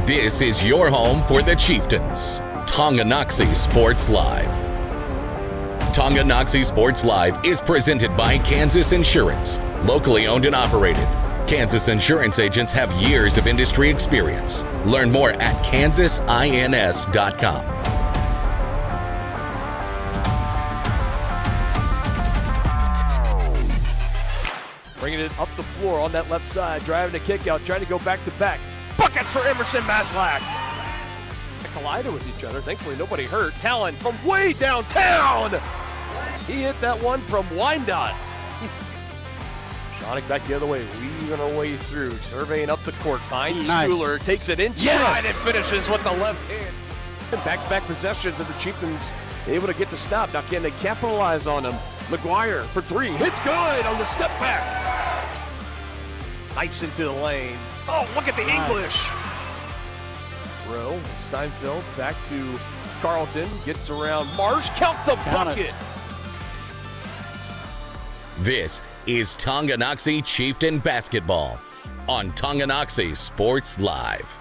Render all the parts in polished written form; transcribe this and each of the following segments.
This is your home for the Chieftains. Tonganoxie Sports Live. Tonganoxie Sports Live is presented by Kansas Insurance, locally owned and operated. Kansas Insurance agents have years of industry experience. Learn more at kansasins.com. Bringing it up the floor on that left side, driving the kick out, trying to go back-to-back. Buckets for Emerson Maslak. They collided with each other. Thankfully, nobody hurt. Talon from way downtown. He hit that one from Wyandotte. Shonick back the other way, weaving her way through, surveying up the court. Finds Schooler, takes it in stride and finishes with the left hand. Back-to-back possessions of the Chieftains able to get the stop. Now can they capitalize on them? McGuire for three, hits good on the step back. Knifes into the lane. Oh, look at the English. Rowe, Steinfeld back to Carlton, gets around Marsh, count the bucket. This is Tonganoxie Chieftain Basketball on Tonganoxie Sports Live.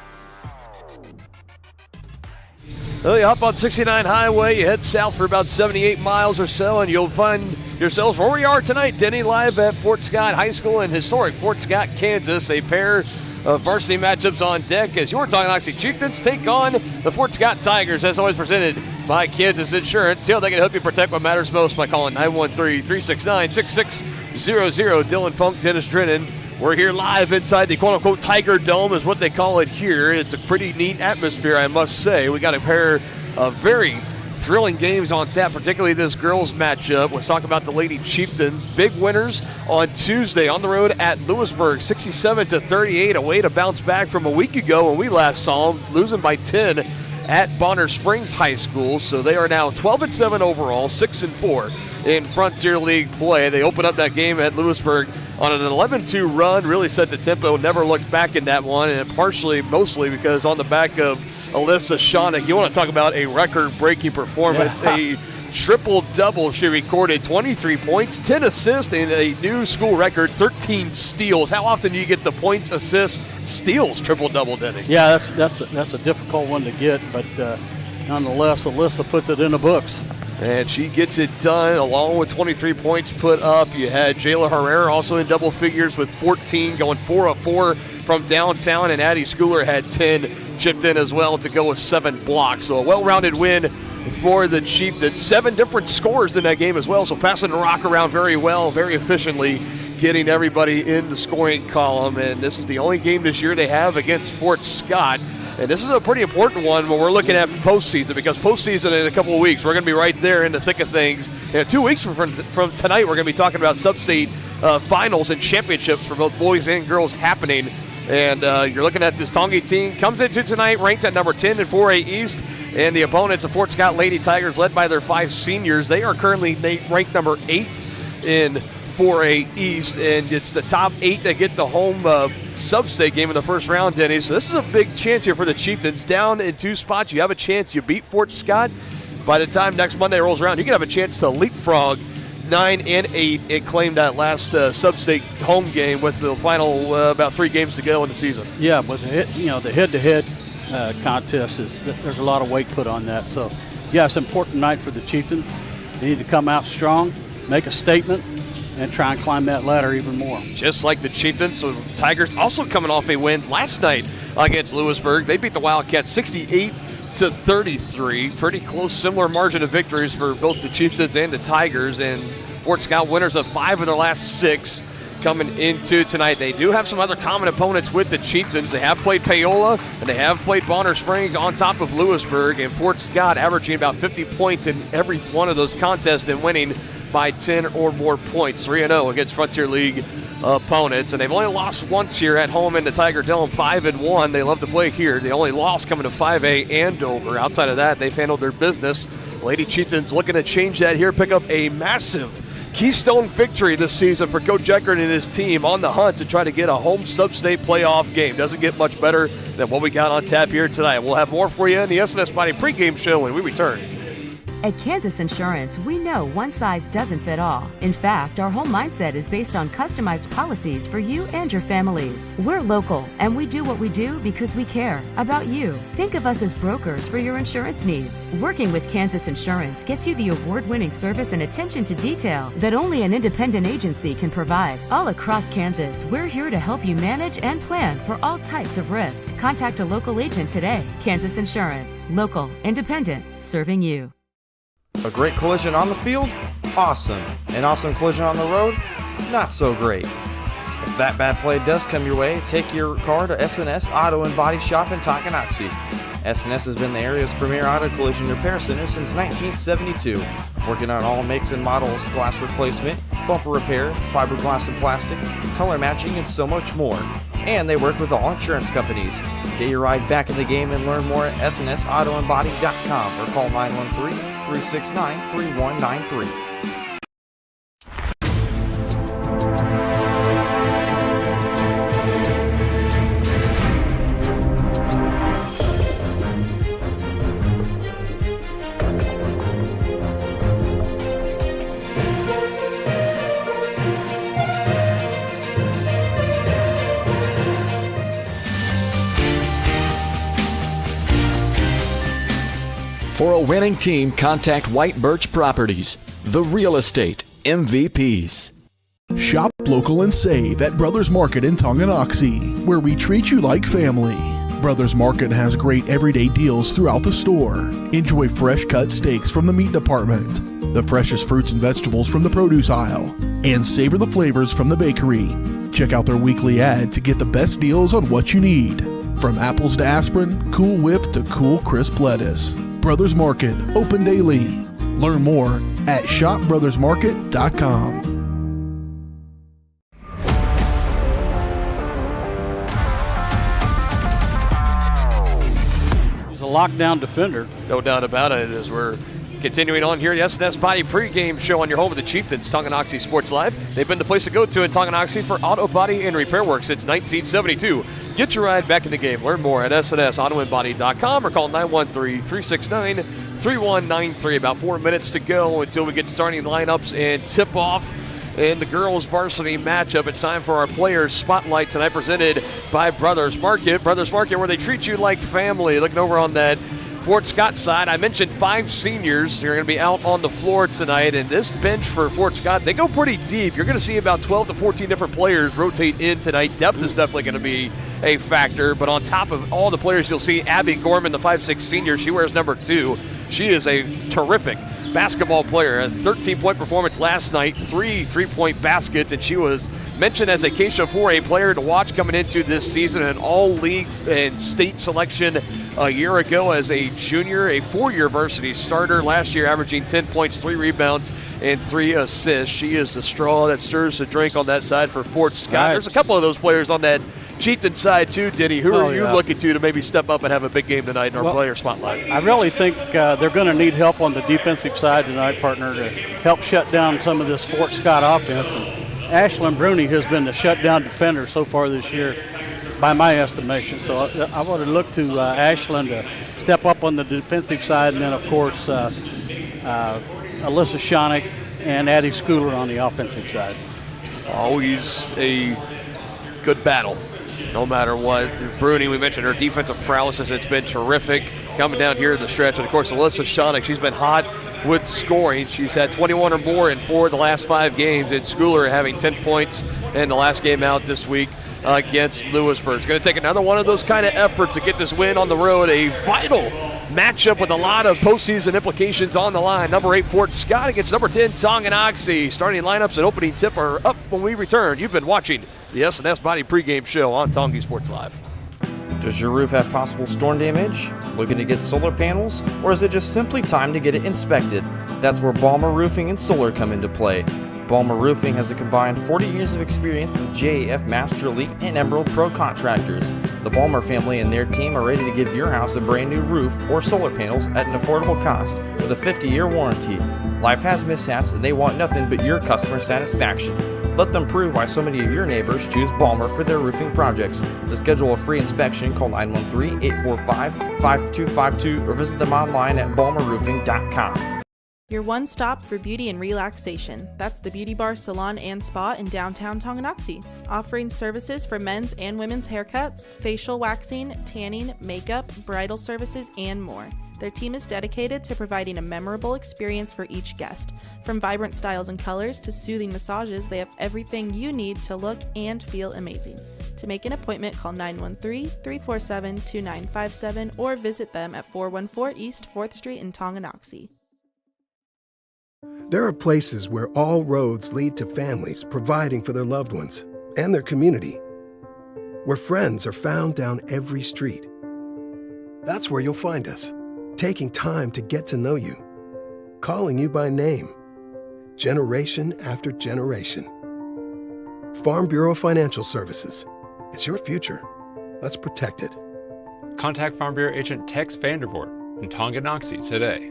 Well, you hop on 69 Highway, you head south for about 78 miles or so, and you'll find yourselves where we are tonight, Denny, live at Fort Scott High School in historic Fort Scott, Kansas. A pair of varsity matchups on deck as your Tonganoxie Chieftains take on the Fort Scott Tigers, as always presented by Kansas Insurance. See how they can help you protect what matters most by calling 913-369-6600. Dylan Funk, Dennis Drennan. We're here live inside the quote-unquote Tiger Dome is what they call it here. It's a pretty neat atmosphere, I must say. We got a pair of very thrilling games on tap, particularly this girls matchup. Let's talk about the Lady Chieftains. Big winners on Tuesday on the road at Lewisburg, 67-38, a way to bounce back from a week ago when we last saw them, losing by 10 at Bonner Springs High School. So they are now 12-7 overall, 6-4 in Frontier League play. They open up that game at Lewisburg on an 11-2 run, really set the tempo, never looked back in that one, and mostly because on the back of Alyssa Shonick, you want to talk about a record-breaking performance, a triple-double. She recorded 23 points, 10 assists, and a new school record, 13 steals. How often do you get the points, assists, steals triple-double, Denny? Yeah, that's a difficult one to get, but nonetheless, Alyssa puts it in the books. And she gets it done along with 23 points put up. You had Jayla Herrera also in double figures with 14, going 4 of 4 from downtown. And Addie Schooler had 10 chipped in as well to go with 7 blocks. So a well-rounded win for the Chieftains. 7 different scores in that game as well. So passing the rock around very well, very efficiently, getting everybody in the scoring column. And this is the only game this year they have against Fort Scott. And this is a pretty important one when we're looking at postseason, because postseason in a couple of weeks, we're going to be right there in the thick of things. And 2 weeks from tonight, we're going to be talking about sub-state finals and championships for both boys and girls happening. And you're looking at this Tongi team, comes into tonight ranked at number 10 in 4A East. And the opponents, the Fort Scott Lady Tigers, led by their 5 seniors. They are currently ranked number 8 in 4A East, and it's the top 8 that get the home sub-state game in the first round, Denny. So this is a big chance here for the Chieftains. Down in 2 spots, you have a chance. You beat Fort Scott. By the time next Monday rolls around, you can have a chance to leapfrog 9 and 8 and claim that last sub-state home game with the final about 3 games to go in the season. Yeah, but the head-to-head contest there's a lot of weight put on that. So, yeah, it's an important night for the Chieftains. They need to come out strong, make a statement, and try and climb that ladder even more. Just like the Chieftains, so Tigers also coming off a win last night against Lewisburg. They beat the Wildcats 68-33. Pretty close, similar margin of victories for both the Chieftains and the Tigers. And Fort Scott winners of 5 of their last 6 coming into tonight. They do have some other common opponents with the Chieftains. They have played Paola, and they have played Bonner Springs on top of Lewisburg. And Fort Scott averaging about 50 points in every one of those contests and winning by 10 or more points, 3-0 against Frontier League opponents. And they've only lost once here at home in the Tiger Dome, 5-1. They love to play here. The only loss coming to 5A Andover. Outside of that, they've handled their business. Lady Chieftains looking to change that here, pick up a massive keystone victory this season for Coach Eckert and his team on the hunt to try to get a home sub-state playoff game. Doesn't get much better than what we got on tap here tonight. We'll have more for you in the SNS Body pregame show when we return. At Kansas Insurance, we know one size doesn't fit all. In fact, our whole mindset is based on customized policies for you and your families. We're local, and we do what we do because we care about you. Think of us as brokers for your insurance needs. Working with Kansas Insurance gets you the award-winning service and attention to detail that only an independent agency can provide. All across Kansas, we're here to help you manage and plan for all types of risk. Contact a local agent today. Kansas Insurance. Local, independent, serving you. A great collision on the field? Awesome. An awesome collision on the road? Not so great. If that bad play does come your way, take your car to S&S Auto and Body Shop in Tonganoxie. S&S has been the area's premier auto collision repair center since 1972, working on all makes and models, glass replacement, bumper repair, fiberglass and plastic, color matching, and so much more. And they work with all insurance companies. Get your ride back in the game and learn more at snsautoandbody.com or call 913-369-3193. For a winning team, contact White Birch Properties, the real estate MVPs. Shop local and save at Brothers Market in Tonganoxie, where we treat you like family. Brothers Market has great everyday deals throughout the store. Enjoy fresh cut steaks from the meat department, the freshest fruits and vegetables from the produce aisle, and savor the flavors from the bakery. Check out their weekly ad to get the best deals on what you need. From apples to aspirin, Cool Whip to cool crisp lettuce. Brothers Market, open daily. Learn more at shopbrothersmarket.com. He's a lockdown defender. No doubt about it, as we're continuing on here. The S&S Body pregame show on your home of the Chieftains, Tonganoxie Sports Live. They've been the place to go to in Tonganoxie for auto body and repair work since 1972. Get your ride back in the game. Learn more at snsautoandbody.com or call 913-369-3193. About 4 minutes to go until we get starting lineups and tip-off in the girls varsity matchup. It's time for our players spotlight tonight, presented by Brothers Market. Brothers Market, where they treat you like family. Looking over on that Fort Scott side, I mentioned 5 seniors who are going to be out on the floor tonight, and this bench for Fort Scott, they go pretty deep. You're going to see about 12 to 14 different players rotate in tonight. Depth is definitely going to be a factor, but on top of all the players, you'll see Abby Gorman, the 5'6 senior. She wears number 2. She is a terrific basketball player. A 13-point performance last night, 3 3-point baskets, and she was mentioned as a Keisha 4A player to watch coming into this season, an all-league and state selection a year ago as a junior, a 4-year varsity starter. Last year averaging 10 points, 3 rebounds, and 3 assists. She is the straw that stirs the drink on that side for Fort Scott. Right. There's a couple of those players on that Chieftain side too, Denny. Who are you looking to maybe step up and have a big game tonight in our player spotlight? I really think they're going to need help on the defensive side tonight, partner, to help shut down some of this Fort Scott offense. And Ashlyn Bruni has been the shutdown defender so far this year, by my estimation. So I would have looked to Ashlyn to step up on the defensive side, and then, of course, Alyssa Shonick and Addie Schooler on the offensive side. Always a good battle, no matter what. Bruni, we mentioned her defensive prowess, it's been terrific coming down here in the stretch. And, of course, Alyssa Shonick, she's been hot with scoring. She's had 21 or more in 4 of the last 5 games, and Schooler having 10 points in the last game out this week against Lewisburg. It's going to take another one of those kind of efforts to get this win on the road. A vital matchup with a lot of postseason implications on the line. Number 8 Fort Scott against number 10 Tonganoxie. Starting lineups and opening tip are up when we return. You've been watching the S&S Body pregame show on Tongi Sports Live. Does your roof have possible storm damage? Looking to get solar panels? Or is it just simply time to get it inspected? That's where Balmer Roofing and Solar come into play. Balmer Roofing has a combined 40 years of experience with JAF Master Elite and Emerald Pro contractors. The Balmer family and their team are ready to give your house a brand new roof or solar panels at an affordable cost with a 50-year warranty. Life has mishaps and they want nothing but your customer satisfaction. Let them prove why so many of your neighbors choose Balmer for their roofing projects. To schedule a free inspection, call 913-845-5252 or visit them online at balmerroofing.com. Your one stop for beauty and relaxation. That's the Beauty Bar Salon and Spa in downtown Tonganoxie, offering services for men's and women's haircuts, facial waxing, tanning, makeup, bridal services, and more. Their team is dedicated to providing a memorable experience for each guest. From vibrant styles and colors to soothing massages, they have everything you need to look and feel amazing. To make an appointment, call 913-347-2957 or visit them at 414 East 4th Street in Tonganoxie. There are places where all roads lead to families providing for their loved ones and their community, where friends are found down every street. That's where you'll find us, taking time to get to know you, calling you by name, generation after generation. Farm Bureau Financial Services. It's your future. Let's protect it. Contact Farm Bureau agent Tex Vandervoort in Tonganoxie today.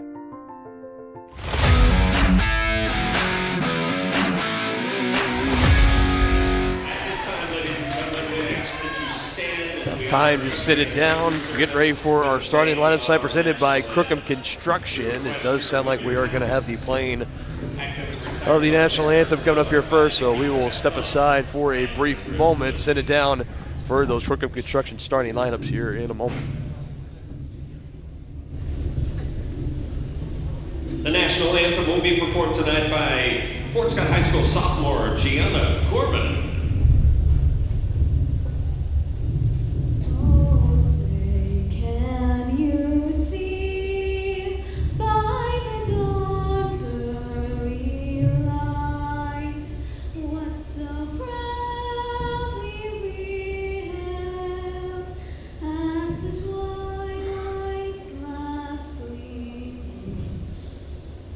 Time to sit it down. We're getting ready for our starting lineup tonight presented by Crookham Construction. It does sound like we are going to have the playing of the national anthem coming up here first, so we will step aside for a brief moment, sit it down for those Crookham Construction starting lineups here in a moment. The national anthem will be performed tonight by Fort Scott High School sophomore Gianna Corbin.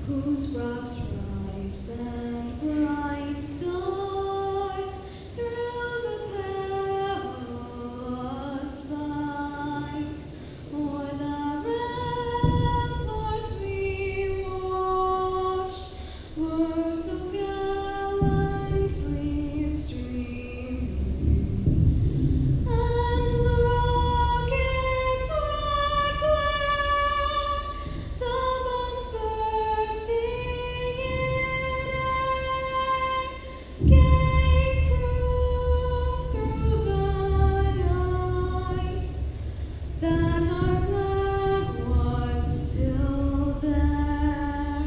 Whose broad stripes and bright stars through the perilous fight o'er the ramparts we watched were so gallantly streaming, and the rockets' red glare, the bombs bursting in air, gave proof through the night that our flag was still there.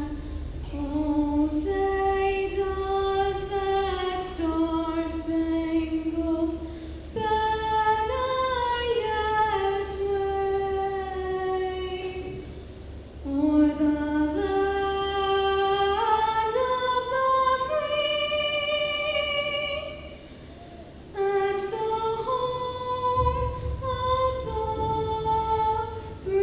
Oh, say does that star-spangled banner yet wave o'er the land of the free and the home of the brave?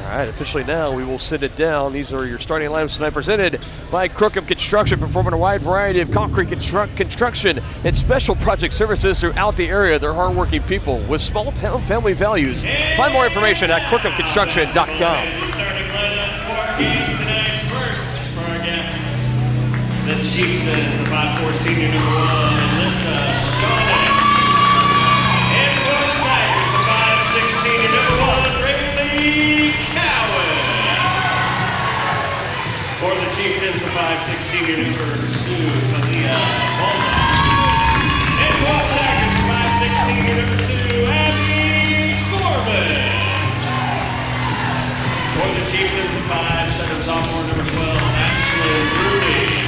All right, officially now we will sit it down. These are your starting lineups tonight presented by Crookham Construction, performing a wide variety of concrete construction and special project services throughout the area. They're hardworking people with small town family values. Find more information at crookhamconstruction.com. The starting lineup for our game tonight. First, for our guests, the Chieftains, a 5'4" senior number 1, Alyssa Shawnee. And for the Tigers, a 5'6" senior number 1, Riley Cowan. For the Chieftains, a 5'6" senior number 2, Kalia Bowman. And for the Tigers, a 5'6" senior number 2, Abby Corbin. For the Chieftains, a 5'7" sophomore number 12, Ashley Rudy.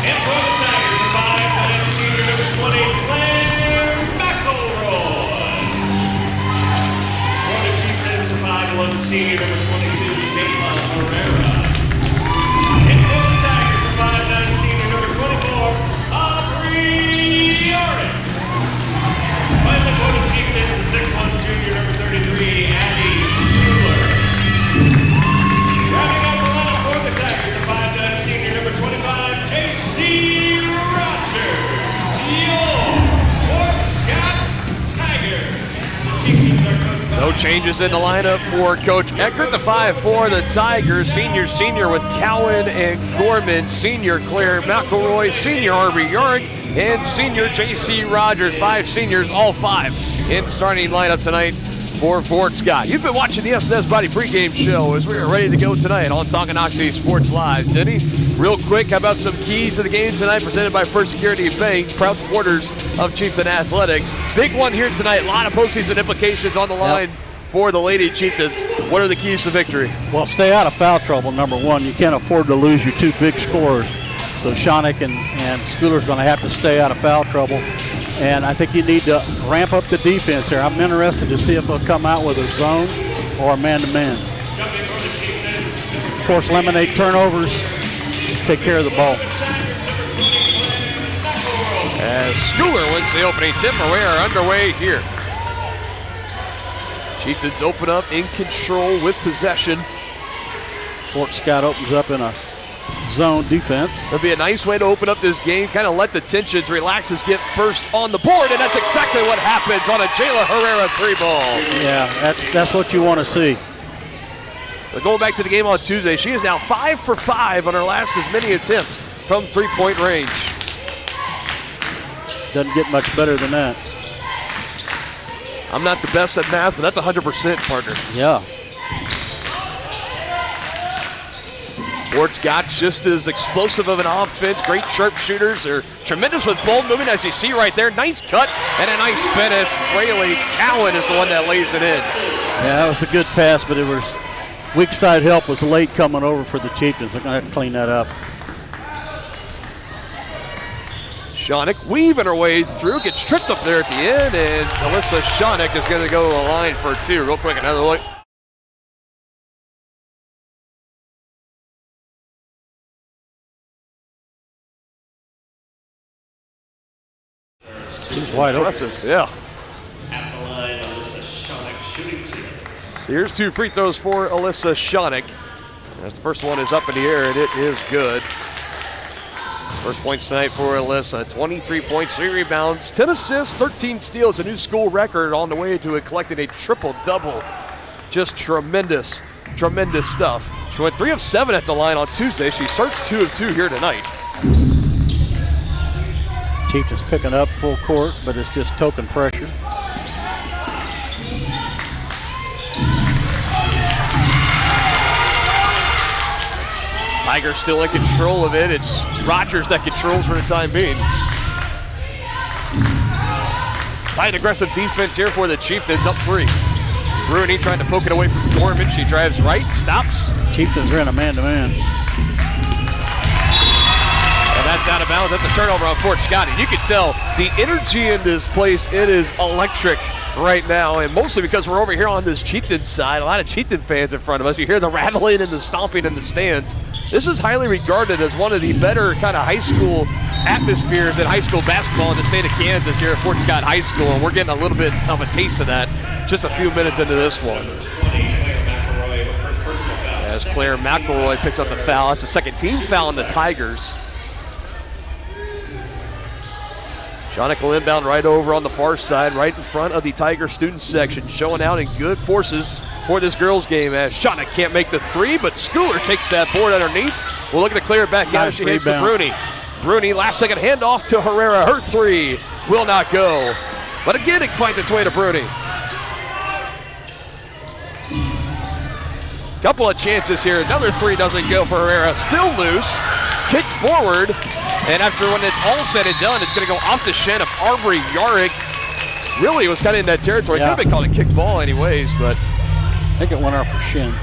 And for the Tigers, a 5'9" senior number 20, Claire McElroy. For the Chieftains, a 5'1" senior number 22, Jayla Herrera. And for the Tigers, a 5'9" senior number 24, Aubrey Yarden. Finally, for the Chieftains, a 6'1" junior number 33, Addie Schuler. Wrapping up the lineup for the Tigers, a 5'9" senior number 25, J.C. Rogers. Your Fort Scott Tigers. The Chieftains are coached by Changes in the lineup for Coach Eckert. The 5 for the Tigers. Senior with Cowan and Gorman. Senior Claire McElroy. Senior Harvey Yorick. And senior J.C. Rogers. 5 seniors, all 5 in the starting lineup tonight for Fort Scott. You've been watching the S&S Body pregame show as we are ready to go tonight on Tonganoxie Sports Live. Denny, real quick, how about some keys to the game tonight presented by First Security Bank, proud supporters of Chieftain Athletics. Big one here tonight, a lot of postseason implications on the line for the Lady Chieftains. What are the keys to victory? Well, stay out of foul trouble, number one. You can't afford to lose your 2 big scorers. So Shonick and Schooler's going to have to stay out of foul trouble. And I think you need to ramp up the defense here. I'm interested to see if they'll come out with a zone or a man-to-man. Of course, eliminate turnovers, take care of the ball. As Schooler wins the opening tip, we are underway here. Chieftains open up in control with possession. Fort Scott opens up in a zone defense. It'll be a nice way to open up this game, kind of let the tensions relax, us get first on the board, and that's exactly what happens on a Jayla Herrera 3-ball. Yeah, that's what you want to see. But going back to the game on Tuesday, she is now 5 for 5 on her last as many attempts from 3-point range. Doesn't get much better than that. I'm not the best at math, but that's 100%, partner. Yeah. Fort Scott's just as explosive of an offense. Great sharpshooters. They're tremendous with ball movement, as you see right there. Nice cut and a nice finish. Rayleigh Cowan is the one that lays it in. Yeah, that was a good pass, but it was weak side help was late coming over for the Chieftains. They're going to have to clean that up. Shonick weaving her way through, gets tripped up there at the end, and Alyssa Shonick is going to go to the line for 2. Real quick, another look. She's wide impressive, open. Yeah. At the line, Alyssa Shonick shooting 2. So here's 2 free throws for Alyssa Shonick. As the first one is up in the air, and it is good. First points tonight for Alyssa. 23 points, 3 rebounds, 10 assists, 13 steals, a new school record on the way to collecting a triple-double. Just tremendous, tremendous stuff. She went 3 of 7 at the line on Tuesday. She starts 2 of 2 here tonight. Chieftains picking up full court, but it's just token pressure. Tigers still in control of it. It's Rogers that controls for the time being. Tight, aggressive defense here for the Chieftains, up 3. Bruni trying to poke it away from Gorman. She drives right, stops. Chieftains are in a man-to-man. And that's out of bounds. That's a turnover on Fort Scott. And you can tell the energy in this place, it is electric right now. And mostly because we're over here on this Chieftain side. A lot of Chieftain fans in front of us. You hear the rattling and the stomping in the stands. This is highly regarded as one of the better kind of high school atmospheres in high school basketball in the state of Kansas here at Fort Scott High School. And we're getting a little bit of a taste of that just a few minutes into this one. As Claire McElroy picks up the foul. That's the second team foul on the Tigers. Shonick will inbound right over on the far side, right in front of the Tiger student section, showing out in good forces for this girls game as Shonick can't make the 3, but Schooler takes that board underneath. We're looking to clear it back out as she hits to Bruni. Bruni, last second handoff to Herrera. Her 3 will not go, but again it finds its way to Bruni. Couple of chances here. Another 3 doesn't go for Herrera. Still loose, kicked forward. And after when it's all said and done, it's going to go off the shin of Aubrey Yarick. Really, it was kind of in that territory. Yeah. Could have been called a kick ball anyways, but I think it went off her shin.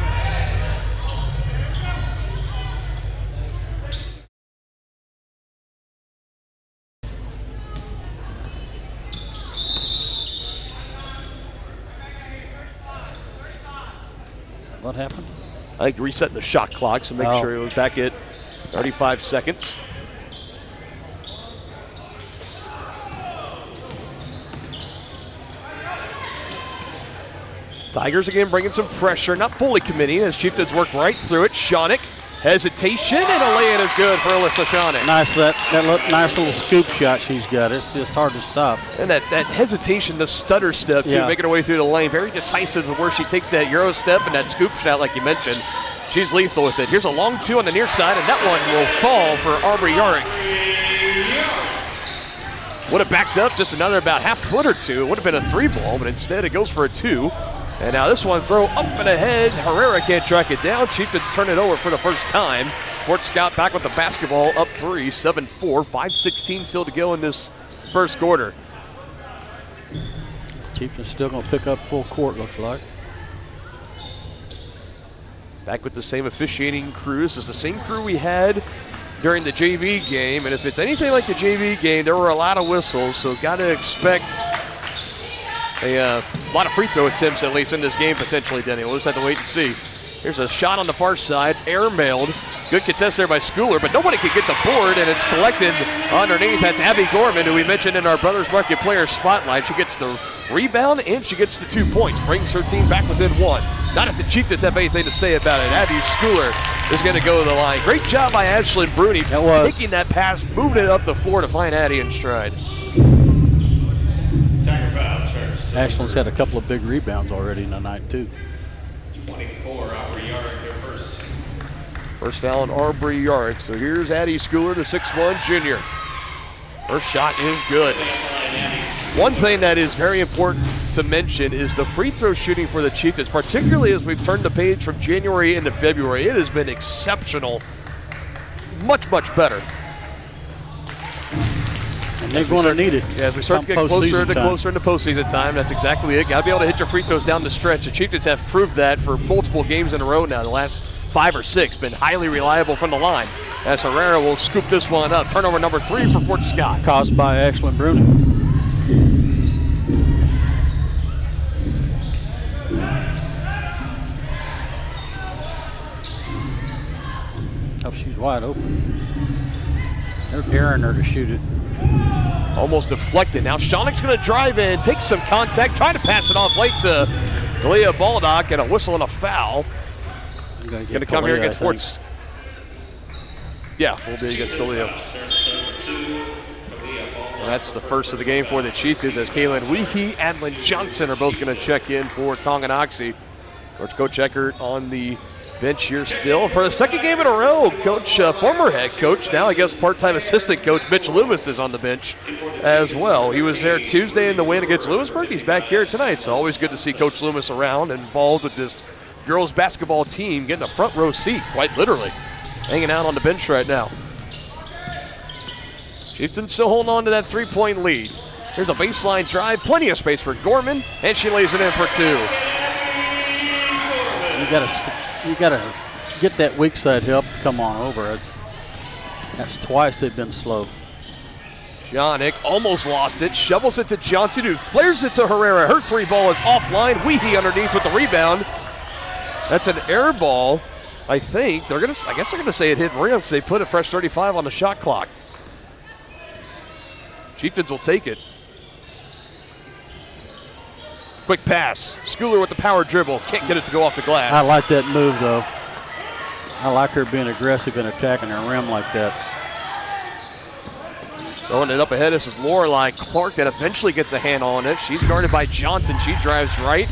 What happened? I think resetting the shot clock, so make sure it was back at 35 seconds. Tigers again bringing some pressure, not fully committing as Chieftains work right through it. Shonick Hesitation, and a lay-in is good for Alyssa Shawnee. Nice, nice little scoop shot she's got. It's just hard to stop. And that hesitation, the stutter step, too, making her way through the lane. Very decisive of where she takes that Euro step and that scoop shot, like you mentioned. She's lethal with it. Here's a long two on the near side, and that one will fall for Aubrey Yarick. Would have backed up just another about half foot or two. It would have been a 3-ball, but instead it goes for a 2. And now this one throw up and ahead. Herrera can't track it down. Chieftains turn it over for the first time. Fort Scott back with the basketball, up 3, 7-4, 5:16 still to go in this first quarter. Chieftains still going to pick up full court, looks like. Back with the same officiating crew. This is the same crew we had during the JV game. And if it's anything like the JV game, there were a lot of whistles, so got to expect a lot of free throw attempts, at least in this game, potentially, Denny. We'll just have to wait and see. Here's a shot on the far side, air-mailed. Good contest there by Schooler, but nobody can get the board, and it's collected underneath. That's Abby Gorman, who we mentioned in our Brothers Market Player Spotlight. She gets the rebound, and she gets the 2 points, brings her team back within 1. Not if the Chieftains have anything to say about it. Abby Schooler is going to go to the line. Great job by Ashlyn Bruni, taking that pass, moving it up the floor to find Addie in stride. Ashlyn's had a couple of big rebounds already in the night, too. 24, Aubrey Yarick, your first. First foul on Aubrey Yarick. So here's Addie Schooler, the 6'1 junior. First shot is good. One thing that is very important to mention is the free throw shooting for the Chieftains, particularly as we've turned the page from January into February. It has been exceptional. Much, much better. And they're going to need it. Yeah, as we start to get closer into postseason time, that's exactly it. Got to be able to hit your free throws down the stretch. The Chieftains have proved that for multiple games in a row now. The last 5 or 6 been highly reliable from the line. As Herrera will scoop this one up. Turnover number 3 for Fort Scott. Caused by Ashlyn Bruni. Oh, she's wide open. They're daring her to shoot it. Almost deflected. Now Shawnick's going to drive in, take some contact, try to pass it off late to Leah Baldock, and a whistle and a foul. He's going to come here against Fort. Yeah, we'll be against Galea. And that's the first of the game for the Chieftains, as Kaylin Weehee and Lynn Johnson are both going to check in for Tonganoxie. Coach Eckert on the bench here still. For the second game in a row, former head coach, now I guess part-time assistant coach Mitch Loomis is on the bench as well. He was there Tuesday in the win against Lewisburg. He's back here tonight, so always good to see Coach Loomis around and involved with this girls basketball team, getting a front row seat, quite literally, hanging out on the bench right now. Chieftains still holding on to that 3-point lead. Here's a baseline drive, plenty of space for Gorman, and she lays it in for 2. You gotta get that weak side help to come on over. That's twice they've been slow. Shawnick almost lost it, shovels it to Johnson, who flares it to Herrera. Her 3-ball is offline. Weehee underneath with the rebound. That's an air ball, I think. I guess they're gonna say it hit rim because they put a fresh 35 on the shot clock. Chieftains will take it. Quick pass. Schooler with the power dribble. Can't get it to go off the glass. I like that move, though. I like her being aggressive and attacking her rim like that. Throwing it up ahead. This is Lorelei Clark that eventually gets a hand on it. She's guarded by Johnson. She drives right.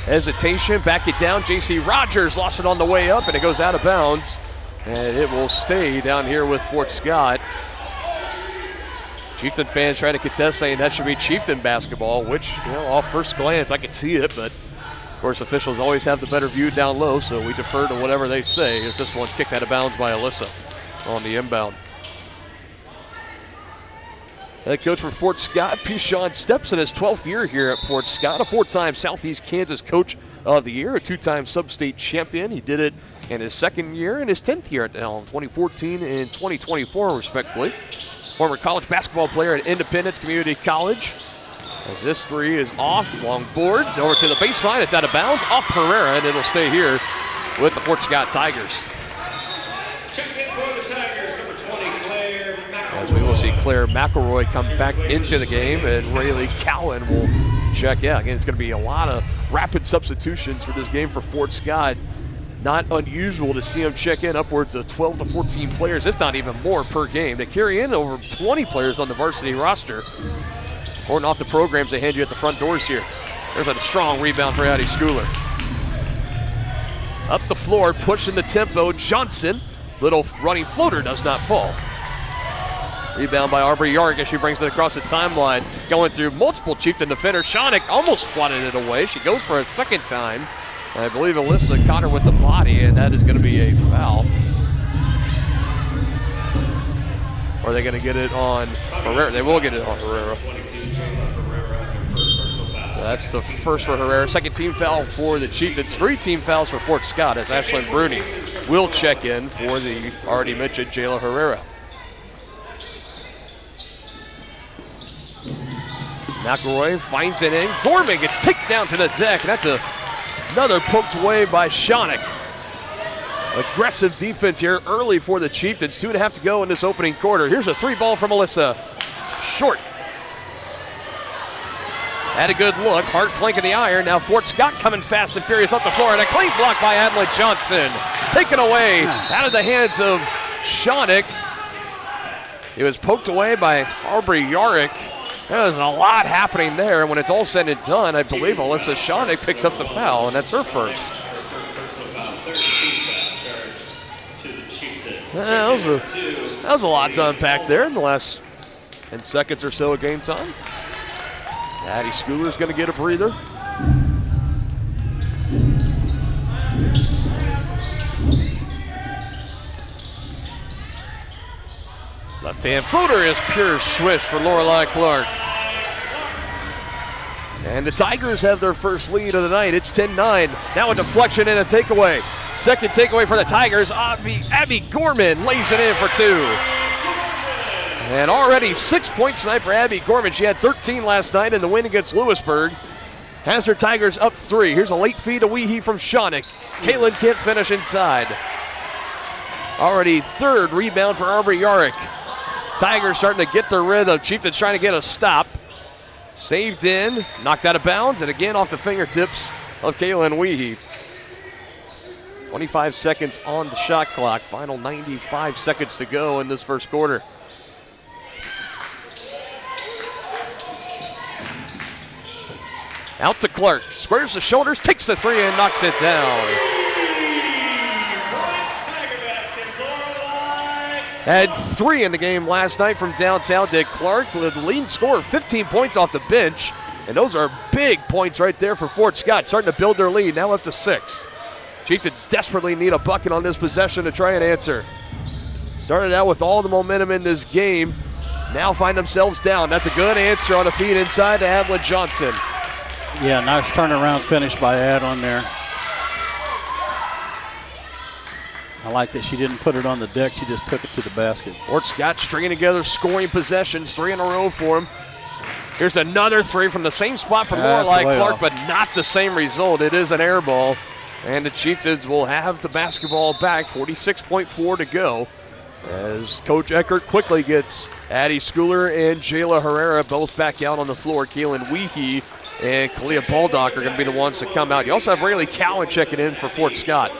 Hesitation. Back it down. J.C. Rogers lost it on the way up, and it goes out of bounds. And it will stay down here with Fort Scott. Chieftain fans trying to contest, saying that should be Chieftain basketball, which, off first glance, I can see it, but of course officials always have the better view down low, so we defer to whatever they say, as this one's kicked out of bounds by Alyssa on the inbound. Head coach for Fort Scott, Pishon steps in his 12th year here at Fort Scott, a 4-time Southeast Kansas Coach of the Year, a 2-time sub-state champion. He did it in his 2nd year and his 10th year at the helm, 2014 and 2024, respectfully. Former college basketball player at Independence Community College. As this 3 is off, long board, over to the baseline, it's out of bounds, off Herrera, and it'll stay here with the Fort Scott Tigers. Check in for the Tigers, number 20, Claire McElroy. As we will see Claire McElroy come back into the game, and Rayleigh Cowan will check out. Again, it's going to be a lot of rapid substitutions for this game for Fort Scott. not unusual to see them check in upwards of 12 to 14 players, if not even more per game. They carry in over 20 players on the varsity roster. According off the programs they hand you at the front doors here. There's a strong rebound for Addie Schooler. Up the floor, pushing the tempo. Johnson, little running floater, does not fall. Rebound by Aubrey Yark as she brings it across the timeline. Going through multiple Chieftain defenders. Shonick almost swatted it away. She goes for a second time. And I believe Alyssa caught her with the body, and that is going to be a foul. Or are they going to get it on Herrera? They will get it on Herrera. That's the first for Herrera. Second team foul for the Chieftains. 3 team fouls for Fort Scott as Ashlyn Bruni will check in for the already mentioned Jayla Herrera. McElroy finds it in. Gorman gets taken down to the deck. And that's another poked away by Shonick. Aggressive defense here early for the Chieftains. 2.5 to go in this opening quarter. Here's a 3-ball from Alyssa. Short. Had a good look. Hart clanking the iron. Now Fort Scott coming fast and furious up the floor. And a clean block by Adelaide Johnson. Taken away out of the hands of Shonick. It was poked away by Aubrey Yarrick. There's a lot happening there. When it's all said and done, I believe Alyssa Shonick picks up the foul, and that's her first. That was a lot to unpack there in the last 10 seconds or so of game time. Addie Schooler's going to get a breather. Left-hand floater is pure swish for Lorelei Clark. And the Tigers have their first lead of the night. It's 10-9. Now a deflection and a takeaway. Second takeaway for the Tigers. Abby Gorman lays it in for 2. And already 6 points tonight for Abby Gorman. She had 13 last night in the win against Lewisburg. Has her Tigers up 3. Here's a late feed to Weehee from Shonick. Caitlin can't finish inside. Already third rebound for Aubrey Yarrick. Tigers starting to get their rhythm. Chieftains trying to get a stop. Saved in, knocked out of bounds, and again off the fingertips of Caitlin Weehee. 25 seconds on the shot clock. Final 95 seconds to go in this first quarter. Out to Clark, squares the shoulders, takes the 3 and knocks it down. Had 3 in the game last night from downtown. Did Clark, the leading scorer, 15 points off the bench. And those are big points right there for Fort Scott, starting to build their lead, now up to 6. Chieftains desperately need a bucket on this possession to try and answer. Started out with all the momentum in this game, now find themselves down. That's a good answer on a feed inside to Adlin Johnson. Yeah, nice turnaround finish by Ad on there. I like that she didn't put it on the deck, she just took it to the basket. Fort Scott stringing together scoring possessions, 3 in a row for him. Here's another 3 from the same spot from Lorelei Clark, but not the same result. It is an air ball, and the Chieftains will have the basketball back, 46.4 to go, as Coach Eckert quickly gets Addie Schooler and Jayla Herrera both back out on the floor. Keelan Weehee and Kalia Baldock are going to be the ones to come out. You also have Rayleigh Cowan checking in for Fort Scott.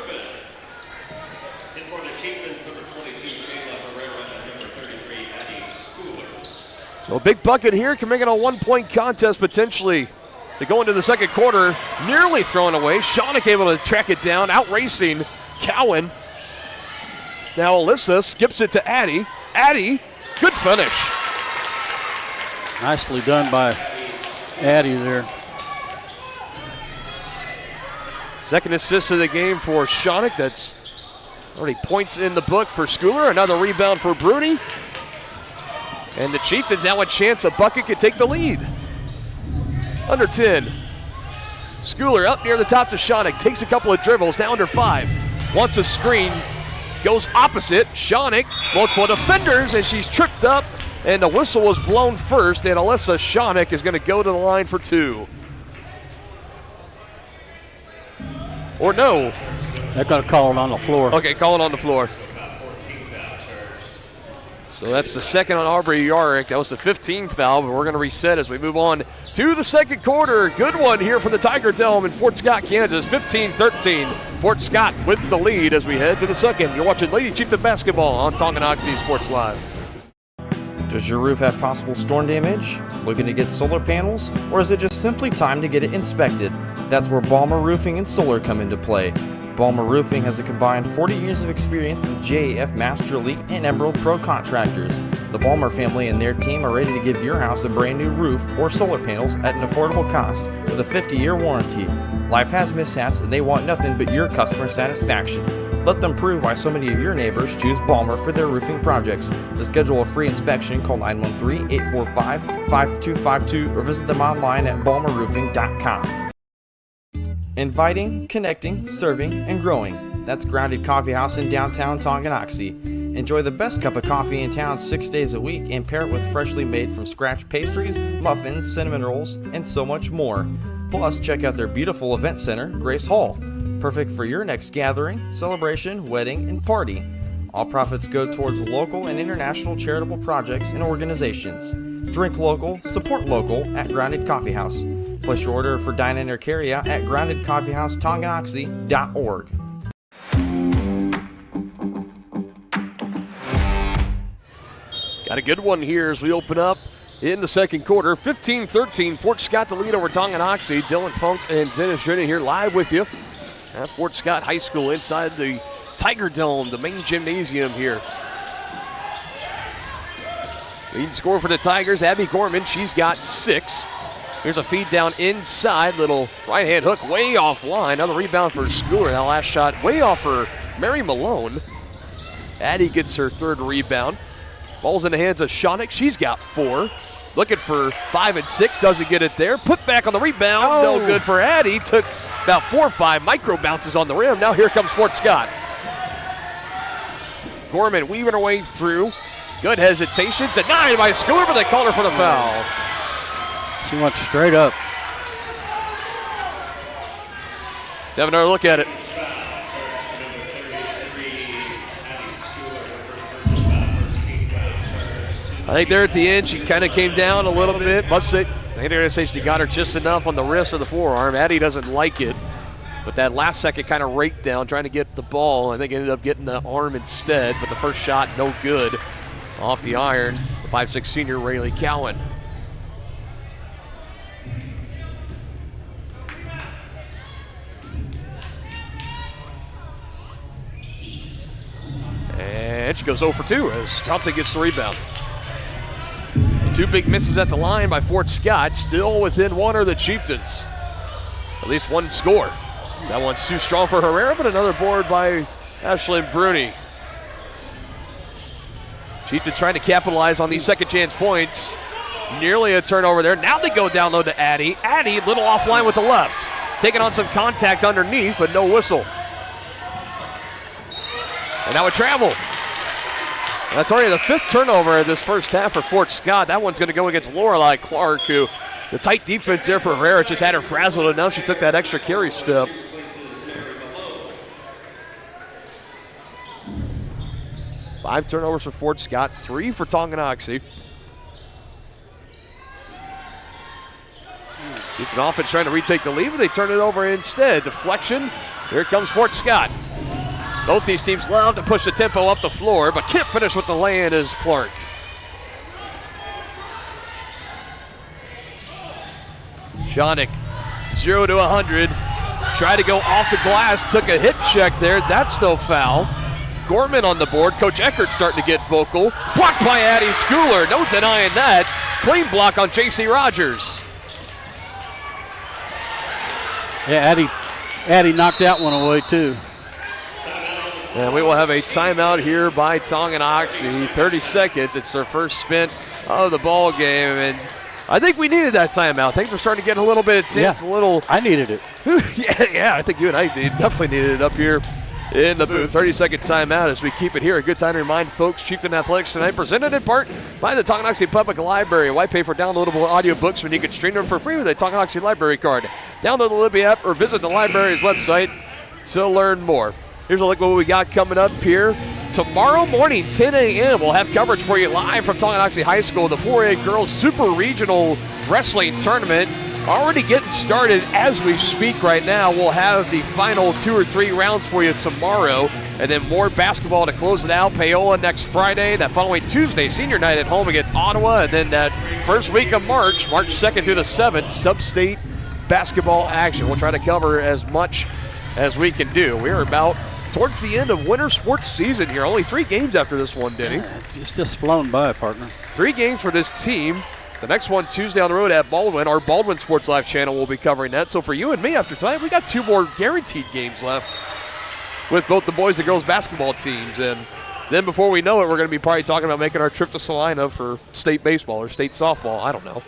So a big bucket here can make it a 1-point contest potentially. They go into the second quarter, nearly thrown away. Shonick able to track it down, out-racing Cowan. Now Alyssa skips it to Addie. Addie, good finish. Nicely done by Addie there. Second assist of the game for Shonick. That's already points in the book for Schooler. Another rebound for Bruni. And the Chieftains now a chance a bucket could take the lead. Under 10. Schooler up near the top to Shonick. Takes a couple of dribbles, now under 5. Wants a screen. Goes opposite. Shonick, multiple defenders, and she's tripped up. And the whistle was blown first, and Alyssa Shonick is going to go to the line for 2. Or no. They're going to call it on the floor. Okay, call it on the floor. So that's the second on Aubrey Yarrick. That was the 15th foul, but we're going to reset as we move on to the second quarter. Good one here from the Tiger Dome in Fort Scott, Kansas. 15-13. Fort Scott with the lead as we head to the second. You're watching Lady Chieftain basketball on Tonganoxie Sports Live. Does your roof have possible storm damage? Looking to get solar panels? Or is it just simply time to get it inspected? That's where Balmer Roofing and Solar come into play. Balmer Roofing has a combined 40 years of experience with JAF Master Elite and Emerald Pro contractors. The Balmer family and their team are ready to give your house a brand new roof or solar panels at an affordable cost with a 50-year warranty. Life has mishaps and they want nothing but your customer satisfaction. Let them prove why so many of your neighbors choose Balmer for their roofing projects. To schedule a free inspection, call 913-845-5252 or visit them online at balmerroofing.com. Inviting, connecting, serving, and growing. That's Grounded Coffee House in downtown Tonganoxie. Enjoy the best cup of coffee in town 6 days a week and pair it with freshly made from scratch pastries, muffins, cinnamon rolls, and so much more. Plus, check out their beautiful event center, Grace Hall. Perfect for your next gathering, celebration, wedding, and party. All profits go towards local and international charitable projects and organizations. Drink local, support local at Grounded Coffee House. Place your order for dine-in or carry-out at groundedcoffeehousetonganoxie.org. Got a good one here as we open up in the second quarter. 15-13, Fort Scott to lead over Tonganoxie. Dylan Funk and Dennis Jenny here live with you at Fort Scott High School inside the Tiger Dome, the main gymnasium here. Leading scorer for the Tigers, Abby Gorman. She's got 6. Here's a feed down inside. Little right-hand hook way offline. Another rebound for Schooler. That last shot way off for Mary Malone. Addie gets her third rebound. Ball's in the hands of Shawnick. She's got 4. Looking for 5 and 6. Doesn't get it there. Put back on the rebound. No good for Addie. Took about 4 or 5 micro bounces on the rim. Now here comes Fort Scott. Gorman weaving her way through. Good hesitation. Denied by Schooler, but they called her for the foul. She went straight up. Let's have another look at it. I think there at the end, she kind of came down a little bit. Must say, I think they're going to say she got her just enough on the wrist or the forearm. Addie doesn't like it, but that last second kind of raked down trying to get the ball. I think ended up getting the arm instead, but the first shot no good off the iron. The 5'6" senior Rayleigh Cowan. And she goes 0 for 2 as Johnson gets the rebound. 2 big misses at the line by Fort Scott. Still within 1 are the Chieftains. At least 1 score. So that one's too strong for Herrera, but another board by Ashlyn Bruni. Chieftains trying to capitalize on these second chance points. Nearly a turnover there. Now they go down low to Addie. Addie, little offline with the left. Taking on some contact underneath, but no whistle. And now a travel. That's already the 5th turnover of this first half for Fort Scott. That one's going to go against Lorelei Clark, who the tight defense there for Herrera just had her frazzled enough. She took that extra carry step. Five turnovers for Fort Scott, 3 for Tonganoxie. Chieftain offense trying to retake the lead, but they turn it over instead. Deflection. Here comes Fort Scott. Both these teams love to push the tempo up the floor, but can't finish with the lay-in is Clark. Shawnick, 0 to 100. Tried to go off the glass, took a hit check there. That's no foul. Gorman on the board. Coach Eckert starting to get vocal. Blocked by Addie Schooler. No denying that. Clean block on J.C. Rogers. Yeah, Addie knocked that one away too. And we will have a timeout here by Tonganoxie. 30 seconds. It's their first spent of the ball game, and I think we needed that timeout. Things were starting to get a little bit intense. Yeah, I needed it. yeah, I think you and I definitely needed it up here in the booth. 30-second timeout as we keep it here. A good time to remind folks, Chieftain Athletics tonight presented in part by the Tonganoxie Public Library. Why pay for downloadable audiobooks when you can stream them for free with a Tonganoxie Library card? Download the Libby app or visit the library's website to learn more. Here's a look at what we got coming up here. Tomorrow morning, 10 a.m., we'll have coverage for you live from Tonganoxie High School, the 4A Girls Super Regional wrestling tournament already getting started as we speak right now. We'll have the final 2 or 3 rounds for you tomorrow, and then more basketball to close it out. Paola next Friday. That following Tuesday, senior night at home against Ottawa, and then that first week of March 2nd through the 7th, sub-state basketball action. We'll try to cover as much as we can do. We're about towards the end of winter sports season here. Only 3 games after this one, Denny. It's just flown by, partner. 3 games for this team. The next one Tuesday on the road at Baldwin. Our Baldwin Sports Live channel will be covering that. So for you and me after tonight, we got 2 more guaranteed games left with both the boys and girls basketball teams. And then before we know it, we're going to be probably talking about making our trip to Salina for state baseball or state softball. I don't know.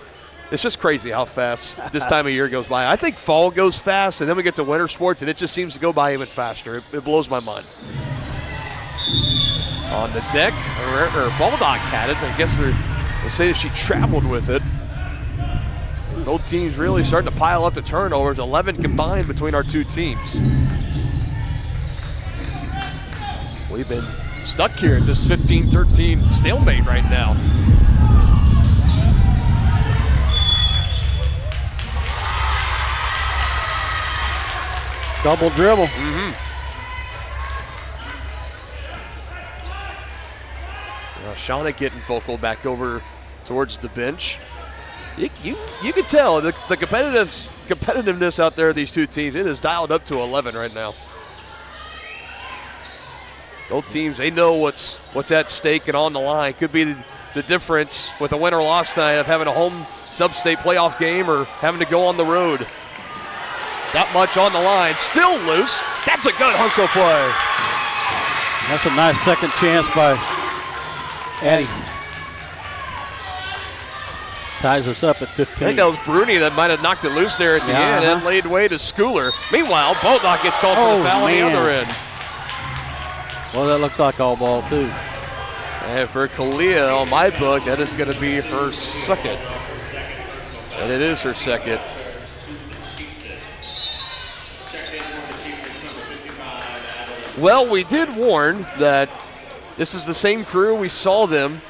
It's just crazy how fast this time of year goes by. I think fall goes fast, and then we get to winter sports, and it just seems to go by even faster. It blows my mind. On the deck, or Baldock had it. I guess they'll say that she traveled with it. Both teams really starting to pile up the turnovers. 11 combined between our 2 teams. We've been stuck here at this 15-13 stalemate right now. Double dribble. Shauna getting vocal back over towards the bench. You can tell the competitiveness out there of these 2 teams. It is dialed up to 11 right now. Both teams, they know what's at stake and on the line. Could be the difference with a win or loss tonight of having a home sub-state playoff game or having to go on the road. That much on the line. Still loose. That's a good hustle play. That's a nice second chance by Addie. Ties us up at 15. I think that was Bruni that might have knocked it loose there at the end and laid way to Schooler. Meanwhile, Baldock gets called for the foul on the other end. Well, that looked like all ball, too. And for Kalia, on my book, that is going to be her second. And it is her second. Well, we did warn that this is the same crew. We saw them.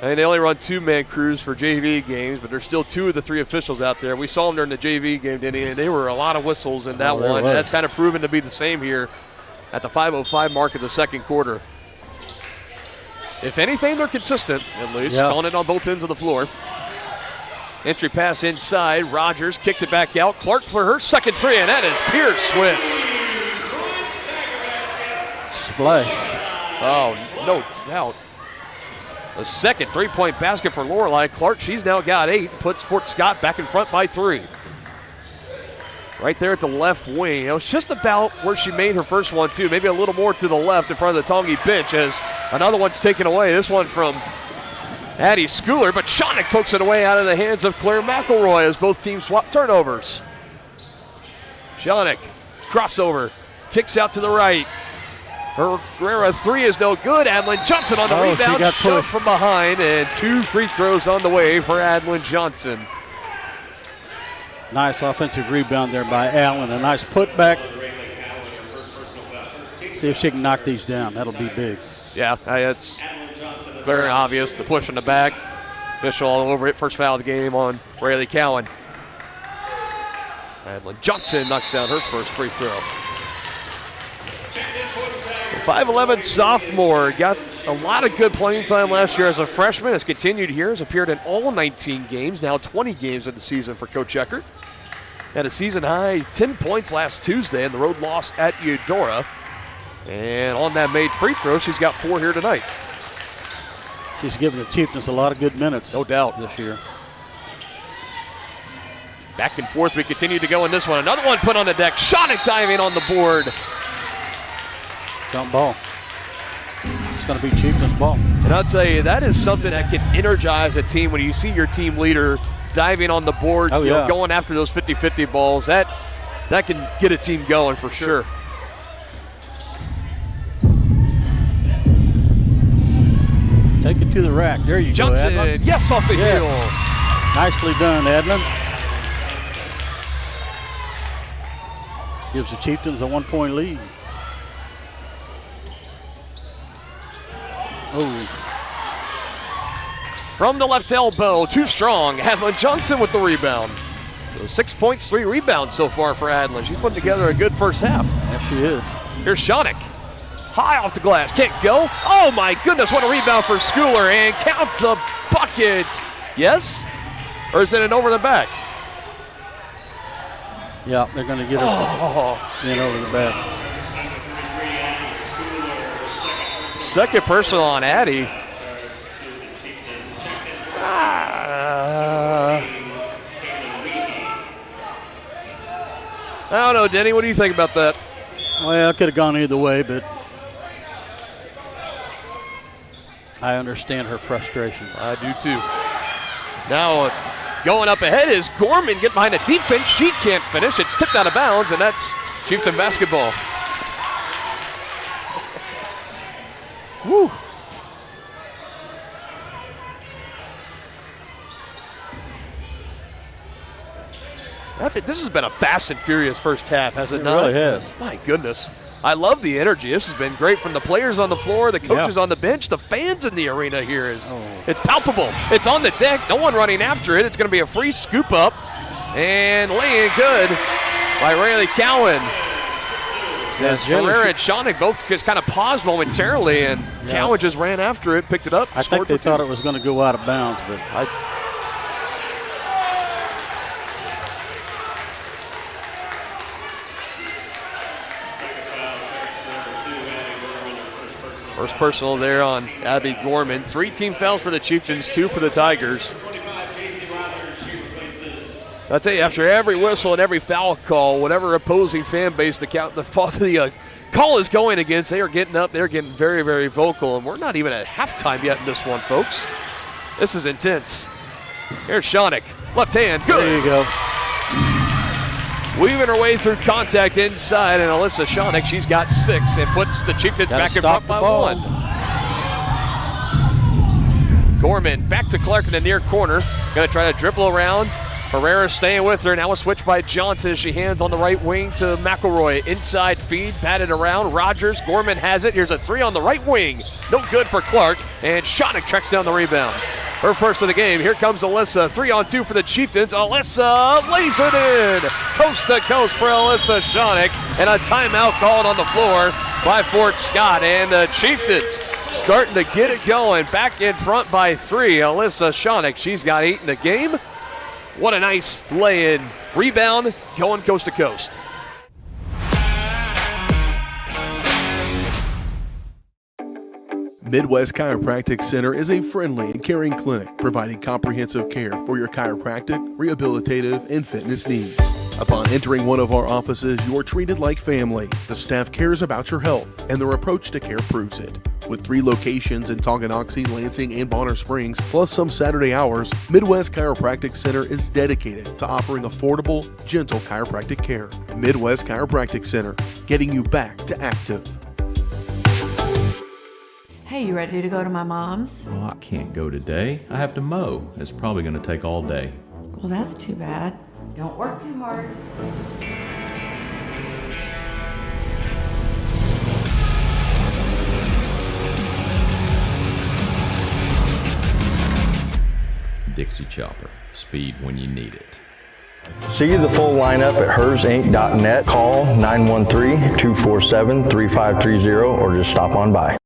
I mean, they only run 2-man crews for JV games, but there's still 2 of the 3 officials out there. We saw them during the JV game, Denny, and they were a lot of whistles in that one. And that's kind of proven to be the same here at the 5:05 mark of the second quarter. If anything, they're consistent, at least, calling it on both ends of the floor. Entry pass inside. Rogers kicks it back out. Clark for her second 3, and that is pure swish. Splash. Oh, no doubt. The second 3-point basket for Lorelei. Clark, she's now got 8, puts Fort Scott back in front by 3. Right there at the left wing. It was just about where she made her first one, too. Maybe a little more to the left in front of the Tongi bench as another one's taken away. This one from Addie Schooler, but Shonick pokes it away out of the hands of Claire McElroy as both teams swap turnovers. Shonick, crossover, kicks out to the right. Her Guerrera 3 is no good. Adlin Johnson on the rebound, shoved from behind, and 2 free throws on the way for Adlin Johnson. Nice offensive rebound there by Allen. A nice putback. See if she can knock these down. That'll be big. Yeah, it's very obvious. The push in the back. Official all over it. First foul of the game on Rayleigh Cowan. Adlin Johnson knocks down her first free throw. 5'11 sophomore, got a lot of good playing time last year as a freshman. Has continued here, has appeared in all 19 games, now 20 games in the season for Coach Eckert. Had a season high 10 points last Tuesday in the road loss at Eudora. And on that made free throw, she's got 4 here tonight. She's given the Chieftains a lot of good minutes. No doubt. This year. Back and forth we continue to go in this one. Another one put on the deck. Shonick diving on the board. Jump ball. It's going to be Chieftains ball. And I'll tell you, that is something that can energize a team when you see your team leader diving on the board, going after those 50-50 balls. That can get a team going for sure. Take it to the rack. There you Johnson, go, Adlin. yes, off the heel. Nicely done, Adlin. Gives the Chieftains a 1-point lead. Oh. from the left elbow, too strong. Adlin Johnson with the rebound. So 6 points, 3 rebounds so far for Adlin. She's putting together a good first half. Yes, she is. Here's Shonik. High off the glass, can't go. Oh my goodness, what a rebound for Schooler, and count the bucket. Yes? Or is it an over the back? Yeah, they're going to get her in over the back. Second personal on Addie. I don't know, Denny, what do you think about that? Well, it could have gone either way, but I understand her frustration. I do too. Now going up ahead is Gorman. Get behind a defense. She can't finish. It's tipped out of bounds, and that's Chieftain basketball. Woo. This has been a fast and furious first half, has it not? It really has. My goodness. I love the energy. This has been great from the players on the floor, the coaches on the bench, the fans in the arena here. It's palpable. It's on the deck. No one running after it. It's going to be a free scoop up. And laying good by Rayleigh Cowan. As Herrera and Shonik both just kind of paused momentarily, and Cowan just ran after it, picked it up. I think they thought it was going to go out of bounds, but first personal there on Abby Gorman. 3 team fouls for the Chieftains, 2 for the Tigers. I'll tell you, after every whistle and every foul call, whatever opposing fan base the call is going against, they are getting up. They're getting very, very vocal, and we're not even at halftime yet in this one, folks. This is intense. Here's Shonik, left hand, good. There you go. Weaving her way through contact inside, and Alyssa Shonik, she's got 6 and puts the Chieftains back in front by 1. Gorman back to Clark in the near corner. Going to try to dribble around. Herrera staying with her. Now a switch by Johnson as she hands on the right wing to McElroy. Inside feed, batted around. Rogers, Gorman has it. Here's a 3 on the right wing. No good for Clark, and Shonik tracks down the rebound. Her first of the game. Here comes Alyssa. 3-on-2 for the Chieftains. Alyssa lays it in. Coast to coast for Alyssa Shonik. And a timeout called on the floor by Fort Scott. And the Chieftains starting to get it going. Back in front by 3. Alyssa Shonik, she's got 8 in the game. What a nice lay-in. Rebound going coast to coast. Midwest Chiropractic Center is a friendly and caring clinic providing comprehensive care for your chiropractic, rehabilitative, and fitness needs. Upon entering one of our offices, you are treated like family. The staff cares about your health, and their approach to care proves it. With 3 locations in Tonganoxie, Lansing, and Bonner Springs, plus some Saturday hours, Midwest Chiropractic Center is dedicated to offering affordable, gentle chiropractic care. Midwest Chiropractic Center, getting you back to active. Hey, you ready to go to my mom's? Well, I can't go today. I have to mow. It's probably going to take all day. Well, that's too bad. Don't work too hard. Dixie Chopper. Speed when you need it. See the full lineup at hersinc.net. Call 913-247-3530 or just stop on by.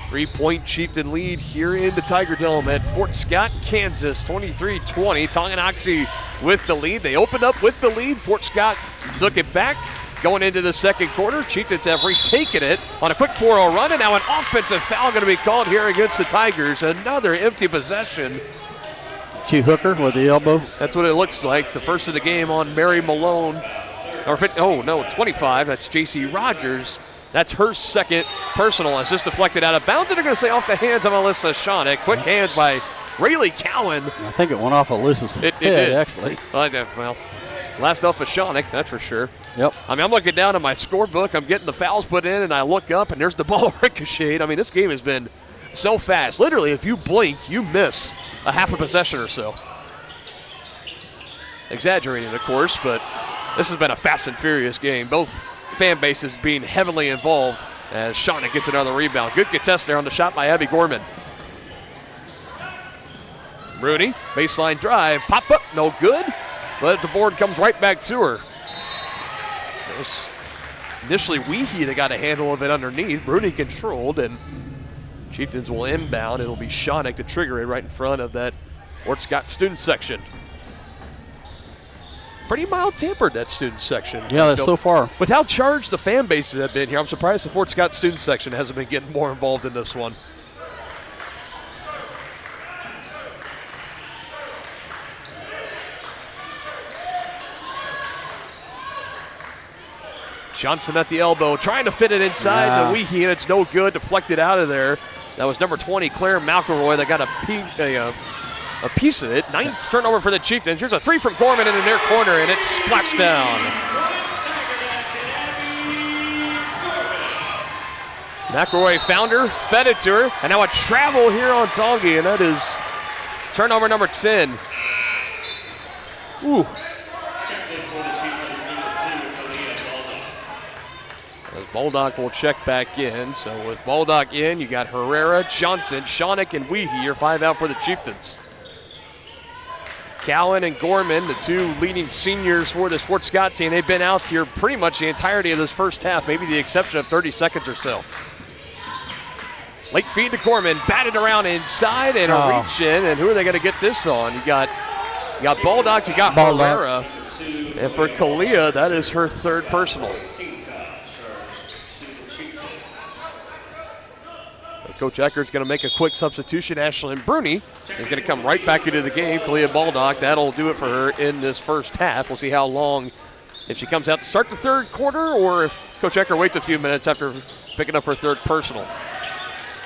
3-point Chieftain lead here in the Tiger Dome at Fort Scott, Kansas, 23-20. Tonganoxie with the lead. They opened up with the lead. Fort Scott took it back. Going into the second quarter, Chieftains have retaken it on a quick 4-0 run, and now an offensive foul going to be called here against the Tigers. Another empty possession. She Hooker with the elbow. That's what it looks like. The first of the game on Mary Malone. 25. That's J.C. Rogers. That's her second personal. As this deflected out of bounds, and they're going to say off the hands of Alyssa Shonik. Quick hands by Rayleigh Cowan. I think it went off Alyssa's head, actually. Well, last off of Shonik, that's for sure. Yep. I mean, I'm looking down at my scorebook. I'm getting the fouls put in, and I look up, and there's the ball ricocheted. I mean, this game has been so fast. Literally, if you blink, you miss a half a possession or so. Exaggerating, of course, but this has been a fast and furious game. Both fan bases being heavily involved as Shauna gets another rebound. Good contest there on the shot by Abby Gorman. Rooney, baseline drive, pop up, no good, but the board comes right back to her. It was initially Weehee that got a handle of it underneath. Rooney controlled, and Chieftains will inbound. It'll be Shonick to trigger it right in front of that Fort Scott student section. Pretty mild-tempered, that student section. Yeah, that's so far. With how charged the fan bases have been here, I'm surprised the Fort Scott student section hasn't been getting more involved in this one. Johnson at the elbow, trying to fit it inside to Weehee, and it's no good. Deflected out of there. That was number 20, Claire McElroy, that got a piece of it. Ninth turnover for the Chieftains. Here's a three from Gorman in the near corner, and it's splashed down. McElroy found her, fed it to her, and now a travel here on Tongi, and that is turnover number 10. Ooh. As Baldock will check back in. So with Baldock in, you got Herrera, Johnson, Shonick, and Weehee. You're 5 out for the Chieftains. Cowan and Gorman, the two leading seniors for this Fort Scott team, they've been out here pretty much the entirety of this first half, maybe the exception of 30 seconds or so. Late feed to Gorman, batted around inside and a reach in, and who are they going to get this on? You got Baldock, you got Herrera, and for Kalia, that is her third personal. Coach Eckert's going to make a quick substitution. Ashlyn Bruni is going to come right back into the game. Kalia Baldock, that'll do it for her in this first half. We'll see how long, if she comes out to start the third quarter or if Coach Eckert waits a few minutes after picking up her third personal.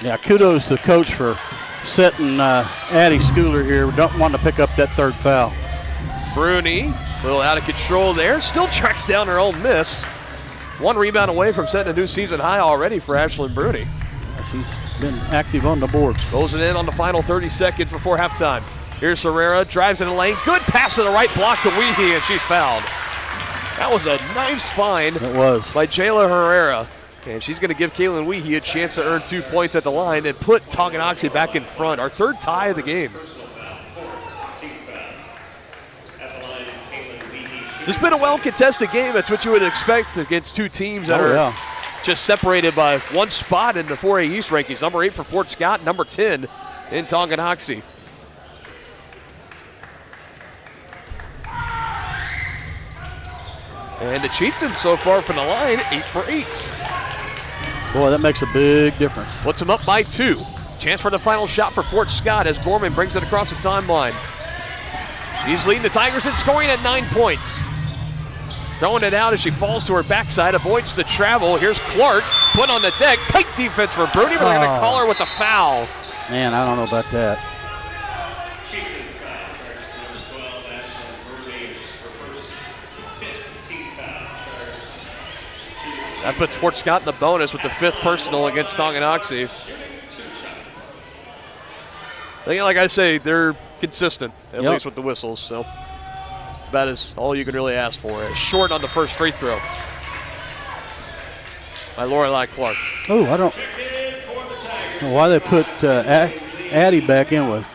Yeah, kudos to Coach for setting Addie Schooler here. We don't want to pick up that third foul. Bruni, a little out of control there. Still tracks down her own miss. One rebound away from setting a new season high already for Ashlyn Bruni. She's been active on the board. Goes it in on the final 30 seconds before halftime. Here's Herrera, drives in the lane. Good pass to the right block to Weehee, and she's fouled. That was a nice find by Jayla Herrera. And she's going to give Kaylin Weehee a chance to earn 2 points at the line and put Tonganoxie back in front. Our third tie of the game. It's been a well-contested game. That's what you would expect against two teams that are just separated by one spot in the 4A East rankings. Number 8 for Fort Scott, number 10 in Tonganoxie. And the Chieftains so far from the line, 8 for 8. Boy, that makes a big difference. Puts them up by 2. Chance for the final shot for Fort Scott as Gorman brings it across the timeline. She's leading the Tigers in scoring at 9 points. Throwing it out as she falls to her backside, avoids the travel. Here's Clark, put on the deck. Tight defense for Bruni, but they're going to call her with a foul. Man, I don't know about that. That puts Fort Scott in the bonus with the 5th personal against Tonganoxie. Like I say, they're consistent, at least with the whistles, so it's about as all you can really ask for. It's short on the first free throw by Lorelai Clark. Oh, I don't know why they put Addie back in with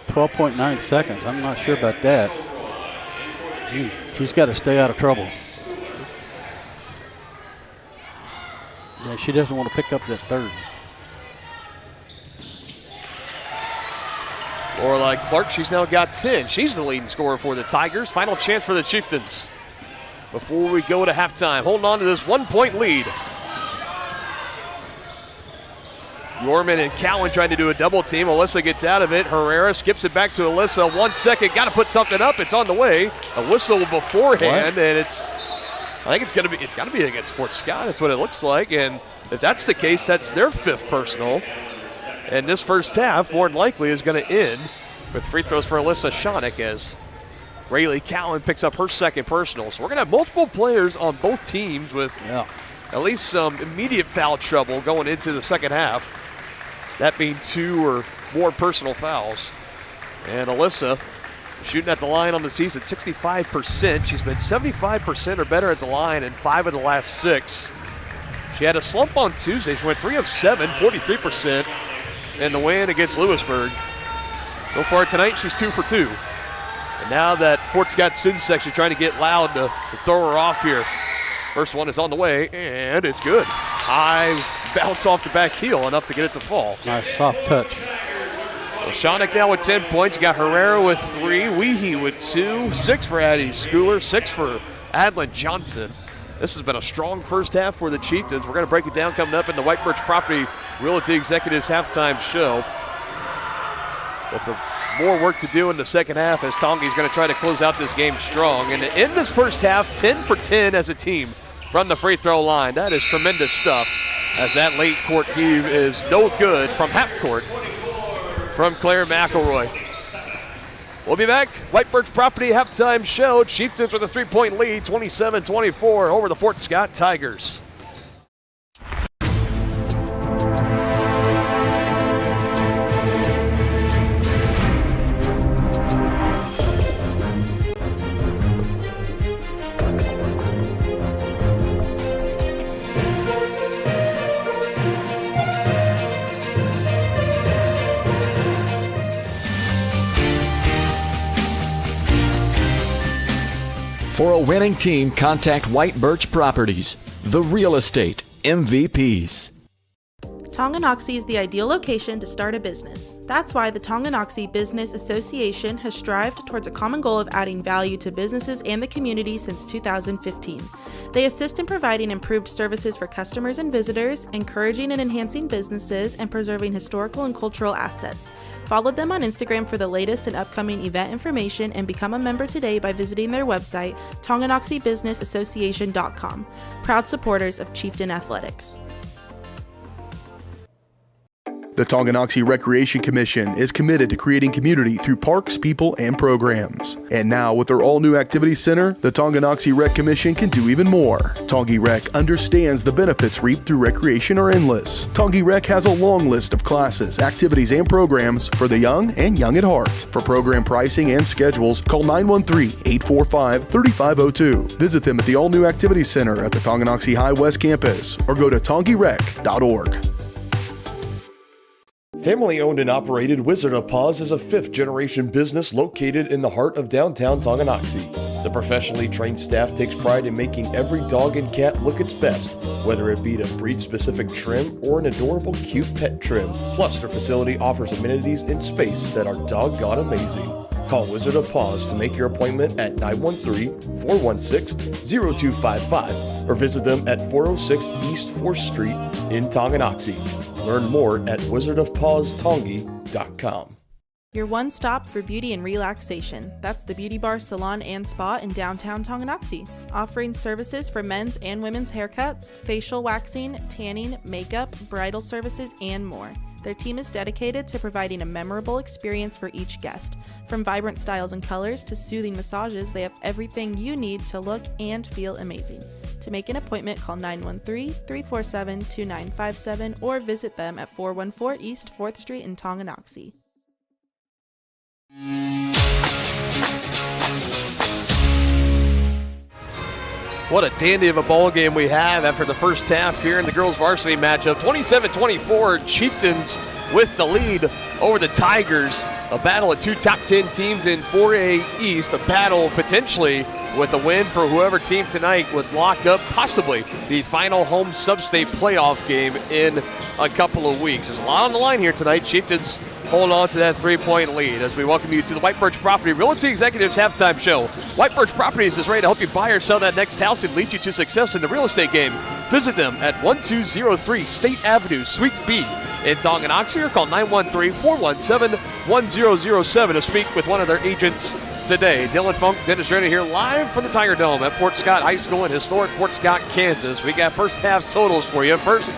12.9 seconds. I'm not sure about that. She's got to stay out of trouble. Yeah, she doesn't want to pick up that third. Lorelai Clark, she's now got 10. She's the leading scorer for the Tigers. Final chance for the Chieftains before we go to halftime. Holding on to this 1-point lead. Yorman and Cowan trying to do a double team. Alyssa gets out of it. Herrera skips it back to Alyssa. 1 second, got to put something up. It's on the way. A whistle beforehand, and I think it's got to be against Fort Scott. That's what it looks like. And if that's the case, that's their 5th personal. And this first half, more than likely, is going to end with free throws for Alyssa Shonick as Rayleigh Cowan picks up her 2nd personal. So we're going to have multiple players on both teams with at least some immediate foul trouble going into the second half. That being 2 or more personal fouls. And Alyssa shooting at the line on the season, 65%. She's been 75% or better at the line in 5 of the last 6. She had a slump on Tuesday. She went 3 of 7, 43% in the win against Lewisburg. So far tonight, she's 2 for 2. And now that Fort Scott student section trying to get loud to throw her off here. First one is on the way, and it's good. High bounce off the back heel, enough to get it to fall. Nice soft touch. Shanik now with 10 points. You got Herrera with 3, Weehee with 2, 6 for Addie Schooler, 6 for Adlin Johnson. This has been a strong first half for the Chieftains. We're going to break it down coming up in the White Birch Property Realty Executives halftime show. With more work to do in the second half as Tongi's going to try to close out this game strong. And to end this first half, 10 for 10 as a team from the free throw line. That is tremendous stuff, as that late court heave is no good from half court from Claire McElroy. We'll be back. White Birch Property halftime show. Chieftains with a 3-point lead, 27-24 over the Fort Scott Tigers. For a winning team, contact White Birch Properties, the real estate MVPs. Tonganoxie is the ideal location to start a business. That's why the Tonganoxie Business Association has strived towards a common goal of adding value to businesses and the community since 2015. They assist in providing improved services for customers and visitors, encouraging and enhancing businesses, and preserving historical and cultural assets. Follow them on Instagram for the latest and upcoming event information, and become a member today by visiting their website, TonganoxieBusinessAssociation.com. Proud supporters of Chieftain Athletics. The Tonganoxie Recreation Commission is committed to creating community through parks, people, and programs. And now, with their all-new activity center, the Tonganoxie Rec Commission can do even more. Tongi Rec understands the benefits reaped through recreation are endless. Tongi Rec has a long list of classes, activities, and programs for the young and young at heart. For program pricing and schedules, call 913-845-3502. Visit them at the all-new activity center at the Tonganoxie High West campus, or go to tongirec.org. Family-owned and operated Wizard of Paws is a fifth-generation business located in the heart of downtown Tonganoxie. The professionally trained staff takes pride in making every dog and cat look its best, whether it be to breed-specific trim or an adorable cute pet trim. Plus, their facility offers amenities in space that are doggone amazing. Call Wizard of Paws to make your appointment at 913-416-0255 or visit them at 406 East 4th Street in Tonganoxie. Learn more at wizardofpawstongi.com. Your one stop for beauty and relaxation. That's the Beauty Bar, Salon, and Spa in downtown Tonganoxie, offering services for men's and women's haircuts, facial waxing, tanning, makeup, bridal services, and more. Their team is dedicated to providing a memorable experience for each guest. From vibrant styles and colors to soothing massages, they have everything you need to look and feel amazing. To make an appointment, call 913-347-2957 or visit them at 414 East 4th Street in Tonganoxie. What a dandy of a ball game we have after the first half here in the girls varsity matchup. 27-24, Chieftains with the lead over the Tigers. A battle of two top 10 teams in 4A East. A battle potentially with a win for whoever team tonight would lock up possibly the final home sub-state playoff game in a couple of weeks. There's a lot on the line here tonight. Chieftains hold on to that 3-point lead as we welcome you to the White Birch Property Realty Executives halftime show. White Birch Properties is ready to help you buy or sell that next house and lead you to success in the real estate game. Visit them at 1203 State Avenue, Suite B in Tonganoxie, or call 913-417-1007 to speak with one of their agents today. Dylan Funk, Dennis Renner here live from the Tiger Dome at Fort Scott High School in historic Fort Scott, Kansas. We got first half totals for you. First,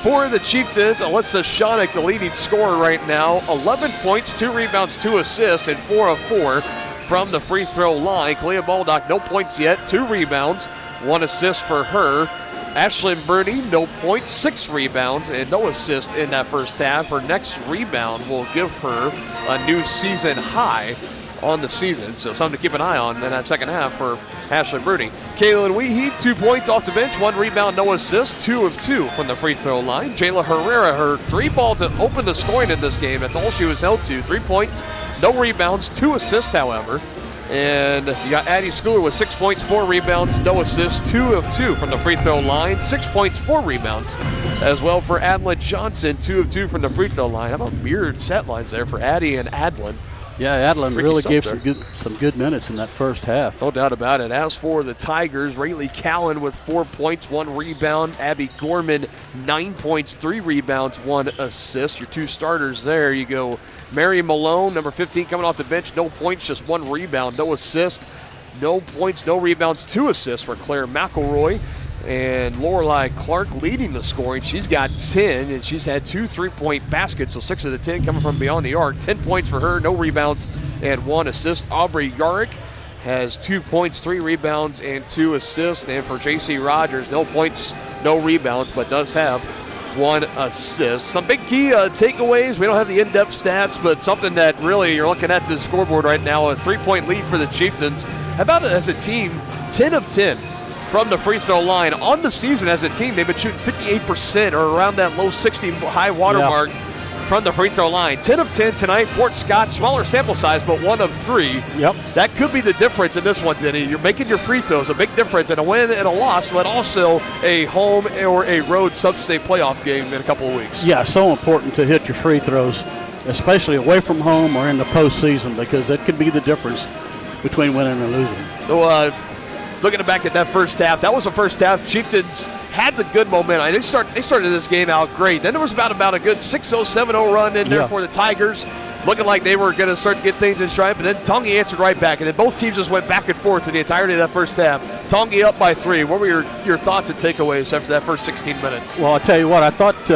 for the Chieftains, Alyssa Shanik, the leading scorer right now. 11 points, 2 rebounds, 2 assists, and 4 of 4 from the free throw line. Kalia Baldock, no points yet, 2 rebounds, 1 assist for her. Ashlyn Burney, no points, 6 rebounds, and no assist in that first half. Her next rebound will give her a new season high. on the season. So something to keep an eye on in that second half for Ashley Bruni. Kaylin Weehee, 2 points off the bench, 1 rebound, no assist, 2 of 2 from the free throw line. Jayla Herrera, her 3 ball to open the scoring in this game. That's all she was held to. 3 points, no rebounds, 2 assists, however. And you got Addie Schooler with 6 points, 4 rebounds, no assists, 2 of 2 from the free throw line, 6 points, 4 rebounds. As well for Adlin Johnson, 2 of 2 from the free throw line. How about mirrored set lines there for Addie and Adlin? Yeah, Adlin really gave some good minutes in that first half. No doubt about it. As for the Tigers, Rayleigh Cowan with 4 points, 1 rebound. Abby Gorman, 9 points, 3 rebounds, 1 assist. Your 2 starters there. You go Mary Malone, number 15, coming off the bench. No points, just 1 rebound, no assist. No points, no rebounds, 2 assists for Claire McElroy. And Lorelei Clark leading the scoring. She's got 10, and she's had 2 3-point baskets, so 6 of the 10 coming from beyond the arc. 10 points for her, no rebounds, and 1 assist. Aubrey Yarick has 2 points, 3 rebounds, and 2 assists. And for J.C. Rogers, no points, no rebounds, but does have 1 assist. Some big key takeaways. We don't have the in-depth stats, but something that really you're looking at the scoreboard right now, a 3-point lead for the Chieftains. How about it as a team? 10 of 10. From the free throw line. On the season as a team, they've been shooting 58% or around that low 60 high water mark from the free throw line. 10 of 10 tonight. Fort Scott, smaller sample size, but 1 of 3. Yep. That could be the difference in this one, Denny. You're making your free throws, a big difference, and a win and a loss, but also a home or a road sub-state playoff game in a couple of weeks. Yeah, so important to hit your free throws, especially away from home or in the postseason, because that could be the difference between winning and losing. So, looking back at that first half, that was the first half. Chieftains had the good momentum. They started this game out great. Then there was about a good 6-0, 7-0 run in there for the Tigers, looking like they were going to start to get things in stride. But then Tongi answered right back, and then both teams just went back and forth in the entirety of that first half. Tongi up by 3. What were your thoughts and takeaways after that first 16 minutes? Well, I'll tell you what, I thought,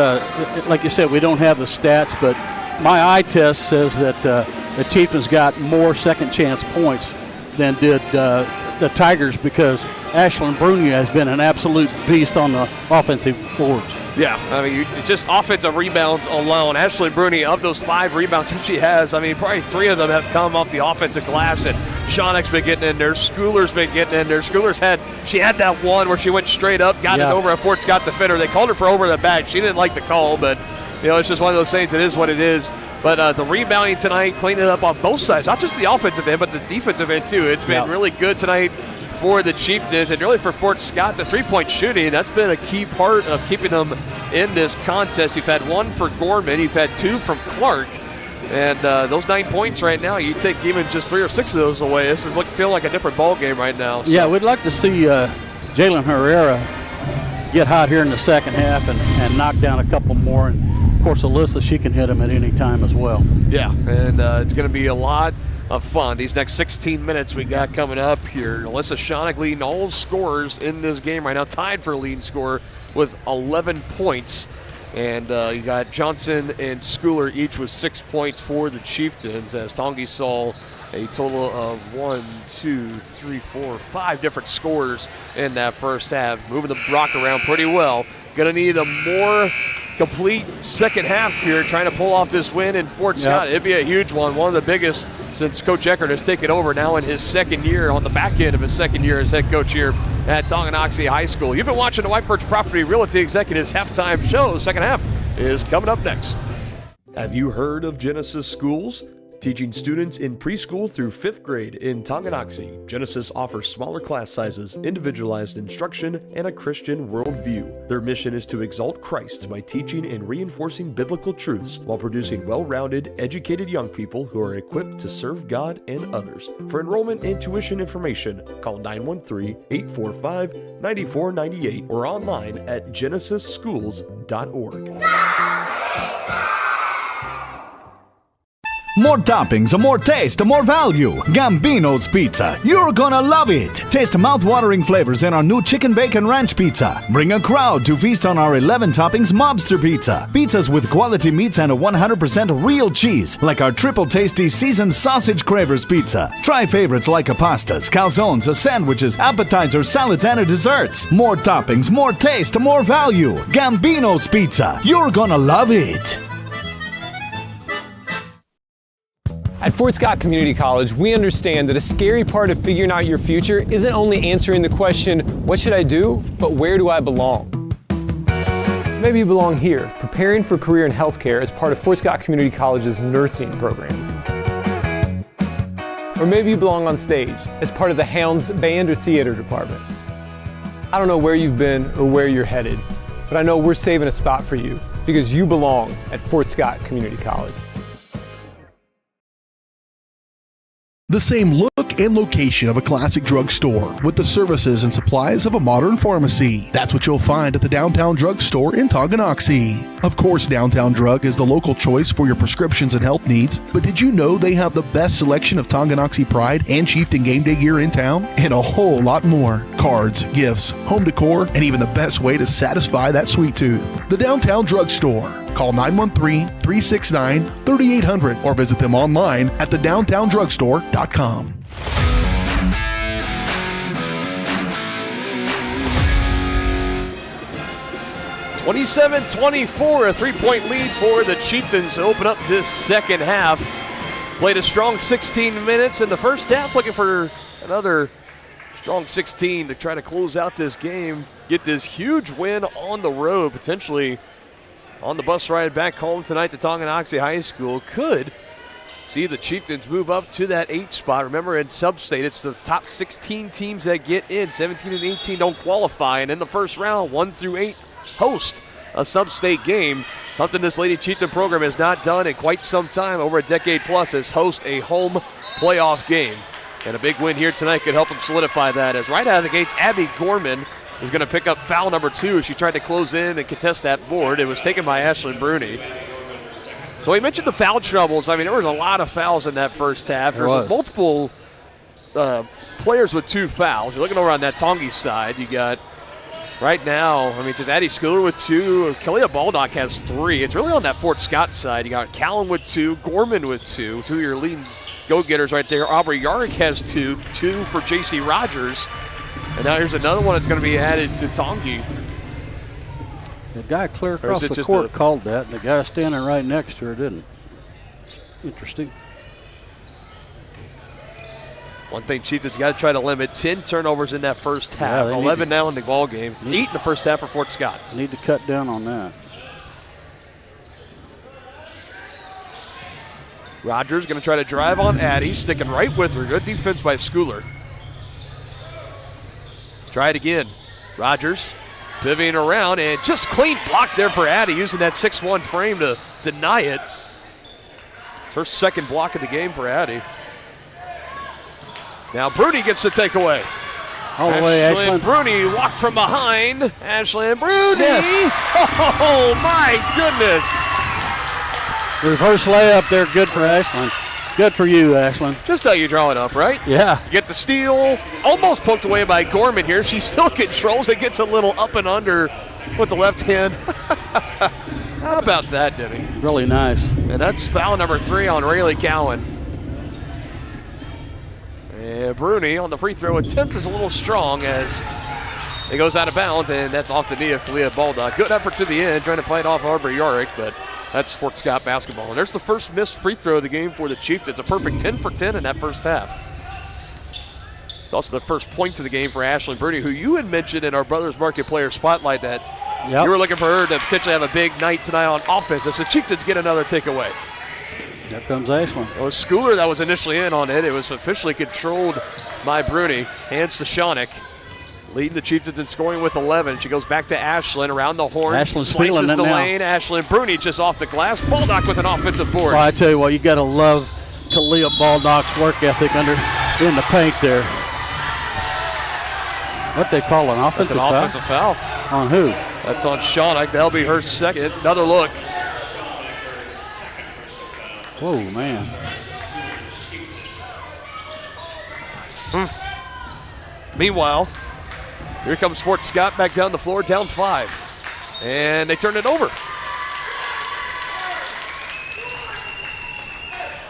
like you said, we don't have the stats, but my eye test says that the Chieftains got more second chance points than did the Tigers, because Ashlyn Bruni has been an absolute beast on the offensive boards. Yeah, I mean, just offensive rebounds alone. Ashley Bruni, of those 5 rebounds that she has, I mean, probably 3 of them have come off the offensive glass, and Shawnick's been getting in there. Schooler's been getting in there. She had that one where she went straight up, got it over a Fort Scott defender. They called her for over the back. She didn't like the call, but, it's just one of those things. It is what it is. But the rebounding tonight, cleaning it up on both sides, not just the offensive end, but the defensive end too. It's been really good tonight for the Chieftains, and really for Fort Scott. The 3-point shooting, that's been a key part of keeping them in this contest. You've had 1 for Gorman, you've had 2 from Clark, and those 9 points right now, you take even just 3 or 6 of those away. This is feel like a different ball game right now. So. Yeah, we'd like to see Jalen Herrera get hot here in the second half and knock down a couple more. And of course, Alyssa, she can hit them at any time as well. Yeah, and it's going to be a lot of fun. These next 16 minutes we got coming up here. Alyssa Shawnick leading all scorers in this game right now, tied for leading scorer with 11 points. And you got Johnson and Schooler each with 6 points for the Chieftains, as Tongi saw a total of 5 different scorers in that first half, moving the rock around pretty well. Gonna need a more complete second half here, trying to pull off this win in Fort Scott. It'd be a huge one of the biggest since Coach Eckert has taken over now in his second year, on the back end of his second year as head coach here at Tonganoxie High School. You've been watching the White Birch Property Realty Executives halftime show. The second half is coming up next. Have you heard of Genesis Schools? Teaching students in preschool through 5th grade in Tonganoxie, Genesis offers smaller class sizes, individualized instruction, and a Christian worldview. Their mission is to exalt Christ by teaching and reinforcing biblical truths while producing well-rounded, educated young people who are equipped to serve God and others. For enrollment and tuition information, call 913-845-9498 or online at genesisschools.org. More toppings, more taste, more value. Gambino's Pizza. You're gonna love it. Taste mouth-watering flavors in our new chicken bacon ranch pizza. Bring a crowd to feast on our 11 toppings mobster pizza. Pizzas with quality meats and a 100% real cheese, like our triple tasty seasoned sausage cravers pizza. Try favorites like pastas, calzones, sandwiches, appetizers, salads, and desserts. More toppings, more taste, more value. Gambino's Pizza. You're gonna love it. At Fort Scott Community College, we understand that a scary part of figuring out your future isn't only answering the question, what should I do, but where do I belong? Maybe you belong here, preparing for a career in healthcare as part of Fort Scott Community College's nursing program. Or maybe you belong on stage as part of the Hounds band or theater department. I don't know where you've been or where you're headed, but I know we're saving a spot for you because you belong at Fort Scott Community College. The same look and location of a classic drugstore with the services and supplies of a modern pharmacy. That's what you'll find at the Downtown Drug Store in Tonganoxie. Of course, Downtown Drug is the local choice for your prescriptions and health needs, but did you know they have the best selection of Tonganoxie Pride and Chieftain game day gear in town? And a whole lot more. Cards, gifts, home decor, and even the best way to satisfy that sweet tooth. The Downtown Drug Store. Call 913-369-3800 or visit them online at thedowntowndrugstore.com. 27-24, a three-point lead for the Chieftains to open up this second half. Played a strong 16 minutes in the first half, looking for another strong 16 to try to close out this game, get this huge win on the road, potentially on the bus ride back home tonight to Tonganoxie High School. Could see the Chieftains move up to that 8 spot. Remember, in sub-state, it's the top 16 teams that get in. 17 and 18 don't qualify. And in the first round, 1 through 8 host a sub-state game. Something this Lady Chieftain program has not done in quite some time, over a decade plus, is host a home playoff game. And a big win here tonight could help them solidify that, as right out of the gates, Abby Gorman is going to pick up foul number 2 as she tried to close in and contest that board. It was taken by Ashlyn Bruni. So we mentioned the foul troubles. I mean, there was a lot of fouls in that first half. There was multiple players with 2 fouls. You're looking over on that Tongi side. You got right now, I mean, just Addie Schooler with 2. Kalia Baldock has 3. It's really on that Fort Scott side. You got Callan with 2, Gorman with 2. 2 of your leading go-getters right there. Aubrey Yarrick has 2 for J.C. Rogers. And now here's another one that's going to be added to Tongi. The guy clear across the court called that, and the guy standing right next to her didn't. Interesting. One thing Chieftains got to try to limit, 10 turnovers in that first half. 11 now in the ball game. 8 in the first half for Fort Scott. Need to cut down on that. Rogers going to try to drive on Addie, sticking right with her. Good defense by Schooler. Try it again. Rogers pivoting around, and just clean block there for Addie, using that 6'1" frame to deny it. It's her second block of the game for Addie. Now Bruni gets the takeaway. All the way, Ashlyn. Bruni walked from behind. Ashlyn Bruni. Yes. Oh, my goodness. Reverse layup there, good for Ashlyn. Good for you, Ashlyn. Just how you draw it up, right? Yeah. You get the steal, almost poked away by Gorman here. She still controls it, gets a little up and under with the left hand. How about that, Denny? Really nice. And that's foul number 3 on Rayleigh Cowan. And Bruni on the free throw attempt is a little strong as it goes out of bounds, and that's off the knee of Kalia Baldock. Good effort to the end, trying to fight off Aubrey Yarrick, but that's Fort Scott basketball. And there's the first missed free throw of the game for the Chieftains. A perfect 10 for 10 in that first half. It's also the first points of the game for Ashlyn Bruni, who you had mentioned in our Brothers Market Player Spotlight that you were looking for her to potentially have a big night tonight on offense. As the Chieftains get another takeaway. There comes Ashlyn. It was Schooler that was initially in on it. It was officially controlled by Bruni. Hands to Shawnick. Leading the Chieftains in scoring with 11. She goes back to Ashlyn around the horn. Ashlyn's slices feeling it the now. lane. Ashlyn Bruni just off the glass. Baldock with an offensive board. Well, I tell you what, you got to love Kalia Baldock's work ethic in the paint there. What they call an offensive foul? That's an offensive foul. On who? That's on Shawnick. That'll be her second. Another look. Whoa, man. Meanwhile, here comes Fort Scott back down the floor, down 5. And they turn it over.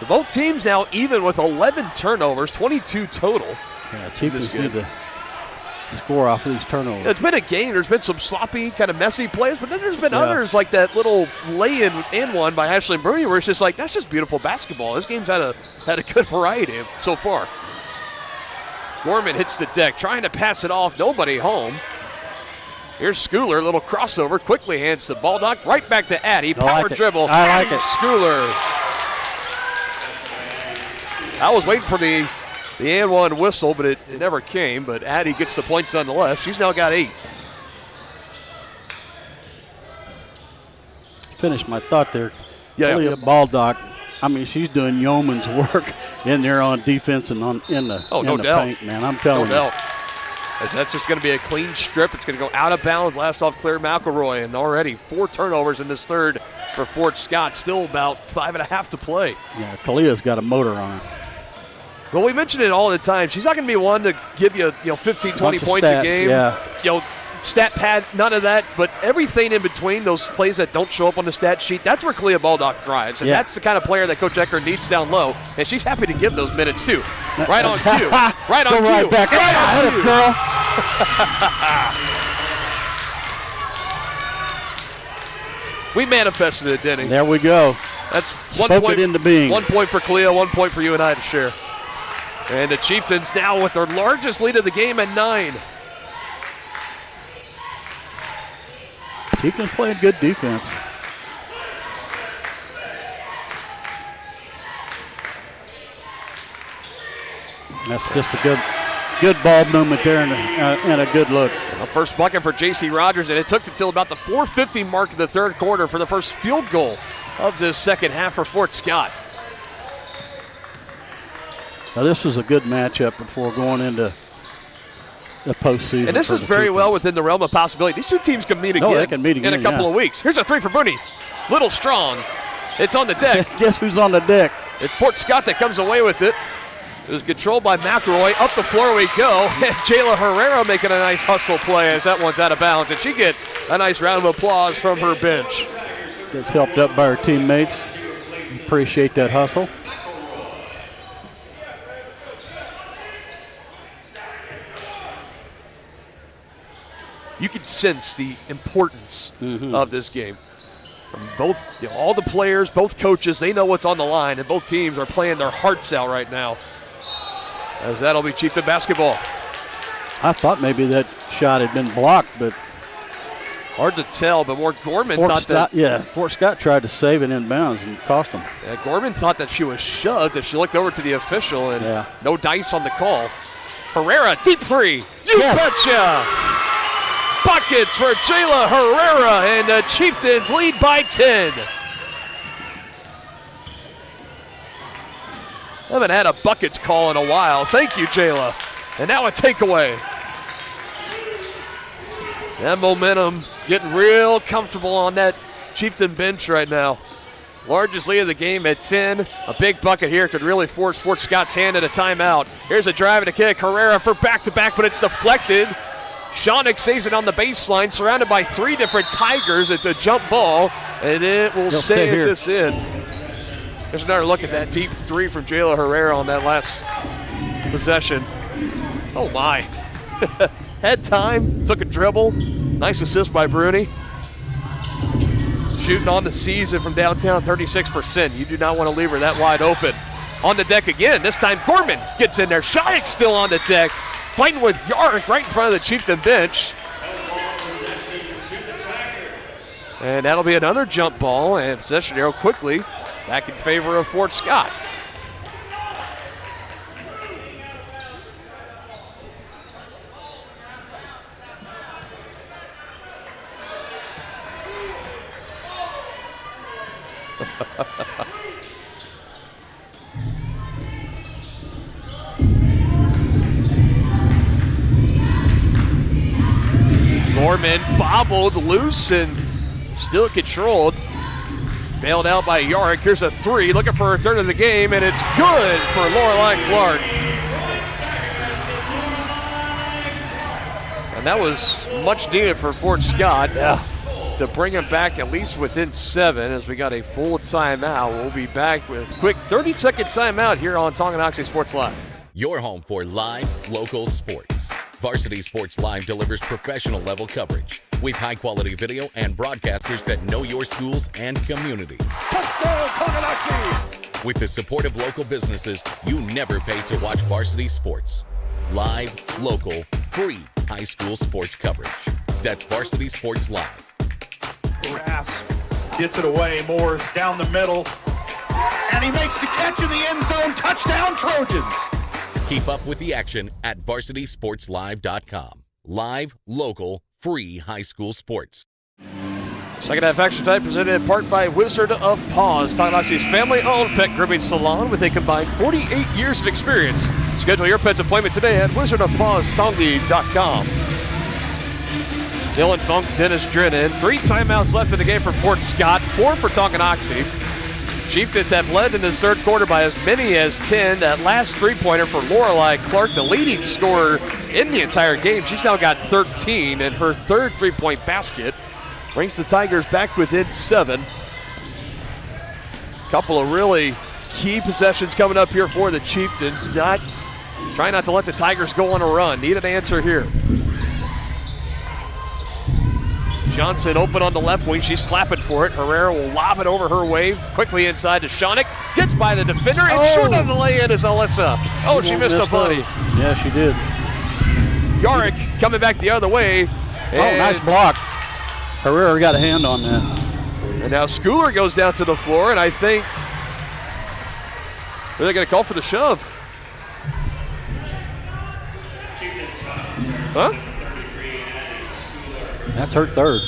Both teams now even with 11 turnovers, 22 total. Yeah, Chieftains need to score off of these turnovers. It's been a game. There's been some sloppy, kind of messy plays, but then there's been others like that little lay-in one by Ashley Murray where it's just like, that's just beautiful basketball. This game's had a good variety so far. Gorman hits the deck, trying to pass it off. Nobody home. Here's Schooler, little crossover, quickly hands the ball knock right back to Addie. Power dribble. I like it. Schooler. I was waiting for the and one whistle, but it never came. But Addie gets the points on the left. She's now got 8. Finished my thought there. Yeah. Leah Baldock, I mean, she's doing yeoman's work in there on defense and in the paint, man. I'm telling you. As that's just going to be a clean strip. It's going to go out of bounds. Last off Claire McElroy. And already 4 turnovers in this third for Fort Scott. Still about 5.5 to play. Yeah, Kalia's got a motor on her. Well, we mention it all the time. She's not going to be one to give you 15, 20 points a game. Yeah. Stat pad, none of that. But everything in between, those plays that don't show up on the stat sheet, that's where Kalia Baldock thrives. And that's the kind of player that Coach Ecker needs down low. And she's happy to give those minutes, too. Right on cue. Right on cue. Right back. Right on cue. Girl. We manifested it, didn't we? There we go. That's Spoke 1 point, it into being. 1 point for Kalia, 1 point for you and I to share. And the Chieftains now with their largest lead of the game at 9. Chieftains playing good defense. That's just a good ball movement there and a good look. A first bucket for J.C. Rogers, and it took until about the 4:50 mark of the third quarter for the first field goal of this second half for Fort Scott. Now this was a good matchup before going into the postseason. And this is very well within the realm of possibility. These two teams can meet again, they can meet again in a couple of weeks. Here's a 3 for Booney. Little strong. It's on the deck. Guess who's on the deck? It's Fort Scott that comes away with it. It was controlled by McElroy. Up the floor we go. And Jayla Herrera making a nice hustle play as that one's out of bounds. And she gets a nice round of applause from her bench. Gets helped up by her teammates. Appreciate that hustle. You can sense the importance of this game. From both, all the players, both coaches, they know what's on the line, and both teams are playing their hearts out right now. As that'll be Chieftain basketball. I thought maybe that shot had been blocked, but hard to tell. But more Gorman thought that. Yeah, Fort Scott tried to save it in bounds and cost him. Yeah, Gorman thought that she was shoved as she looked over to the official, and no dice on the call. Herrera, deep 3. You betcha! Buckets for Jayla Herrera, and the Chieftains lead by 10. Haven't had a buckets call in a while. Thank you, Jayla. And now a takeaway. That momentum getting real comfortable on that Chieftain bench right now. Largest lead of the game at 10. A big bucket here could really force Fort Scott's hand at a timeout. Here's a drive and a kick. Herrera for back-to-back, but it's deflected. Shawnick saves it on the baseline, surrounded by 3 different Tigers. It's a jump ball, and it will stay at this end. There's another look at that deep 3 from Jayla Herrera on that last possession. Oh, my. Had time, took a dribble. Nice assist by Bruni. Shooting on the season from downtown, 36%. You do not want to leave her that wide open. On the deck again. This time Gorman gets in there. Shawnick still on the deck. Fighting with Yarrick right in front of the Chieftain bench. And that'll be another jump ball, and possession arrow quickly back in favor of Fort Scott. Gorman bobbled loose and still controlled. Bailed out by Yarrick. Here's a 3, looking for her third of the game, and it's good for Lorelei Clark. And that was much needed for Fort Scott to bring him back at least within 7 as we got a full timeout. We'll be back with a quick 30-second timeout here on Tonganoxie Sports Live. Your home for live local sports. Varsity Sports Live delivers professional level coverage with high-quality video and broadcasters that know your schools and community. Touchdown, Tonganoxie! With the support of local businesses, you never pay to watch varsity sports. Live, local, free high school sports coverage. That's Varsity Sports Live. Grass gets it away. Moore's down the middle. And he makes the catch in the end zone. Touchdown, Trojans! Keep up with the action at varsitysportslive.com. Live, local, free high school sports. Second half action time presented in part by Wizard of Paws, Tonganoxie's family-owned pet grooming salon with a combined 48 years of experience. Schedule your pet's appointment today at wizardofpawstongi.com. Dylan Funk, Dennis Drennan. 3 timeouts left in the game for Fort Scott, 4 for Tonganoxie. Chieftains have led in this third quarter by as many as 10. That last three-pointer for Lorelei Clark, the leading scorer in the entire game. She's now got 13, and her third three-point basket brings the Tigers back within 7. Couple of really key possessions coming up here for the Chieftains. Trying not to let the Tigers go on a run. Need an answer here. Johnson open on the left wing. She's clapping for it. Herrera will lob it over her way. Quickly inside to Shonick. Gets by the defender. And short on the lay-in is Alyssa. Oh, she missed a buddy. Yeah, she did. Yarick coming back the other way. Oh, nice block. Herrera got a hand on that. And now Schooler goes down to the floor, and I think they're going to call for the shove. Huh? That's her third.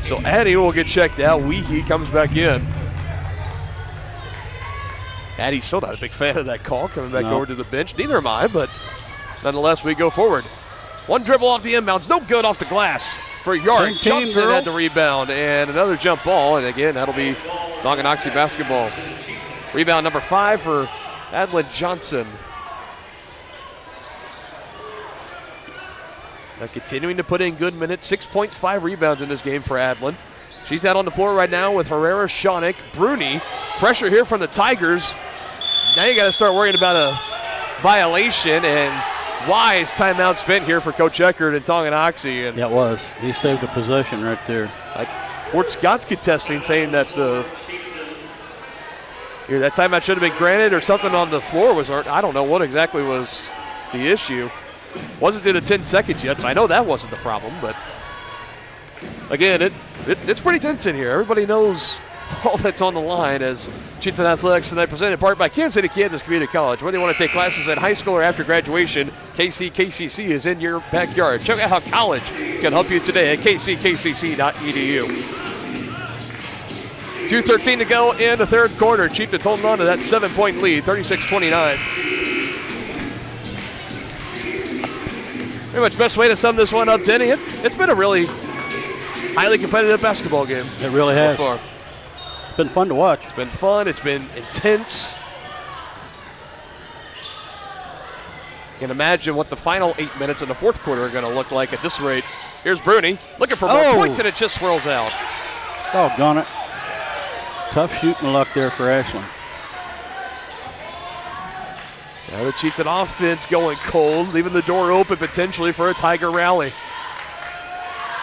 So Addie will get checked out. Weehee comes back in. Addie's still not a big fan of that call, coming back over to the bench. Neither am I, but nonetheless, we go forward. One dribble off the inbounds, no good off the glass for Yard. Johnson had the rebound, and another jump ball, and again, that'll be Tonganoxie basketball. Rebound number 5 for Adlin Johnson. Now continuing to put in good minutes, 6.5 rebounds in this game for Adlin. She's out on the floor right now with Herrera, Shonick, Bruni. Pressure here from the Tigers. Now you got to start worrying about a violation, and wise timeout spent here for Coach Eckert and Tonganoxie. And yeah, it was. He saved the possession right there. Fort Scott's contesting, saying that that timeout should have been granted or something on the floor was, I don't know what exactly was the issue. Wasn't in the 10 seconds yet, so I know that wasn't the problem, but again, it's pretty tense in here. Everybody knows all that's on the line as Chieftains Athletics tonight, presented in part by Kansas City, Kansas Community College. Whether you want to take classes in high school or after graduation, KCC is in your backyard. Check out how college can help you today at kckcc.edu. 2:13 to go in the third quarter. Chieftains holding on to that 7-point lead, 36-29. Pretty much best way to sum this one up, Denny. It's been a really highly competitive basketball game. It really has. So far. It's been fun to watch. It's been fun. It's been intense. You can imagine what the final 8 minutes in the fourth quarter are going to look like at this rate. Here's Bruni looking for more points, and it just swirls out. Doggone it. Tough shooting luck there for Ashland. Now the Chieftain offense going cold, leaving the door open potentially for a Tiger rally.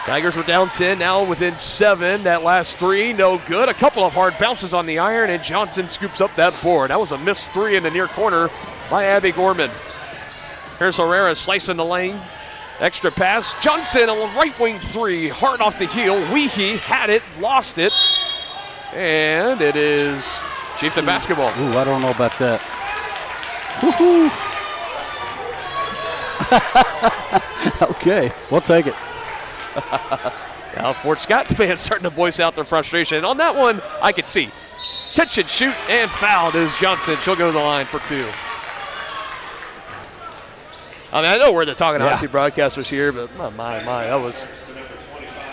Tigers were down 10, now within 7. That last 3, no good. A couple of hard bounces on the iron, and Johnson scoops up that board. That was a missed 3 in the near corner by Abby Gorman. Here's Herrera slicing the lane. Extra pass. Johnson, a right wing 3, hard off the heel. Weehee had it, lost it, and it is Chieftain basketball. Ooh, I don't know about that. Woo-hoo. Okay, we'll take it. Now Fort Scott fans starting to voice out their frustration. And on that one, I could see. Catch and shoot and fouled is Johnson. She'll go to the line for 2. I mean, I know we're the Tonganoxie broadcasters here, but my, that was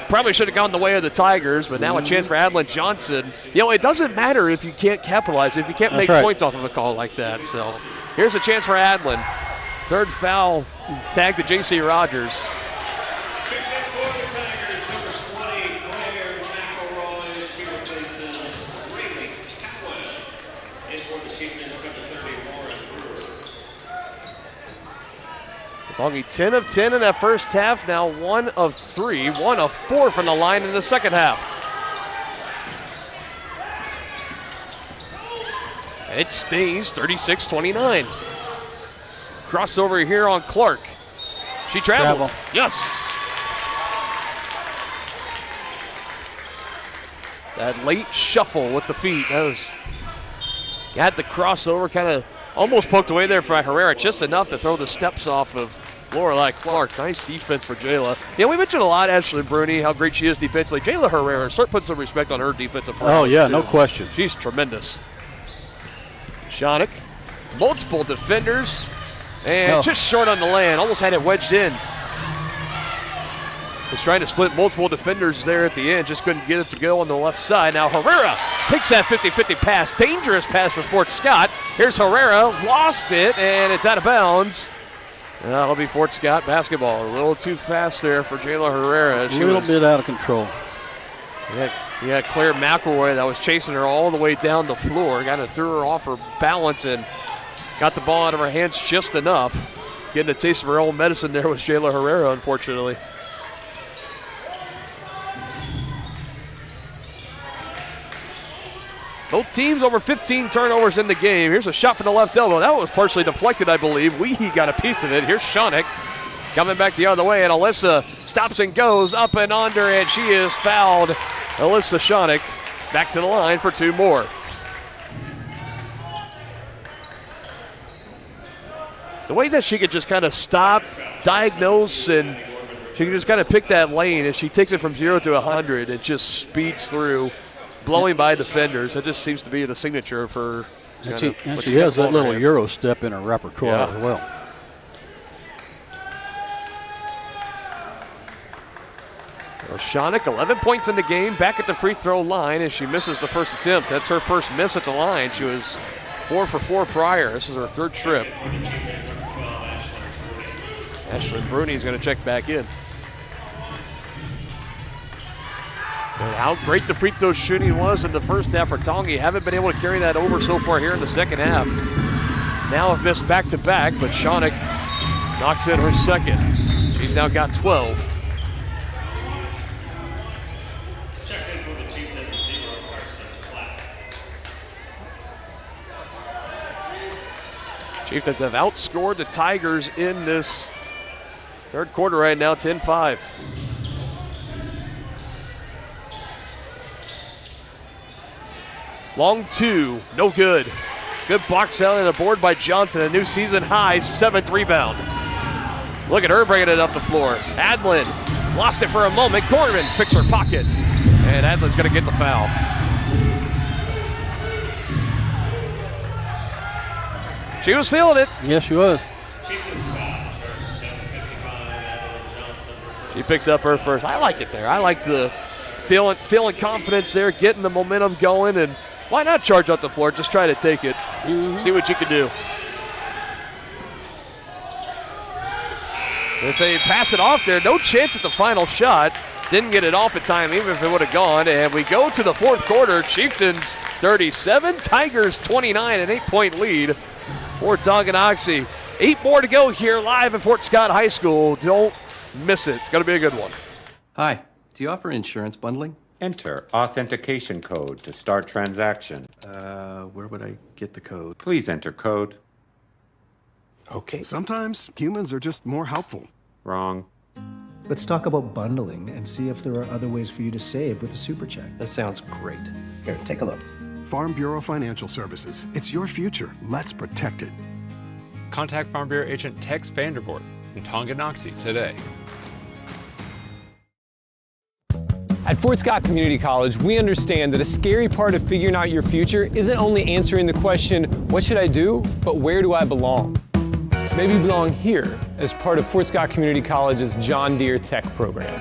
probably should have gone the way of the Tigers, but now a chance for Adlin Johnson. You know, it doesn't matter if you can't capitalize, if you can't make points off of a call like that. So here's a chance for Adlin. Third foul tag to J.C. Rogers. Tongi 10 of 10 in that first half, now 1 of 3, 1 of 4 from the line in the second half. And it stays 36-29. Crossover here on Clark. She traveled. Yes. That late shuffle with the feet. That was, got the crossover, kind of almost poked away there by Herrera, just enough to throw the steps off of Lorelei Clark. Nice defense for Jayla. Yeah, we mentioned a lot, Ashley Bruni, how great she is defensively. Jayla Herrera, start putting some respect on her defensive play. Oh, yeah, no question. She's tremendous. Shonick, multiple defenders, and just short on the land. Almost had it wedged in. Was trying to split multiple defenders there at the end, just couldn't get it to go on the left side. Now Herrera takes that 50-50 pass, dangerous pass for Fort Scott. Here's Herrera, lost it, and it's out of bounds. That'll be Fort Scott basketball. A little too fast there for Jayla Herrera. A little bit out of control. Yeah, Claire McElroy that was chasing her all the way down the floor. Kind of threw her off her balance and got the ball out of her hands just enough. Getting a taste of her own medicine there was Jayla Herrera, unfortunately. Both teams over 15 turnovers in the game. Here's a shot from the left elbow. That was partially deflected, I believe. Weehee got a piece of it. Here's Shonick coming back the other way, and Alyssa stops and goes up and under, and she is fouled. Alyssa Shonick back to the line for 2 more. It's the way that she could just kind of stop, diagnose, and she can just kind of pick that lane. As she takes it from 0 to 100, it just speeds through, blowing by defenders. That just seems to be the signature of her. And she has that little Euro step in her repertoire as well. Shonick, 11 points in the game, back at the free throw line as she misses the first attempt. That's her first miss at the line. She was 4 for 4 prior. This is her 3rd trip. Ashley Bruni is going to check back in. And how great the free throw shooting was in the first half for Tongi. Haven't been able to carry that over so far here in the second half. Now have missed back-to-back, but Shonick knocks in her second. She's now got 12. Chieftains have outscored the Tigers in this 3rd quarter right now, 10-5. Long 2, no good. Good box out and a board by Johnson, a new season high, 7th rebound. Look at her bringing it up the floor. Adlin lost it for a moment. Gorman picks her pocket, and Adlin's going to get the foul. She was feeling it. Yes, she was. She picks up her first. I like it there. I like the feeling confidence there, getting the momentum going, and why not charge up the floor? Just try to take it. See what you can do. They say pass it off there. No chance at the final shot. Didn't get it off in time, even if it would have gone. And we go to the 4th quarter. Chieftains 37, Tigers 29, an 8-point lead for Tonganoxie. 8 more to go here live at Fort Scott High School. Don't miss it. It's going to be a good one. Hi. Do you offer insurance bundling? Enter authentication code to start transaction. Where would I get the code? Please enter code. Okay. Sometimes humans are just more helpful. Wrong. Let's talk about bundling and see if there are other ways for you to save with a super check. That sounds great. Here, take a look. Farm Bureau Financial Services. It's your future. Let's protect it. Contact Farm Bureau agent Tex Vandervoort in Tonganoxie today. At Fort Scott Community College, we understand that a scary part of figuring out your future isn't only answering the question, what should I do, but where do I belong? Maybe you belong here as part of Fort Scott Community College's John Deere Tech program.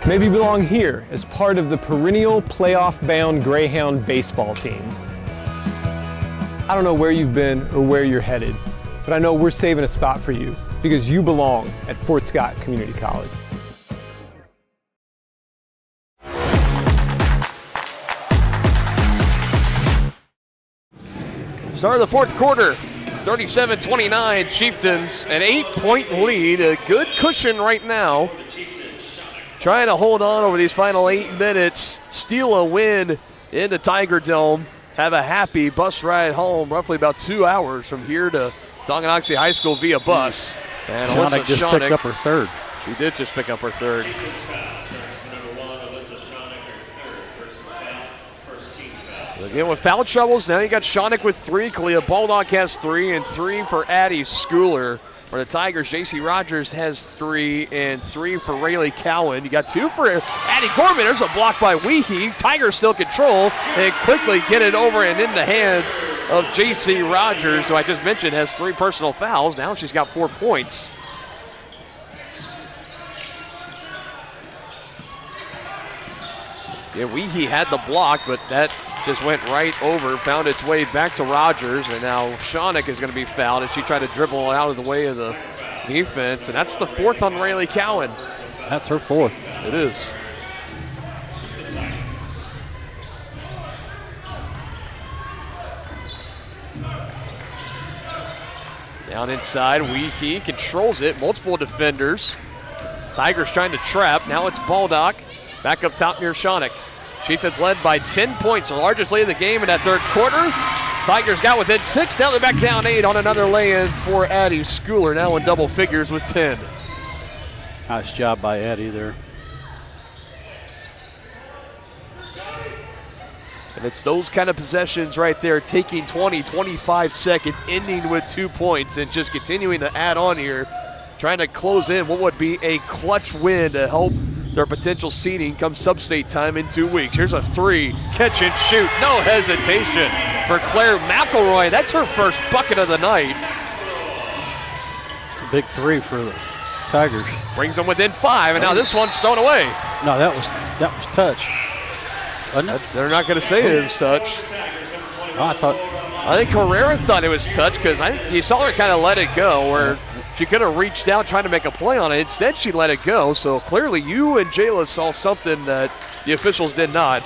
Maybe you belong here as part of the perennial playoff-bound Greyhound baseball team. I don't know where you've been or where you're headed, but I know we're saving a spot for you because you belong at Fort Scott Community College. Start of the 4th quarter. 37-29, Chieftains, an 8-point lead, a good cushion right now. Trying to hold on over these final 8 minutes, steal a win in the Tiger Dome, have a happy bus ride home, roughly about 2 hours from here to Tonganoxie High School via bus. And Shonick just picked up her third. She did just pick up her third. Again, with foul troubles, now you got Shonick with 3, Kalia Baldock has 3, and 3 for Addie Schooler. For the Tigers, J.C. Rogers has 3, and 3 for Rayleigh Cowan. You got 2 for Addie Gorman. There's a block by Weehee. Tigers still control, and quickly get it over and in the hands of J.C. Rogers, who I just mentioned has 3 personal fouls. Now she's got 4 points. Yeah, Weehee had the block, but that just went right over, found its way back to Rogers, and now Shonick is going to be fouled as she tried to dribble out of the way of the defense, and that's the 4th on Rayleigh Cowan. That's her 4th. It is. Down inside, Weehee controls it, multiple defenders. Tigers trying to trap, now it's Baldock, back up top near Shonick. Chieftains led by 10 points, the largest lead of the game in that third quarter. Tigers got within 6, now they're back down 8 on another lay-in for Addie Schooler, now in double figures with 10. Nice job by Addie there. And it's those kind of possessions right there, taking 20, 25 seconds, ending with 2 points, and just continuing to add on here, trying to close in what would be a clutch win to help their potential seeding come sub-state time in 2 weeks. Here's a 3, catch and shoot, no hesitation for Claire McElroy. That's her first bucket of the night. It's a big 3 for the Tigers. Brings them within 5, and now this one's thrown away. No, that was touched. Wasn't it? They're not going to say it was touched. Oh, I think Herrera thought it was touched because you saw her kind of let it go, where she could have reached out trying to make a play on it. Instead, she let it go. So clearly you and Jayla saw something that the officials did not.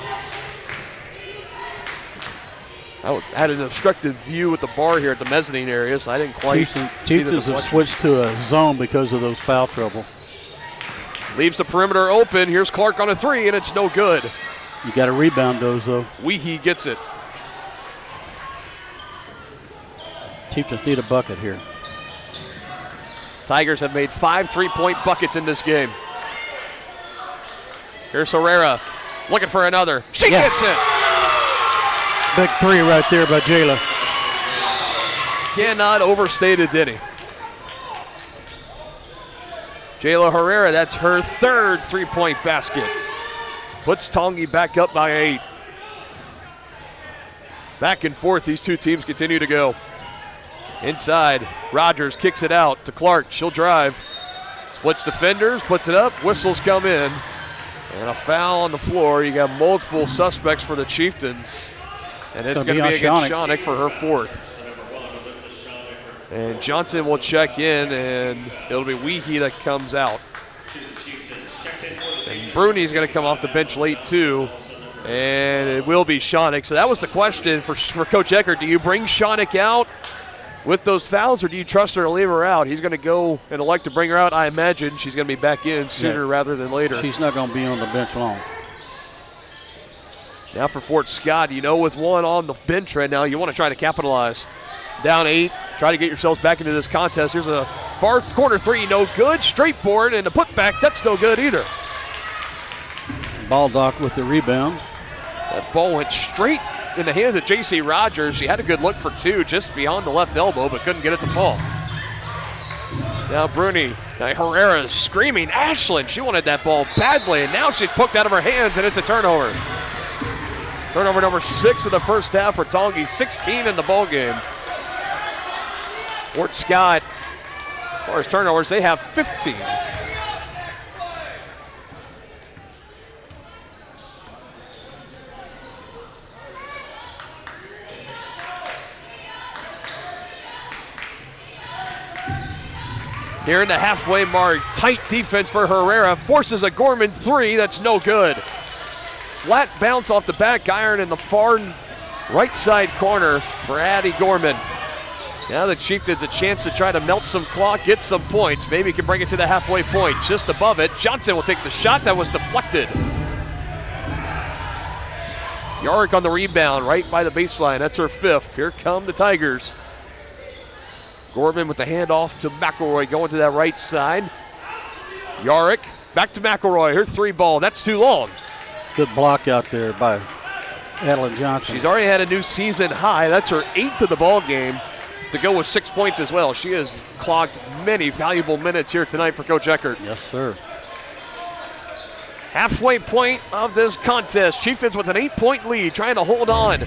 I had an obstructed view at the bar here at the mezzanine area, so I didn't quite see the Chieftains have switched to a zone because of those foul trouble. Leaves the perimeter open. Here's Clark on a 3, and it's no good. You got to rebound those, though. Weehee gets it. Chieftains need a bucket here. Tigers have made 5 3-point buckets in this game. Here's Herrera looking for another. She gets it. Big 3 right there by Jayla. Cannot overstate it, did he? Jayla Herrera, that's her 3rd 3-point basket. Puts Tongi back up by 8. Back and forth, these two teams continue to go. Inside, Rogers kicks it out to Clark. She'll drive. Splits defenders, puts it up. Whistles come in. And a foul on the floor. You got multiple suspects for the Chieftains. And it's going to be against Shonick for her 4th. And Johnson will check in, and it'll be Weehee that comes out. And Bruni's going to come off the bench late, too. And it will be Shonick. So that was the question for Coach Eckert. Do you bring Shonick out with those fouls, or do you trust her to leave her out? He's going to go and elect to bring her out. I imagine she's going to be back in sooner rather than later. She's not going to be on the bench long. Now for Fort Scott, with 1 on the bench right now, you want to try to capitalize. Down 8, try to get yourselves back into this contest. Here's a far corner 3, no good. Straight board and a putback, that's no good either. Baldock with the rebound. That ball went straight in the hands of J.C. Rogers. She had a good look for 2 just beyond the left elbow, but couldn't get it to fall. Now Bruni, Herrera is screaming. Ashland, she wanted that ball badly, and now she's poked out of her hands, and it's a turnover. Turnover number 6 of the first half for Tongi, 16 in the ball game. Fort Scott, as far as turnovers, they have 15. Here in the halfway mark, tight defense for Herrera, forces a Gorman 3, that's no good. Flat bounce off the back iron in the far right side corner for Addie Gorman. Now the Chieftains a chance to try to melt some clock, get some points. Maybe can bring it to the halfway point. Just above it, Johnson will take the shot. That was deflected. Yarick on the rebound, right by the baseline. That's her 5th. Here come the Tigers. Gorman with the handoff to McElroy going to that right side. Yarick back to McElroy. Her 3 ball. That's too long. Good block out there by Adeline Johnson. She's already had a new season high. That's her 8th of the ball game to go with 6 points as well. She has clocked many valuable minutes here tonight for Coach Eckert. Yes, sir. Halfway point of this contest. Chieftains with an 8-point lead, trying to hold on.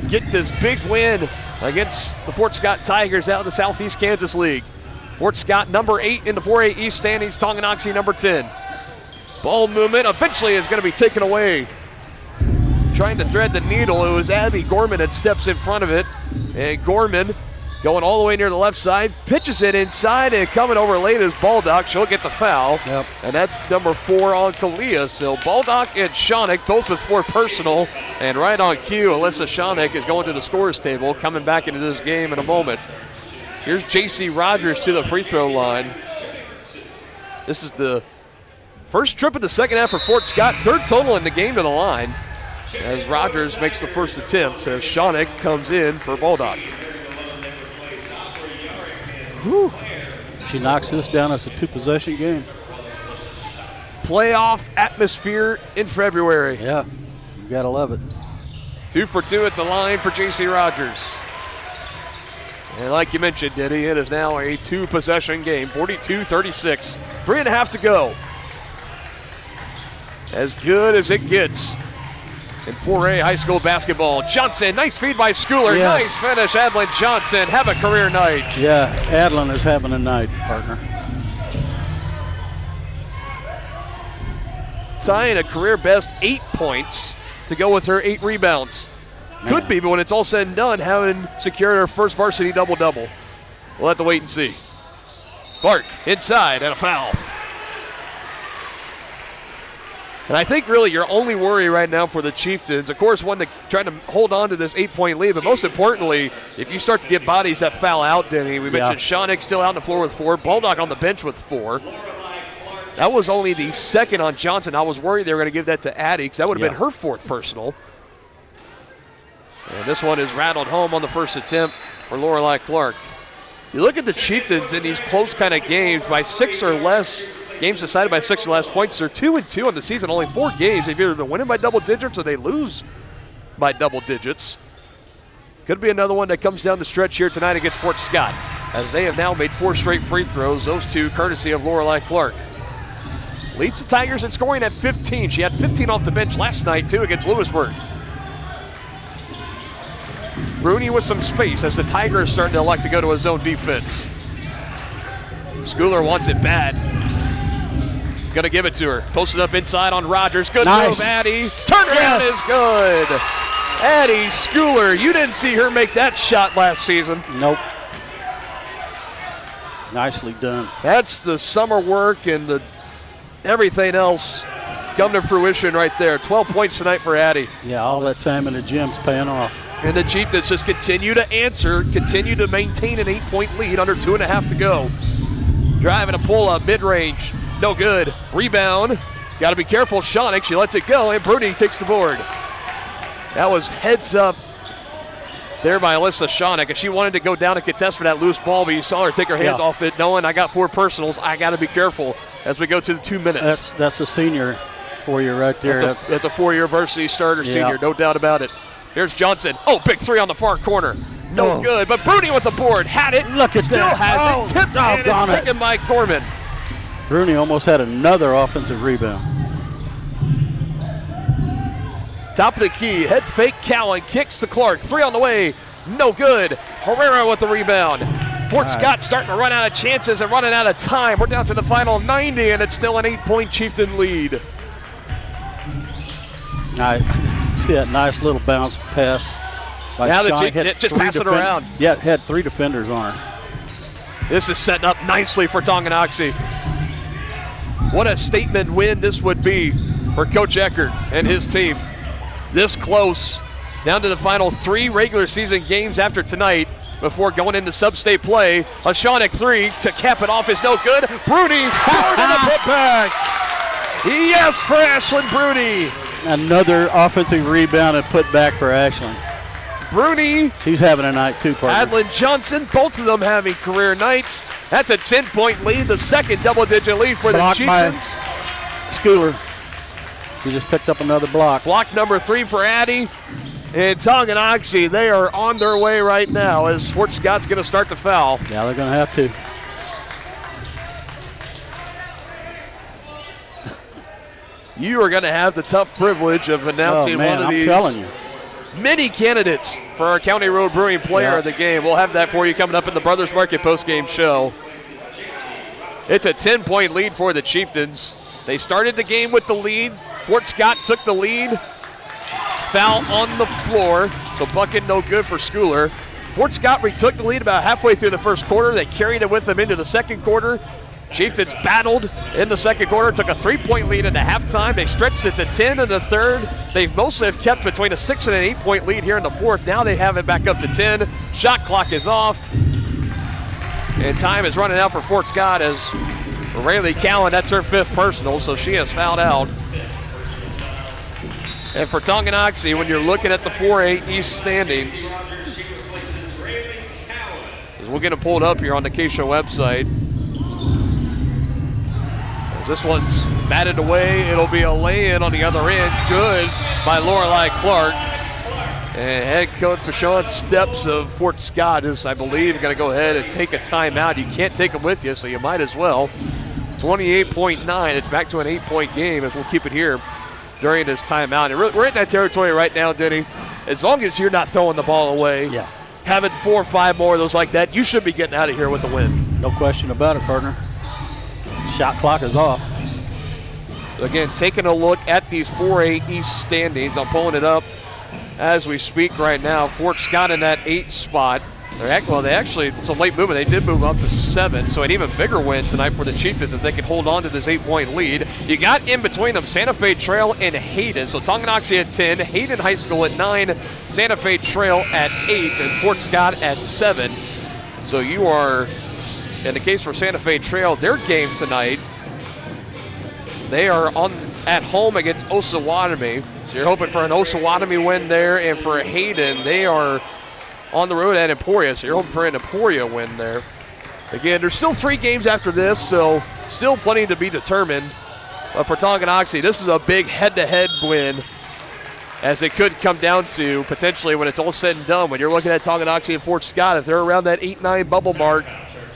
Get this big win against the Fort Scott Tigers out of the Southeast Kansas League. Fort Scott number 8 in the 4A East standings, Tonganoxie number 10. Ball movement eventually is going to be taken away. Trying to thread the needle, it was Abby Gorman that steps in front of it. And Gorman going all the way near the left side, pitches it inside, and coming over late is Baldock. She'll get the foul. Yep. And that's number 4 on Kalia. So Baldock and Shawnick both with 4 personal. And right on cue, Alyssa Shawnick is going to the scorers table, coming back into this game in a moment. Here's J.C. Rogers to the free throw line. This is the first trip of the second half for Fort Scott, 3rd total in the game to the line, as Rogers makes the first attempt as Shawnick comes in for Baldock. Whew. She knocks this down as a 2-possession game. Playoff atmosphere in February. Yeah, you gotta love it. 2 for 2 at the line for J.C. Rogers. And like you mentioned, Diddy, it is now a 2-possession game, 42-36. 3.5 to go. As good as it gets in 4A high school basketball. Johnson, nice feed by Schooler. Yes. Nice finish, Adeline Johnson. Have a career night. Yeah, Adeline is having a night, partner. Tying a career best 8 points to go with her 8 rebounds. Could be, but when it's all said and done, having secured her first varsity double-double. We'll have to wait and see. Clark inside and a foul. And I think really your only worry right now for the Chieftains, of course, one to try to hold on to this 8-point lead, but most importantly, if you start to get bodies that foul out, Denny, we mentioned Shawnick still out on the floor with 4, Baldock on the bench with 4. That was only the 2nd on Johnson. I was worried they were going to give that to Addie because that would have been her 4th personal. And this one is rattled home on the first attempt for Lorelei Clark. You look at the Chieftains in these close kind of games by 6 or less, games decided by 6 or less points. They're 2-2 on the season, only 4 games. They've either been winning by double digits or they lose by double digits. Could be another one that comes down the stretch here tonight against Fort Scott, as they have now made 4 straight free throws, those 2 courtesy of Lorelei Clark. Leads the Tigers in scoring at 15. She had 15 off the bench last night, too, against Lewisburg. Bruni with some space as the Tigers starting to elect to go to a zone defense. Schooler wants it bad. Gonna give it to her. Posted up inside on Rogers. Good move, Addie. Turnaround is good. Addie Schooler, you didn't see her make that shot last season. Nope. Nicely done. That's the summer work and the everything else come to fruition right there. 12 points tonight for Addie. Yeah, all that time in the gym's paying off. And the Chieftains just continue to answer, continue to maintain an 8-point lead, under 2.5 to go. Driving a pull-up, mid-range, no good. Rebound, got to be careful. Shawnick, she lets it go, and Bruni takes the board. That was heads up there by Alyssa Shawnick, and she wanted to go down and contest for that loose ball, but you saw her take her hands off it, knowing I got 4 personals. I got to be careful as we go to the 2 minutes. That's a senior for you right there. That's a 4-year varsity starter senior, no doubt about it. Here's Johnson. Oh, big 3 on the far corner. No good, but Bruni with the board. Had it. Look at Still that. has it. Tipped and it's taken by Gorman. Bruni almost had another offensive rebound. Top of the key. Head fake. Cowan kicks to Clark. 3 on the way. No good. Herrera with the rebound. Fort Scott starting to run out of chances and running out of time. We're down to the final 90, and it's still an 8-point Chieftain lead. See that nice little bounce pass by now Shawnick. Just pass it around. Yeah, it had 3 defenders on her. This is setting up nicely for Tonganoxie. What a statement win this would be for Coach Eckert and his team. This close, down to the final 3 regular season games after tonight. before going into sub-state play. A Shawnick 3 to cap it off is no good. Bruni forward in the putback. Yes for Ashlyn Bruni. Another offensive rebound and put back for Ashlyn. Bruni. She's having a night too, partner. Adlin Johnson, both of them having career nights. That's a 10-point lead, the second double-digit lead for Blocked the Chieftains. Schooler. She just picked up another block. Block number 3 for Addie. And Tonganoxie, they are on their way right now as Fort Scott's going to start to foul. Yeah, they're going to have to. You are going to have the tough privilege of announcing one of these telling you. many candidates for our County Road Brewing Player of the Game. We'll have that for you coming up in the Brothers Market postgame show. It's a 10-point lead for the Chieftains. They started the game with the lead. Fort Scott took the lead. Foul on the floor, so bucket no good for Schooler. Fort Scott retook the lead about halfway through the first quarter. They carried it with them into the second quarter. Chieftains battled in the second quarter, took a 3-point lead into halftime. They stretched it to 10 in the third. They've mostly have kept between a 6 and an 8-point lead here in the fourth. Now they have it back up to 10. Shot clock is off. And time is running out for Fort Scott as Rayleigh Cowan, that's her 5th personal, so she has fouled out. And for Tonganoxie, when you're looking at the 4A East standings, as we're going to pull it up here on the K-Show website. This one's batted away. It'll be a lay-in on the other end. Good by Lorelei Clark. And head coach Bashawn Steps of Fort Scott is, I believe, going to go ahead and take a timeout. You can't take them with you, so you might as well. 28.9. It's back to an 8-point game as we'll keep it here during this timeout. And we're in that territory right now, Denny. As long as you're not throwing the ball away, having 4 or 5 more of those like that, you should be getting out of here with a win. No question about it, partner. Shot clock is off. So again, taking a look at these 4A East standings. I'm pulling it up as we speak right now. Fort Scott in that 8th spot. Well, they actually, it's a late movement. They did move up to 7, so an even bigger win tonight for the Chieftains if they can hold on to this 8-point lead. You got in between them Santa Fe Trail and Hayden. So Tonganoxie at 10, Hayden High School at 9, Santa Fe Trail at 8, and Fort Scott at 7. So you are, in the case for Santa Fe Trail, their game tonight, they are at home against Osawatomie. So you're hoping for an Osawatomie win there, and for Hayden, they are on the road at Emporia, so you're hoping for an Emporia win there. Again, there's still 3 games after this, so still plenty to be determined. But for Tonganoxie, this is a big head-to-head win, as it could come down to potentially when it's all said and done. When you're looking at Tonganoxie and Fort Scott, if they're around that 8-9 bubble mark,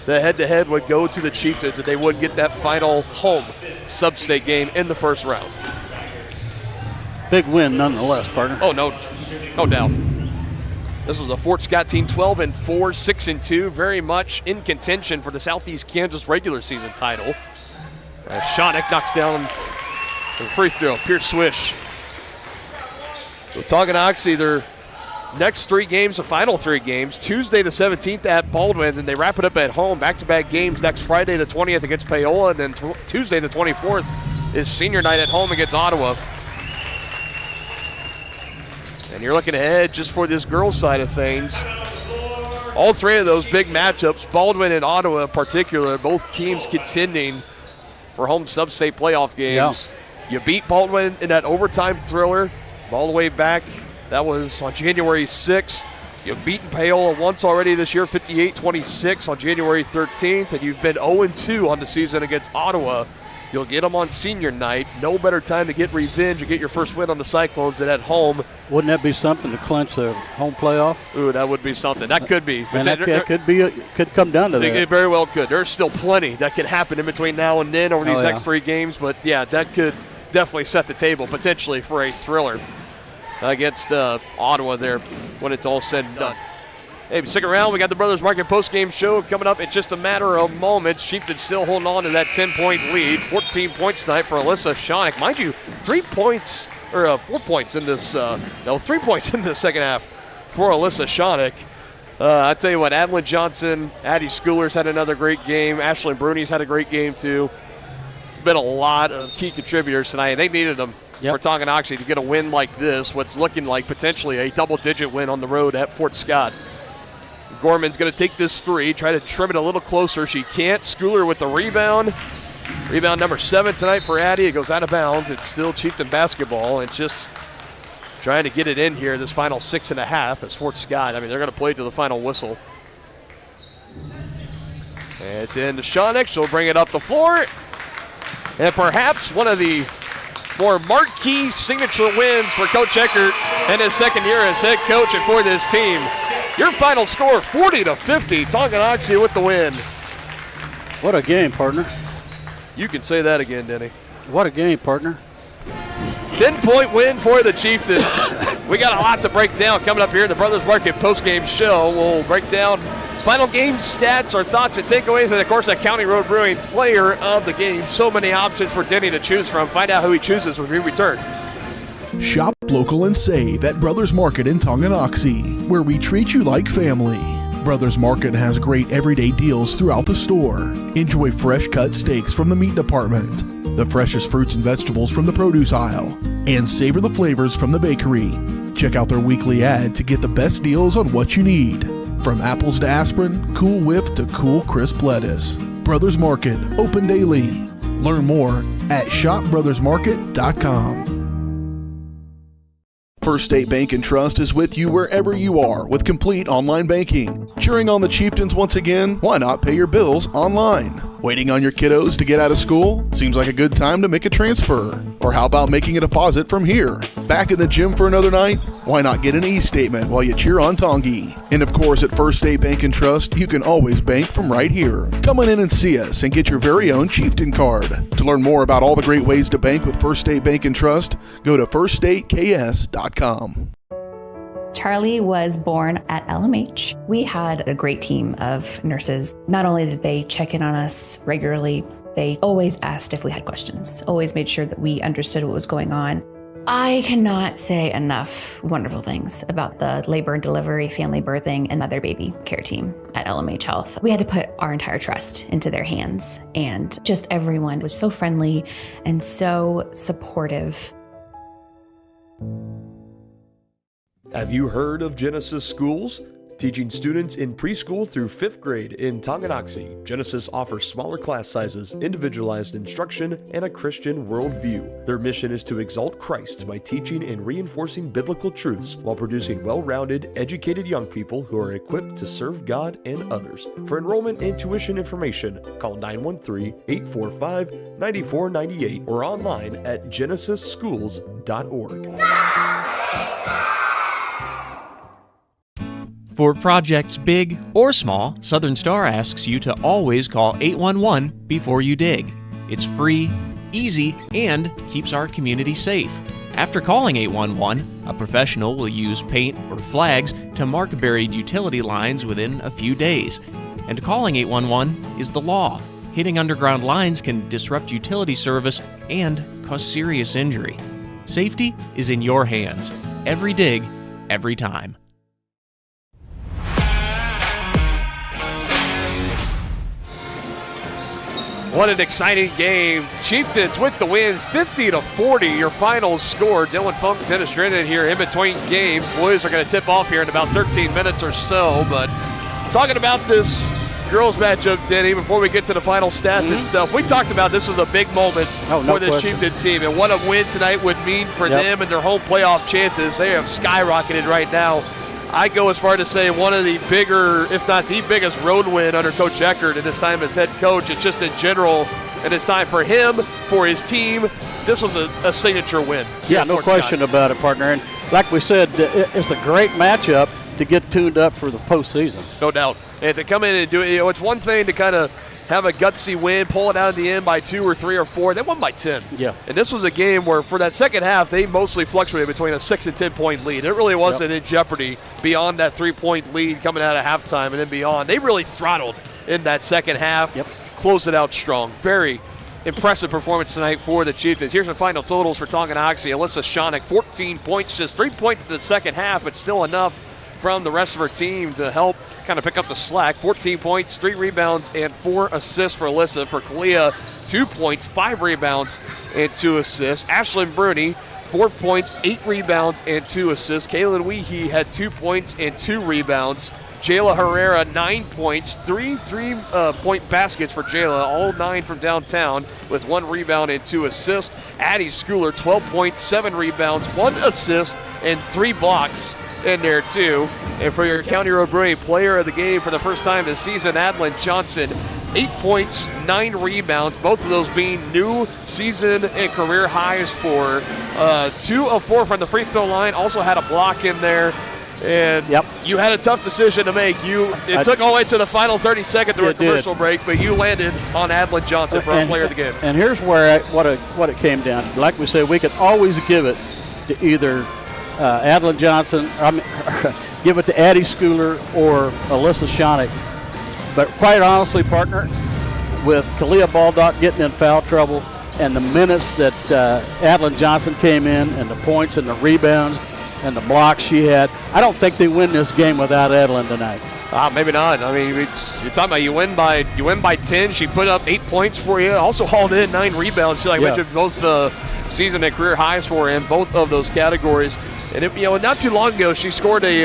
the head-to-head would go to the Chieftains, and they would get that final home sub-state game in the first round. Big win nonetheless, partner. Oh, no doubt. This was a Fort Scott team, 12-4, 6-2, very much in contention for the Southeast Kansas regular season title. Shawnick knocks down the free throw. Pierce Swish. So Tonganoxie, their next 3 games, the final 3 games, Tuesday the 17th at Baldwin, and they wrap it up at home. Back-to-back games next Friday the 20th against Paola, and then Tuesday the 24th is senior night at home against Ottawa. And you're looking ahead just for this girls' side of things. All 3 of those big matchups, Baldwin and Ottawa in particular, both teams contending for home sub-state playoff games. You beat Baldwin in that overtime thriller all the way back. That was on January 6th. You've beaten Paola once already this year, 58-26 on January 13th, and you've been 0-2 on the season against Ottawa. You'll get them on senior night. No better time to get revenge and get your first win on the Cyclones than at home. Wouldn't that be something to clinch their home playoff? Ooh, that would be something. That could be. And that could come down to that. It very well could. There's still plenty that could happen in between now and then over these next 3 games. But, yeah, that could definitely set the table potentially for a thriller against Ottawa there when it's all said and done. Hey, stick around. We got the Brothers Market postgame show coming up in just a matter of moments. Chieftains still holding on to that 10-point lead. 14 points tonight for Alyssa Shawnick. Mind you, 4 points in this, 3 points in the second half for Alyssa Shawnick. I tell you what, Adlin Johnson, Addie Schooler's had another great game. Ashlyn Bruni's had a great game too. There's been a lot of key contributors tonight, and they needed them for Tonganoxie to get a win like this, what's looking like potentially a double-digit win on the road at Fort Scott. Gorman's going to take this three, try to trim it a little closer. She can't. Schooler with the rebound. Rebound number 7 tonight for Addie. It goes out of bounds. It's still Chieftain basketball. It's just trying to get it in here, this final 6.5 as Fort Scott. I mean, they're going to play to the final whistle. And it's in to Shawnick. She'll bring it up the floor. And perhaps one of the more marquee signature wins for Coach Eckert in his second year as head coach and for this team. Your final score, 40-50. Tonganoxie with the win. What a game, partner. You can say that again, Denny. What a game, partner. 10-point win for the Chieftains. We got a lot to break down coming up here in the Brothers Market postgame show. We'll break down final game stats, our thoughts and takeaways, and of course that County Road Brewing player of the game. So many options for Denny to choose from. Find out who he chooses when we return. Shop local and save at Brothers Market in Tonganoxie, where we treat you like family. Brothers Market has great everyday deals throughout the store. Enjoy fresh cut steaks from the meat department, the freshest fruits and vegetables from the produce aisle, and savor the flavors from the bakery. Check out their weekly ad to get the best deals on what you need. From apples to aspirin, Cool Whip to cool crisp lettuce. Brothers Market, open daily. Learn more at shopbrothersmarket.com. First State Bank and Trust is with you wherever you are with complete online banking. Cheering on the Chieftains once again? Why not pay your bills online? Waiting on your kiddos to get out of school? Seems like a good time to make a transfer. Or how about making a deposit from here? Back in the gym for another night? Why not get an e-statement while you cheer on Tongi? And of course, at First State Bank and Trust, you can always bank from right here. Come on in and see us and get your very own Chieftain card. To learn more about all the great ways to bank with First State Bank and Trust, go to firststateks.com. Charlie was born at LMH. We had a great team of nurses. Not only did they check in on us regularly, they always asked if we had questions, always made sure that we understood what was going on. I cannot say enough wonderful things about the labor and delivery, family birthing, and mother baby care team at LMH Health. We had to put our entire trust into their hands, and just everyone was so friendly and so supportive. Have you heard of Genesis Schools? Teaching students in preschool through 5th grade in Tonganoxie, Genesis offers smaller class sizes, individualized instruction, and a Christian worldview. Their mission is to exalt Christ by teaching and reinforcing biblical truths while producing well-rounded, educated young people who are equipped to serve God and others. For enrollment and tuition information, call 913-845-9498 or online at genesisschools.org. For projects big or small, Southern Star asks you to always call 811 before you dig. It's free, easy, and keeps our community safe. After calling 811, a professional will use paint or flags to mark buried utility lines within a few days. And calling 811 is the law. Hitting underground lines can disrupt utility service and cause serious injury. Safety is in your hands. Every dig, every time. What an exciting game. Chieftains with the win, 50-40, your final score. Dylan Funk, Dennis Drennan here in between games. Boys are going to tip off here in about 13 minutes or so, but talking about this girls matchup, Denny, before we get to the final stats itself, we talked about this was a big moment for this Chieftain team, and what a win tonight would mean for them and their home playoff chances. They have skyrocketed right now. I go as far to say one of the bigger, if not the biggest road win under Coach Eckert in his time as head coach, and just in general, and it's time for him, for his team. This was a signature win. Yeah, no question about it, partner. And like we said, it's a great matchup to get tuned up for the postseason. No doubt. And to come in and do it, it's one thing to kind of have a gutsy win, pull it out at the end by 2 or 3 or 4. They won by 10. Yeah. And this was a game where for that second half, they mostly fluctuated between a 6 and 10-point lead. It really wasn't in jeopardy beyond that 3-point lead coming out of halftime and then beyond. They really throttled in that second half, closed it out strong. Very impressive performance tonight for the Chieftains. Here's the final totals for Tonganoxie. Alyssa Shawnick, 14 points, just 3 points in the second half, but still enough from the rest of her team to help kind of pick up the slack. 14 points, 3 rebounds, and 4 assists for Alyssa. For Kalia, 2 points, 5 rebounds, and 2 assists. Ashlyn Bruni, 4 points, 8 rebounds, and 2 assists. Kaylin Weehee had 2 points and 2 rebounds. Jayla Herrera, 9 points, three three-point baskets for Jayla, all 9 from downtown with 1 rebound and 2 assists. Addie Schooler, 12 points, 7 rebounds, 1 assist, and 3 blocks in there too. And for your County Road Brewing player of the game for the first time this season, Adlin Johnson, 8 points, 9 rebounds, both of those being new season and career highs for 2 of 4 from the free throw line. Also had a block in there. And you had a tough decision to make. It took all the way to the final 30 seconds to a commercial break, but you landed on Adlin Johnson for a player of the game. And here's where what it came down to. Like we said, we could always give it to either Adlin Johnson, give it to Addie Schooler or Alyssa Shonick. But quite honestly, partner, with Kalia Baldock getting in foul trouble and the minutes that Adlin Johnson came in and the points and the rebounds and the blocks she had, I don't think they win this game without Adlin tonight. Maybe not. I mean, you're talking about you win by 10. She put up 8 points for you. Also hauled in 9 rebounds. She mentioned both the season and career highs for her in both of those categories. And not too long ago, she scored she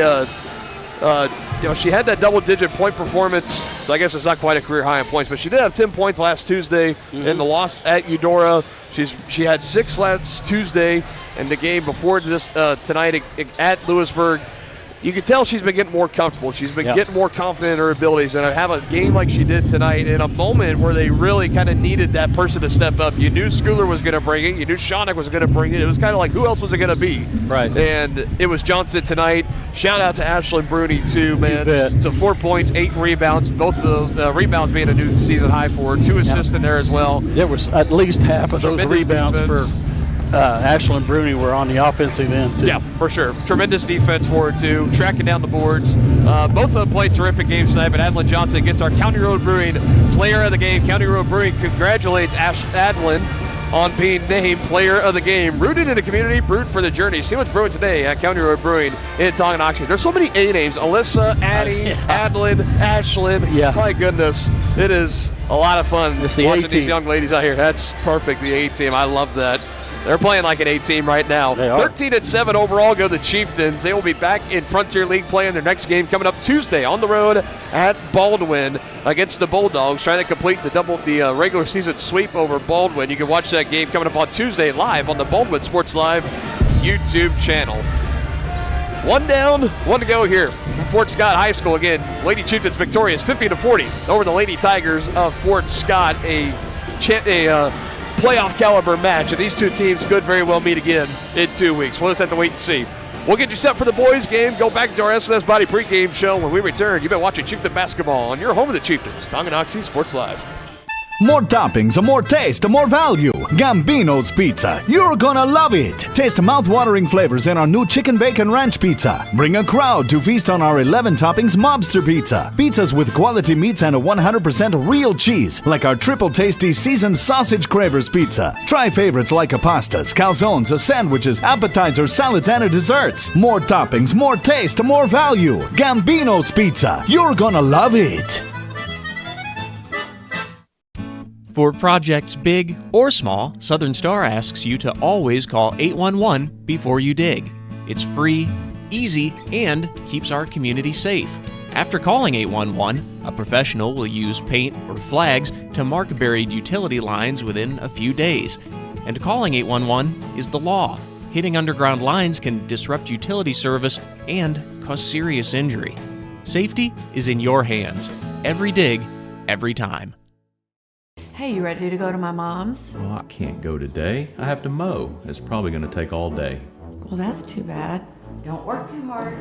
had that double-digit point performance. So I guess it's not quite a career high in points, but she did have 10 points last Tuesday in the loss at Eudora. She had 6 last Tuesday in the game before this tonight at Lewisburg. You can tell she's been getting more comfortable. She's been getting more confident in her abilities. And to have a game like she did tonight in a moment where they really kind of needed that person to step up. You knew Schooler was going to bring it. You knew Shonick was going to bring it. It was kind of like, who else was it going to be? Right. And it was Johnson tonight. Shout out to Ashlyn Bruni, too, man. To 4 points, 8 rebounds. Both of those rebounds being a new season high for her. 2 assists in there as well. There was at least half of those rebounds for Ashlyn Bruni were on the offensive end, too. Yeah, for sure. Tremendous defense for her, too. Tracking down the boards. Both of them played terrific games tonight, but Adlin Johnson gets our County Road Brewing player of the game. County Road Brewing congratulates Adlin on being named player of the game. Rooted in the community, brewed for the journey. See what's brewing today at County Road Brewing in Tonganoxie. There's so many A names. Alyssa, Addie, Adlin, Ashlyn. Yeah. My goodness. It is a lot of fun watching A-team. these young ladies out here. That's perfect, the A-team. I love that. They're playing like an A-team right now. 13-7 overall go the Chieftains. They will be back in Frontier League playing their next game coming up Tuesday on the road at Baldwin against the Bulldogs, trying to complete the regular season sweep over Baldwin. You can watch that game coming up on Tuesday live on the Baldwin Sports Live YouTube channel. 1 down, 1 to go here from Fort Scott High School. Again, Lady Chieftains victorious 50-40 over the Lady Tigers of Fort Scott. A playoff caliber match, and these two teams could very well meet again in 2 weeks. We'll just have to wait and see. We'll get you set for the boys game. Go back to our SNS Body pregame show. When we return, you've been watching Chieftain basketball on your home of the Chieftains, Tonganoxie Sports Live. More toppings, more taste, more value. Gambino's Pizza. You're gonna love it. Taste mouth-watering flavors in our new chicken bacon ranch pizza. Bring a crowd to feast on our 11 toppings mobster pizza. Pizzas with quality meats and a 100% real cheese, like our triple tasty seasoned sausage cravers pizza. Try favorites like pastas, calzones, sandwiches, appetizers, salads, and desserts. More toppings, more taste, more value. Gambino's Pizza. You're gonna love it. For projects big or small, Southern Star asks you to always call 811 before you dig. It's free, easy, and keeps our community safe. After calling 811, a professional will use paint or flags to mark buried utility lines within a few days. And calling 811 is the law. Hitting underground lines can disrupt utility service and cause serious injury. Safety is in your hands. Every dig, every time. Hey, you ready to go to my mom's? Well, I can't go today. I have to mow. It's probably going to take all day. Well, that's too bad. Don't work too hard.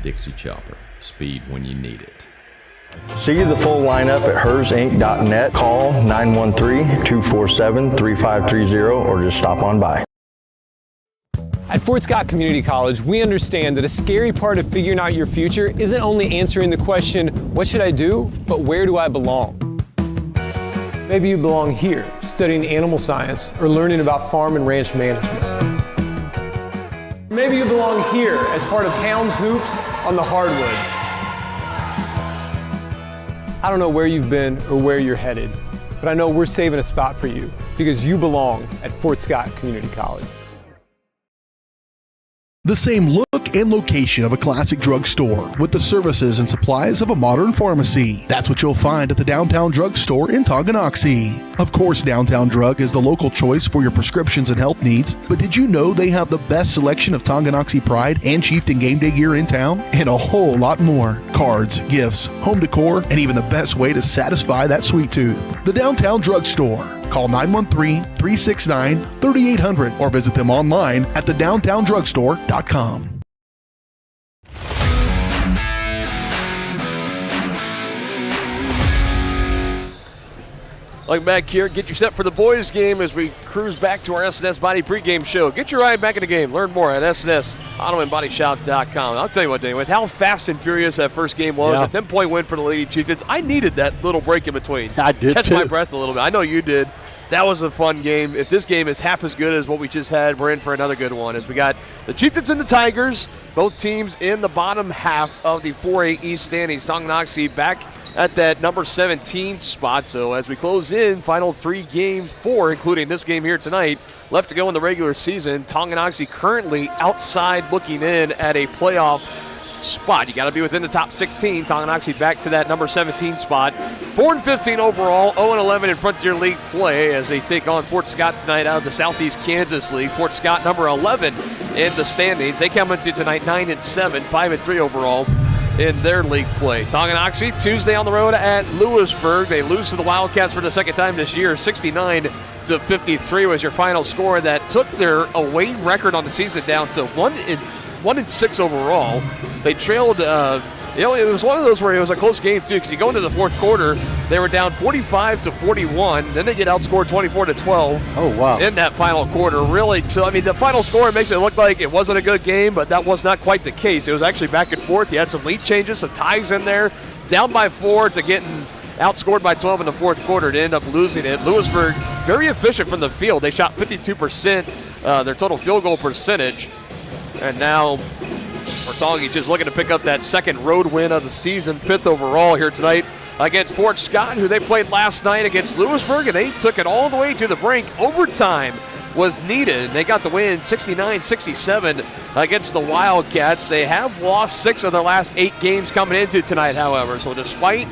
Dixie Chopper. Speed when you need it. See the full lineup at hersinc.net. Call 913-247-3530 or just stop on by. At Fort Scott Community College, we understand that a scary part of figuring out your future isn't only answering the question, what should I do, but where do I belong? Maybe you belong here, studying animal science or learning about farm and ranch management. Maybe you belong here as part of Hounds Hoops on the hardwood. I don't know where you've been or where you're headed, but I know we're saving a spot for you because you belong at Fort Scott Community College. The same look and location of a classic drugstore with the services and supplies of a modern pharmacy. That's what you'll find at the Downtown Drug Store in Tonganoxie. Of course, Downtown Drug is the local choice for your prescriptions and health needs, but did you know they have the best selection of Tonganoxie Pride and Chieftain game day gear in town? And a whole lot more. Cards, gifts, home decor, and even the best way to satisfy that sweet tooth. The Downtown Drug Store. Call 913-369-3800 or visit them online at thedowntowndrugstore.com. Welcome back here. Get you set for the boys' game as we cruise back to our S&S Body pregame show. Get your ride back in the game. Learn more at SNSAutoandBodyShop.com. I'll tell you what, Dane, with how fast and furious that first game was, a 10-point win for the Lady Chieftains, I needed that little break in between. I did Catch too. my breath a little bit. I know you did. That was a fun game. If this game is half as good as what we just had, we're in for another good one. As we got the Chieftains and the Tigers, both teams in the bottom half of the 4A East standings. Tonganoxie back at that number 17 spot. So as we close in, final 3 games, 4, including this game here tonight, left to go in the regular season. Tonganoxie currently outside looking in at a playoff spot. You got to be within the top 16. Tonganoxie back to that number 17 spot. 4-15 overall, 0-11 in Frontier League play as they take on Fort Scott tonight out of the Southeast Kansas League. Fort Scott number 11 in the standings. They come into tonight 9-7, 5-3 overall in their league play. Tonganoxie Tuesday on the road at Lewisburg. They lose to the Wildcats for the second time this year. 69-53 was your final score. That took their away record on the season down to 1-6 overall. They trailed, it was one of those where it was a close game too, because you go into the fourth quarter, they were down 45-41. Then they get outscored 24-12. Oh, wow. In that final quarter, really. So, I mean, the final score makes it look like it wasn't a good game, but that was not quite the case. It was actually back and forth. You had some lead changes, some ties in there, down by 4 to getting outscored by 12 in the fourth quarter to end up losing it. Lewisburg, very efficient from the field. They shot 52%, their total field goal percentage. And now Tonganoxie just looking to pick up that second road win of the season, 5th overall here tonight against Fort Scott, who they played last night against Lewisburg, and they took it all the way to the brink. Overtime was needed, and they got the win 69-67 against the Wildcats. They have lost 6 of their last 8 games coming into tonight, however. So despite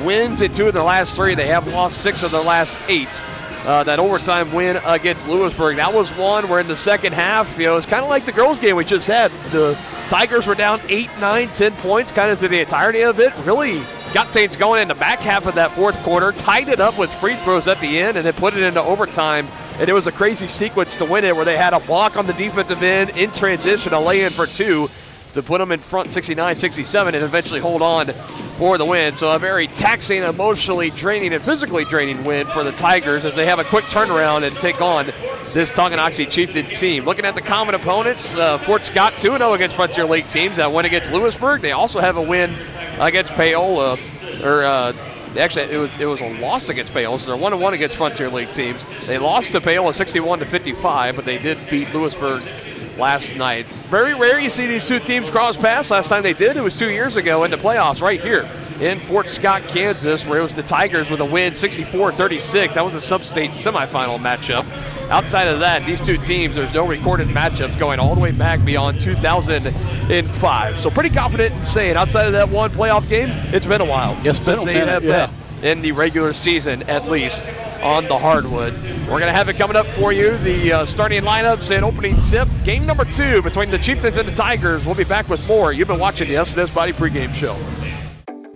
wins in 2 of their last 3, they have lost 6 of their last 8. That overtime win against Lewisburg, that was one where in the second half, it's kind of like the girls' game we just had. The Tigers were down 8, 9, 10 points kind of through the entirety of it. Really got things going in the back half of that fourth quarter, tied it up with free throws at the end, and then put it into overtime. And it was a crazy sequence to win it where they had a block on the defensive end in transition, a lay-in for 2 to put them in front 69-67 and eventually hold on for the win. So a very taxing, emotionally draining, and physically draining win for the Tigers as they have a quick turnaround and take on this Tonganoxie Chieftain team. Looking at the common opponents, Fort Scott 2-0 against Frontier League teams. That win against Lewisburg. They also have a win against Paola, actually, it was a loss against Paola, so they're 1-1 against Frontier League teams. They lost to Paola 61-55, but they did beat Lewisburg last night. Very rare you see these two teams cross paths. Last time they did, it was 2 years ago in the playoffs right here in Fort Scott, Kansas, where it was the Tigers with a win 64-36. That was a sub-state semifinal matchup. Outside of that, these two teams, there's no recorded matchups going all the way back beyond 2005. So pretty confident in saying outside of that one playoff game, it's been a while. Yes, since they have been in the regular season, at least on the hardwood. We're going to have it coming up for you, the starting lineups and opening tip. Game number 2 between the Chieftains and the Tigers. We'll be back with more. You've been watching the S&S Body pregame show.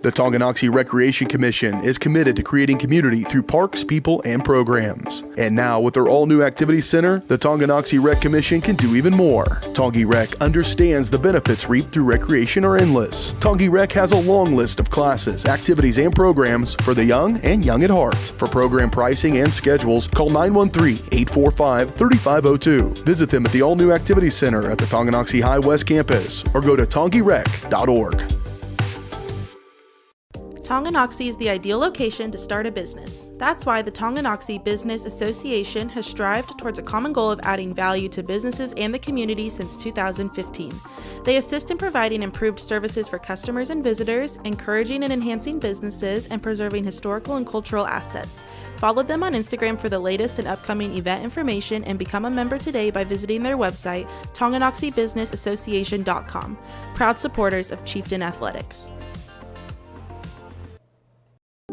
The Tonganoxie Recreation Commission is committed to creating community through parks, people, and programs. And now, with their all-new activity center, the Tonganoxie Rec Commission can do even more. Tongi Rec understands the benefits reaped through recreation are endless. Tongi Rec has a long list of classes, activities, and programs for the young and young at heart. For program pricing and schedules, call 913-845-3502. Visit them at the all-new activity center at the Tonganoxie High West campus or go to tongirec.org. Tonganoxie is the ideal location to start a business. That's why the Tonganoxie Business Association has strived towards a common goal of adding value to businesses and the community since 2015. They assist in providing improved services for customers and visitors, encouraging and enhancing businesses, and preserving historical and cultural assets. Follow them on Instagram for the latest and upcoming event information and become a member today by visiting their website, TonganoxieBusinessAssociation.com. Proud supporters of Chieftain Athletics.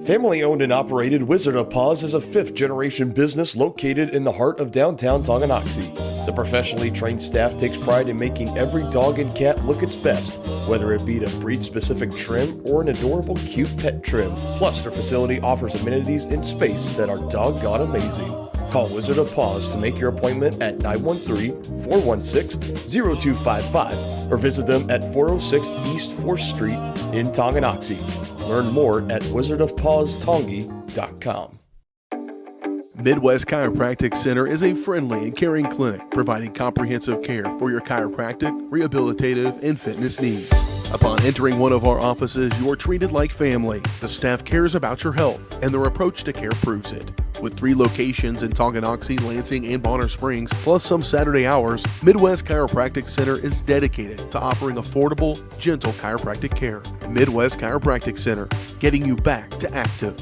Family-owned and operated Wizard of Paws is a fifth-generation business located in the heart of downtown Tonganoxie. The professionally trained staff takes pride in making every dog and cat look its best, whether it be to breed-specific trim or an adorable cute pet trim. Plus, their facility offers amenities in space that are doggone amazing. Call Wizard of Paws to make your appointment at 913-416-0255 or visit them at 406 East 4th Street in Tonganoxie. Learn more at wizardofpawstongi.com. Midwest Chiropractic Center is a friendly and caring clinic providing comprehensive care for your chiropractic, rehabilitative, and fitness needs. Upon entering one of our offices, you are treated like family. The staff cares about your health, and their approach to care proves it. With 3 locations in Tonganoxie, Lansing, and Bonner Springs, plus some Saturday hours, Midwest Chiropractic Center is dedicated to offering affordable, gentle chiropractic care. Midwest Chiropractic Center, getting you back to active.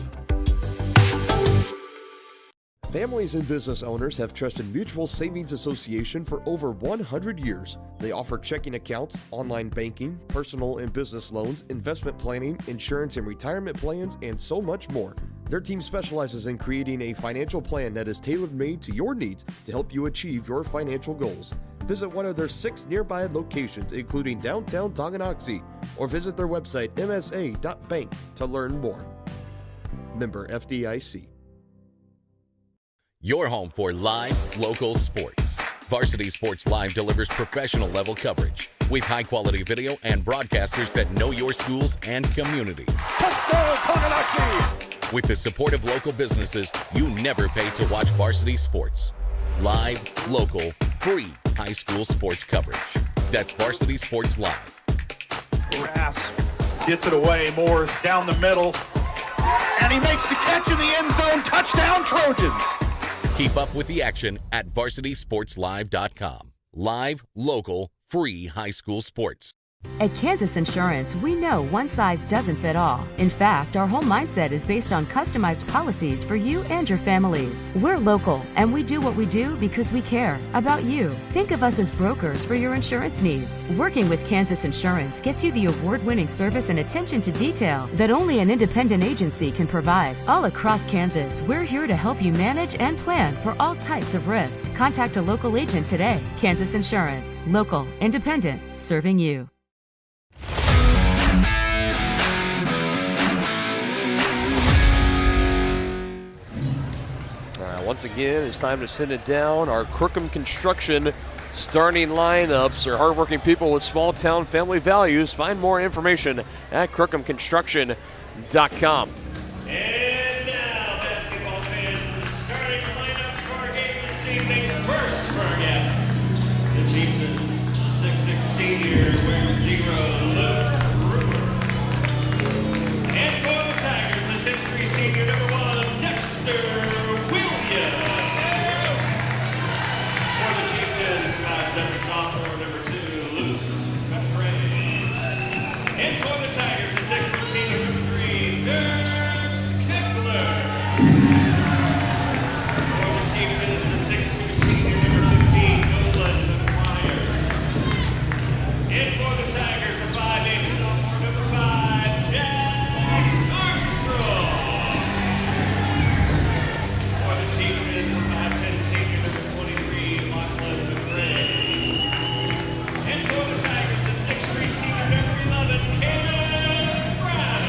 Families and business owners have trusted Mutual Savings Association for over 100 years. They offer checking accounts, online banking, personal and business loans, investment planning, insurance and retirement plans, and so much more. Their team specializes in creating a financial plan that is tailor-made to your needs to help you achieve your financial goals. Visit one of their 6 nearby locations, including downtown Tonganoxie, or visit their website msa.bank to learn more. Member FDIC. Your home for live, local sports. Varsity Sports Live delivers professional level coverage with high quality video and broadcasters that know your schools and community. Touchdown, Tonganoxie! With the support of local businesses, you never pay to watch varsity sports. Live, local, free high school sports coverage. That's Varsity Sports Live. Rass gets it away. Moore's down the middle. And he makes the catch in the end zone. Touchdown, Trojans! Keep up with the action at varsitysportslive.com. Live, local, free high school sports. At Kansas Insurance, we know one size doesn't fit all. In fact, our whole mindset is based on customized policies for you and your families. We're local, and we do what we do because we care about you. Think of us as brokers for your insurance needs. Working with Kansas Insurance gets you the award-winning service and attention to detail that only an independent agency can provide. All across Kansas, we're here to help you manage and plan for all types of risk. Contact a local agent today. Kansas Insurance. Local, independent, serving you. Once again, it's time to send it down. Our Crookham Construction starting lineups are hardworking people with small town family values. Find more information at crookhamconstruction.com. And now, basketball fans, the starting lineups for our game this evening. First for our guests, the Chieftains, 6'6" senior, wearing 0, Luke Brewer. And for the Tigers, the 6'3" senior, number 1, Dexter. For the Chieftains, 5'7" sophomore, number 2, Luke McRae. And for the Tigers, the 6' senior, number 3, Dirk Kepler. For the Chieftains, the 6'2" senior, number 15, Nolan McGuire. And for the Tigers, the 5'8" sophomore, number 5, Jax Armstrong. For the Chieftains, the 5'10" senior, number 23, Lachlan McRae. And for the Tigers, the 6'3" senior, number 11, Caleb Brown.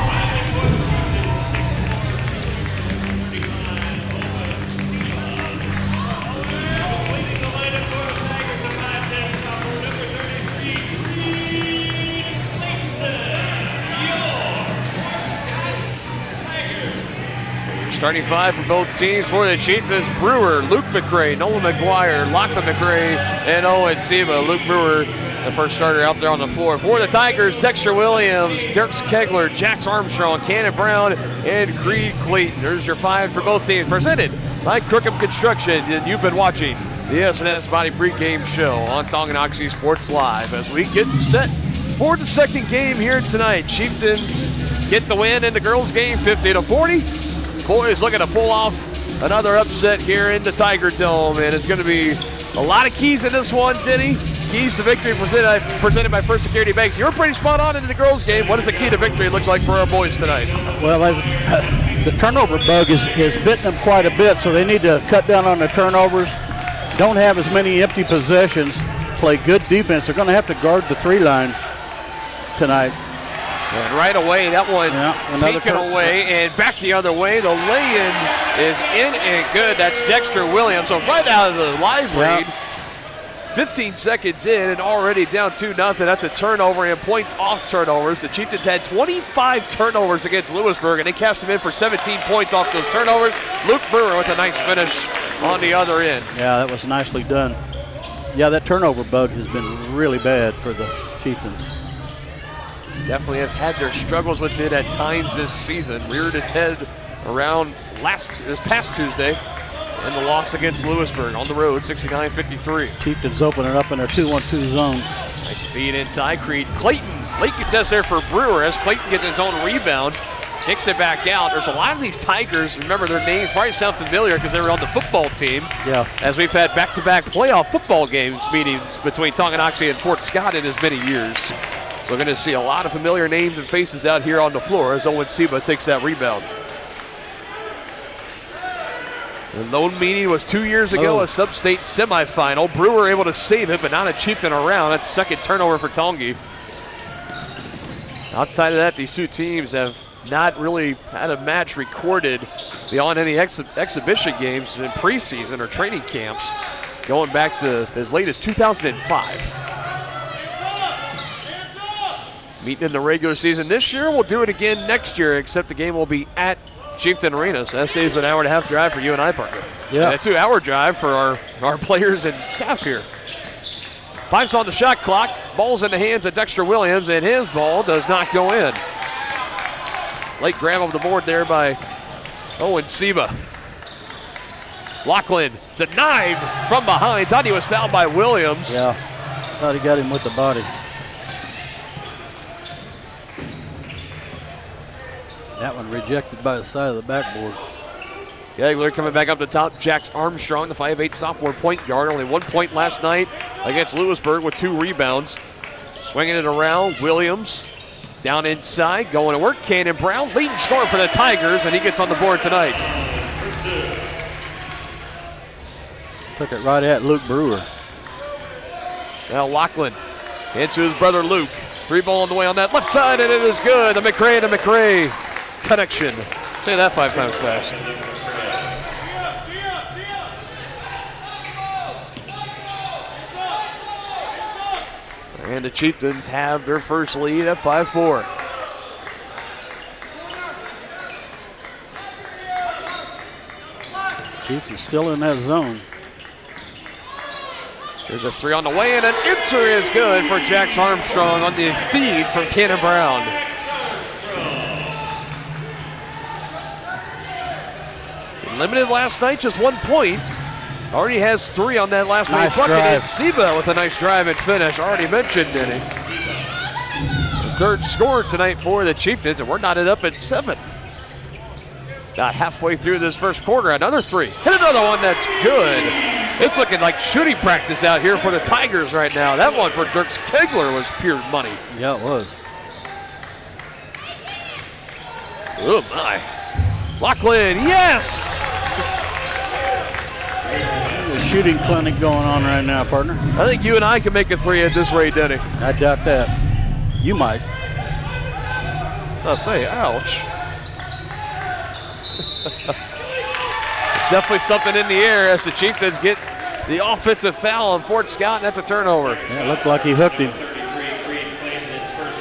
Finally for the Chieftains, the 6'4" senior, number 39, Owen Seela. Completing the lineup for the Tigers, the 5'10" sophomore, number 33, Reed Clayton. Starting 5 for both teams for the Chieftains: Brewer, Luke McRae, Nolan McGuire, Lachlan McRae, and Owen Seema. Luke Brewer The first starter out there on the floor. For the Tigers, Dexter Williams, Dirks Kegler, Jax Armstrong, Cannon Brown, and Creed Clayton. There's your 5 for both teams. Presented by Crookham Construction. And you've been watching the S&S Body pregame show on Tonganoxie Sports Live as we get set for the second game here tonight. Chieftains get the win in the girls game 50-40. Boys looking to pull off another upset here in the Tiger Dome, and it's going to be a lot of keys in this one, Denny. Keys to victory presented by First Security Banks. You're pretty spot on into the girls game. What does the key to victory look like for our boys tonight? Well, the turnover bug is bitten them quite a bit, so they need to cut down on the turnovers. Don't have as many empty possessions. Play good defense. They're going to have to guard the 3-line tonight. And right away, that one taken away and back the other way. The lay-in is in and good. That's Dexter Williams. So right out of the live read, 15 seconds in and already down 2-0. That's a turnover and points off turnovers. The Chieftains had 25 turnovers against Lewisburg, and they cashed them in for 17 points off those turnovers. Luke Brewer with a nice finish on the other end. Yeah, that was nicely done. Yeah, that turnover bug has been really bad for the Chieftains. Definitely have had their struggles with it at times this season. Reared its head around this past Tuesday in the loss against Lewisburg on the road, 69-53. Chieftains opening up in their 2-1-2 zone. Nice feed inside. Creed Clayton. Late contest there for Brewer as Clayton gets his own rebound. Kicks it back out. There's a lot of these Tigers. Remember, their names probably sound familiar because they were on the football team. Yeah. As we've had back-to-back playoff football meetings between Tonganoxie and Fort Scott in as many years. So we're going to see a lot of familiar names and faces out here on the floor as Owen Seba takes that rebound. The lone meeting was 2 years ago, a sub-state semifinal. Brewer able to save it, but not a Chieftain around. That's second turnover for Tongi. Outside of that, these two teams have not really had a match recorded beyond any exhibition games in preseason or training camps, going back to as late as 2005. Meeting in the regular season this year, we'll do it again next year, except the game will be at Chieftain Arena, so that saves an hour-and-a-half drive for you and I, partner. Yeah. And a 2-hour drive for our players and staff here. 5's on the shot clock. Ball's in the hands of Dexter Williams, and his ball does not go in. Late grab of the board there by Owen Seba. Lachlan denied from behind. Thought he was fouled by Williams. Yeah, thought he got him with the body. That one rejected by the side of the backboard. Kegler coming back up the top. Jax Armstrong, the 5'8" sophomore point guard. Only 1 point last night against Lewisburg with 2 rebounds. Swinging it around. Williams down inside, going to work. Cannon Brown, leading scorer for the Tigers, and he gets on the board tonight. Took it right at Luke Brewer. Now Lachlan hands to his brother Luke. 3 ball on the way on that left side, and it is good. The McRae to McRae connection. Say that 5 times fast. And the Chieftains have their first lead at 5-4. Chieftains still in that zone. There's a 3 on the way, and an answer is good for Jax Armstrong on the feed from Cannon Brown. Limited last night, just 1 point. Already has 3 on that last night bucket. And Seba with a nice drive and finish. Already mentioned, Denny. The third score tonight for the Chieftains, and we're knotted up at 7. About halfway through this first quarter, another 3. Hit another one that's good. It's looking like shooting practice out here for the Tigers right now. That one for Dirks Kegler was pure money. Yeah, it was. Oh, my. Lachlan, yes! There's a shooting clinic going on right now, partner. I think you and I can make a 3 at this rate, Denny. I doubt that. You might. I'll say, ouch. There's definitely something in the air as the Chieftains get the offensive foul on Fort Scott, and that's a turnover. Yeah, it looked like he hooked him.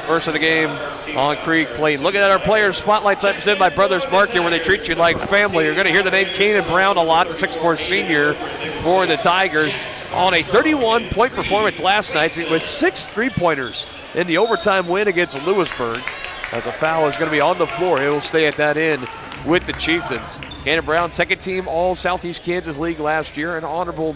First of the game on Creek Clayton. Looking at our players' spotlights presented by Brothers Market, where they treat you like family. You're going to hear the name Keenan Brown a lot, the 6'4 senior for the Tigers, on a 31-point performance last night with 6 3-pointers in the overtime win against Lewisburg. As a foul is going to be on the floor, he'll stay at that end with the Chieftains. Keenan Brown, second team All Southeast Kansas League last year, an honorable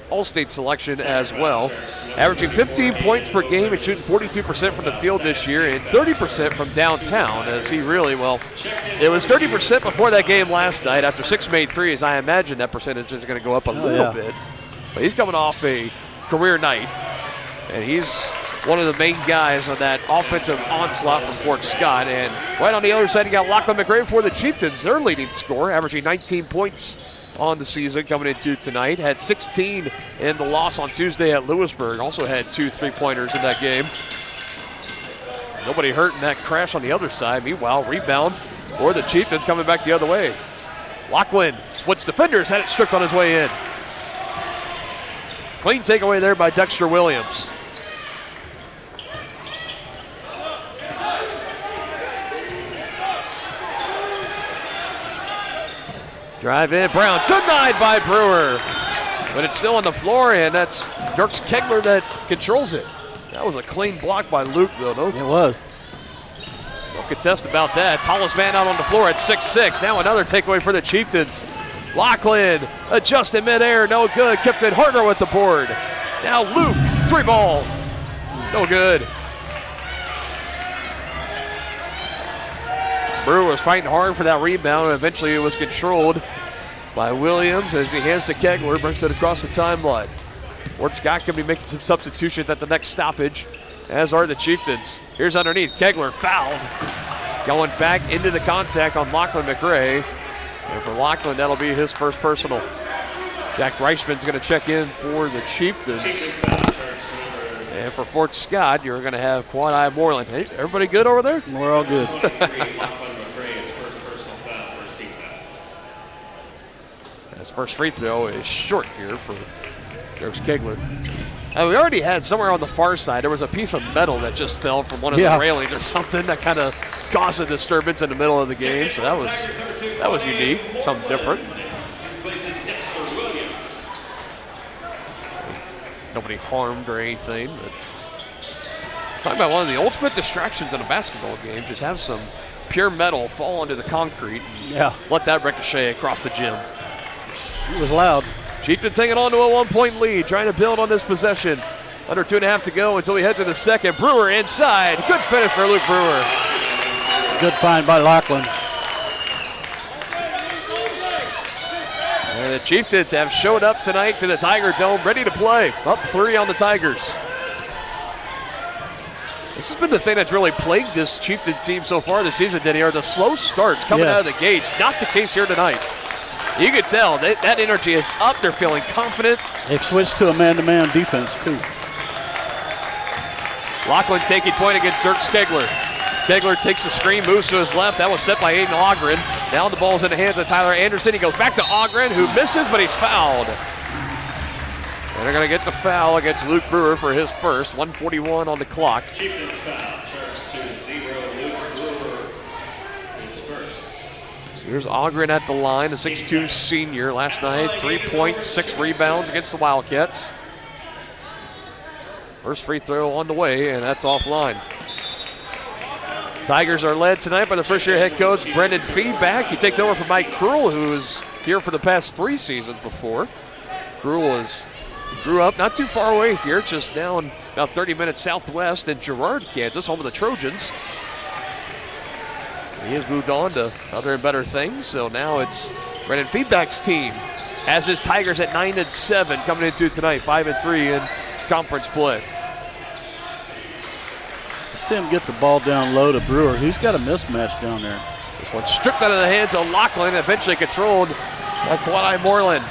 All-State selection as well. Averaging 15 points per game and shooting 42% from the field this year and 30% from downtown, as he really, well, it was 30% before that game last night. After 6 made threes, I imagine that percentage is going to go up a little bit. But he's coming off a career night, and he's one of the main guys on that offensive onslaught for Fort Scott. And right on the other side, you got Lachlan McRae for the Chieftains, their leading scorer, averaging 19 points on the season coming into tonight. Had 16 in the loss on Tuesday at Lewisburg. Also had 2 3-pointers in that game. Nobody hurt in that crash on the other side. Meanwhile, rebound for the Chieftains coming back the other way. Lachlan splits defenders, had it stripped on his way in. Clean takeaway there by Dexter Williams. Drive in, Brown denied by Brewer. But it's still on the floor, and that's Dirks Kegler that controls it. That was a clean block by Luke, though. No, it was. No contest about that. Tallest man out on the floor at 6'6". Now another takeaway for the Chieftains. Lachlan adjusted midair, no good. Kept it harder with the board. Now Luke, 3-ball, no good. Brewer was fighting hard for that rebound, and eventually it was controlled by Williams as he hands to Kegler, brings it across the timeline. Fort Scott can be making some substitutions at the next stoppage, as are the Chieftains. Here's underneath, Kegler fouled. Going back into the contact on Lachlan McRae. And for Lachlan, that'll be his first personal. Jack Reichman's going to check in for the Chieftains. And for Fort Scott, you're going to have Quad-Eye Moreland. Hey, everybody good over there? We're all good. His first free throw is short here for Dirks Kegler. And we already had somewhere on the far side, there was a piece of metal that just fell from one of the railings or something that kind of caused a disturbance in the middle of the game. So that was unique, something different. Nobody harmed or anything. But talking about one of the ultimate distractions in a basketball game, just have some pure metal fall onto the concrete and let that ricochet across the gym. It was loud. Chieftains hanging on to a 1-point lead, trying to build on this possession. Under 2.5 to go until we head to the second. Brewer inside. Good finish for Luke Brewer. Good find by Lachlan. And the Chieftains have showed up tonight to the Tiger Dome, ready to play. Up 3 on the Tigers. This has been the thing that's really plagued this Chieftain team so far this season, Denny, are the slow starts coming out of the gates. Not the case here tonight. You can tell that energy is up. They're feeling confident. They've switched to a man-to-man defense, too. Lachlan taking point against Dirks Kegler. Kegler takes the screen, moves to his left. That was set by Aiden Ogren. Now the ball's in the hands of Tyler Anderson. He goes back to Ogren, who misses, but he's fouled. And they're going to get the foul against Luke Brewer for his first. 1:41 on the clock. Chieftains foul, charged to 0. Luke Brewer is first. So here's Ogren at the line, the 6'2 senior. Last night, 3 points, 6 rebounds against the Wildcats. First free throw on the way, and that's offline. Tigers are led tonight by the first-year head coach, Brendan Feedback. He takes over from Mike Krull, who was here for the past 3 seasons before. Krull grew up not too far away here, just down about 30 minutes southwest in Girard, Kansas, home of the Trojans. He has moved on to other and better things, so now it's Brendan Feedback's team, as is Tigers at 9-7 coming into tonight, 5-3 in conference play. See him get the ball down low to Brewer. He's got a mismatch down there. This one stripped out of the hands of Lachlan, eventually controlled by Quad-Eye Moreland.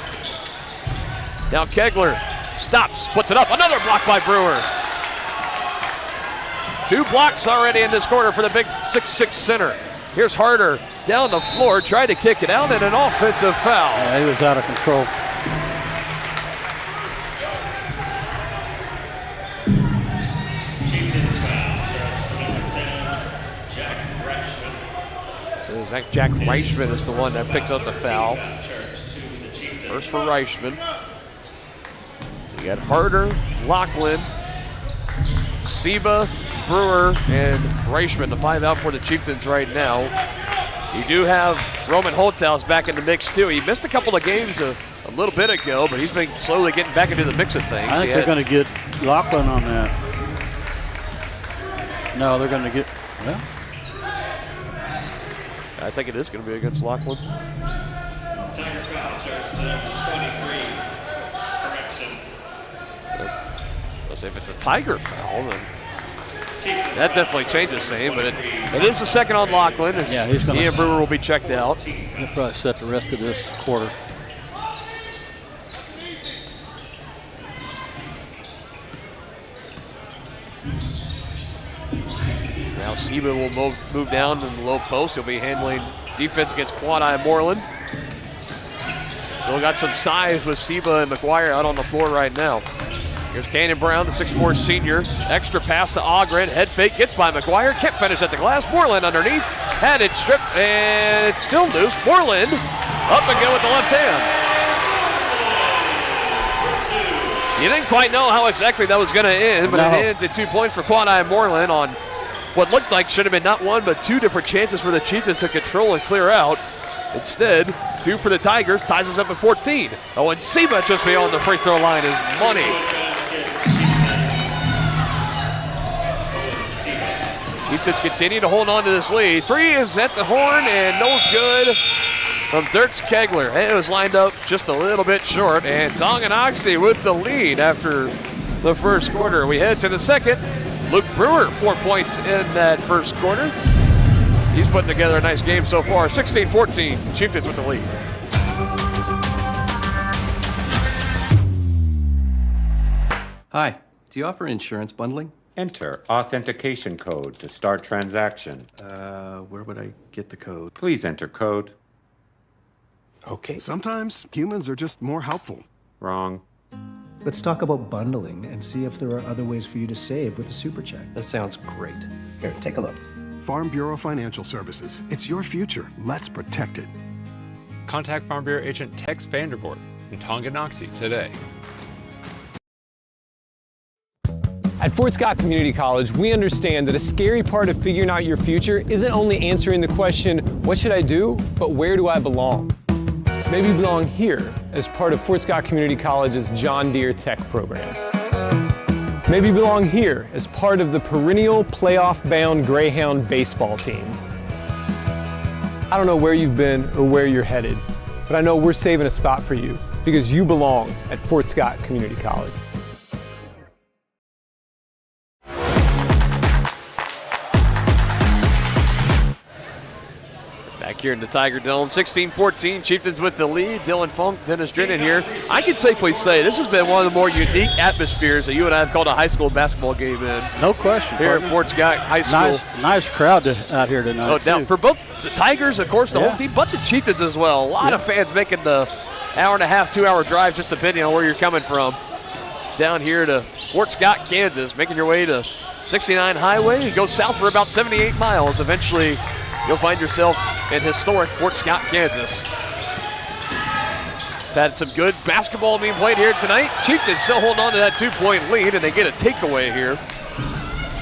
Now Kegler stops, puts it up. Another block by Brewer. 2 blocks already in this quarter for the big 6'6 center. Here's Harder down the floor, tried to kick it out, and an offensive foul. Yeah, he was out of control. Chieftains foul, charged to number 10, Jack Reichman is the one that picks up the foul. First for Reichman. You got Harder, Lachlan, Seba, Brewer, and Reichman, the 5 out for the Chieftains right now. You do have Roman Holthaus back in the mix too. He missed a couple of games a little bit ago, but he's been slowly getting back into the mix of things. I think they're going to get Lachlan on that. No, they're going to get, well. I think it is going to be against Lachlan. Tiger foul charge to number 23. Correction. Let's say if it's a Tiger foul, then that definitely changes things, but it is the second on Lachlan. Yeah, he's going to. He and Brewer will be checked out. He'll probably set the rest of this quarter. Now Seba will move down in the low post. He'll be handling defense against Quad-Eye Moreland. Still got some size with Seba and McGuire out on the floor right now. Here's Cannon Brown, the 6'4 senior. Extra pass to Ogren. Head fake gets by McGuire. Can't finish at the glass. Moreland underneath. Had it stripped, and it's still loose. Moreland up again with the left hand. You didn't quite know how exactly that was going to end, but it ends at 2 points for Quad-Eye Moreland on what looked like should have been not one, but 2 different chances for the Chieftains to control and clear out. Instead, 2 for the Tigers, ties us up at 14. Oh, and Seba just beyond the free throw line is money. Chieftains continue to hold on to this lead. 3 is at the horn and no good from Dirks Kegler. It was lined up just a little bit short, and Tonganoxie with the lead after the first quarter. We head to the second. Luke Brewer, 4 points in that first quarter. He's putting together a nice game so far. 16-14, Chieftains with the lead. Hi, do you offer insurance bundling? Enter authentication code to start transaction. Where would I get the code? Please enter code. Okay. Sometimes humans are just more helpful. Wrong. Let's talk about bundling and see if there are other ways for you to save with a super check. That sounds great. Here, take a look. Farm Bureau Financial Services. It's your future. Let's protect it. Contact Farm Bureau agent Tex Vandervoort in Tonganoxie today. At Fort Scott Community College, we understand that a scary part of figuring out your future isn't only answering the question, what should I do, but where do I belong? Maybe you belong here as part of Fort Scott Community College's John Deere Tech program. Maybe you belong here as part of the perennial playoff-bound Greyhound baseball team. I don't know where you've been or where you're headed, but I know we're saving a spot for you because you belong at Fort Scott Community College. Back here in the Tiger Dome, 16-14, Chieftains with the lead. Dylan Funk, Dennis Drennan here. I can safely say this has been one of the more unique atmospheres that you and I have called a high school basketball game in. No question. Here at Fort Scott High School. Nice crowd out here tonight. No doubt. For both the Tigers, of course, the home team, but the Chieftains as well. A lot of fans making the hour and a half, 2 hour drive, just depending on where you're coming from. Down here to Fort Scott, Kansas, making your way to 69 Highway. You go south for about 78 miles. Eventually, you'll find yourself in historic Fort Scott, Kansas. Had some good basketball being played here tonight. Chieftains still holding on to that 2-point lead, and they get a takeaway here.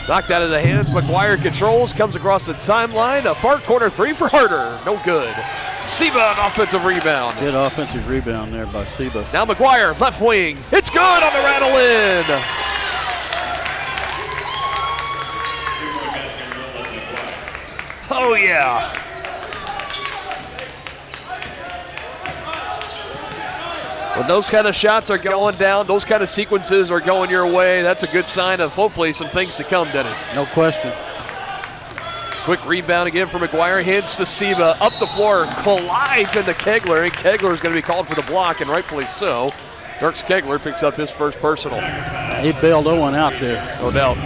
Knocked out of the hands. McGuire controls, comes across the timeline. A far corner 3 for Harder. No good. Seba, an offensive rebound. Good offensive rebound there by Seba. Now McGuire, left wing. It's good on the rattle in. Oh, yeah. When those kind of shots are going down, those kind of sequences are going your way, that's a good sign of hopefully some things to come, Denny. No question. Quick rebound again for McGuire. Hands to Seba. Up the floor. Collides into Kegler. And Kegler is going to be called for the block, and rightfully so. Dirks Kegler picks up his first personal. He bailed Owen out there. No doubt.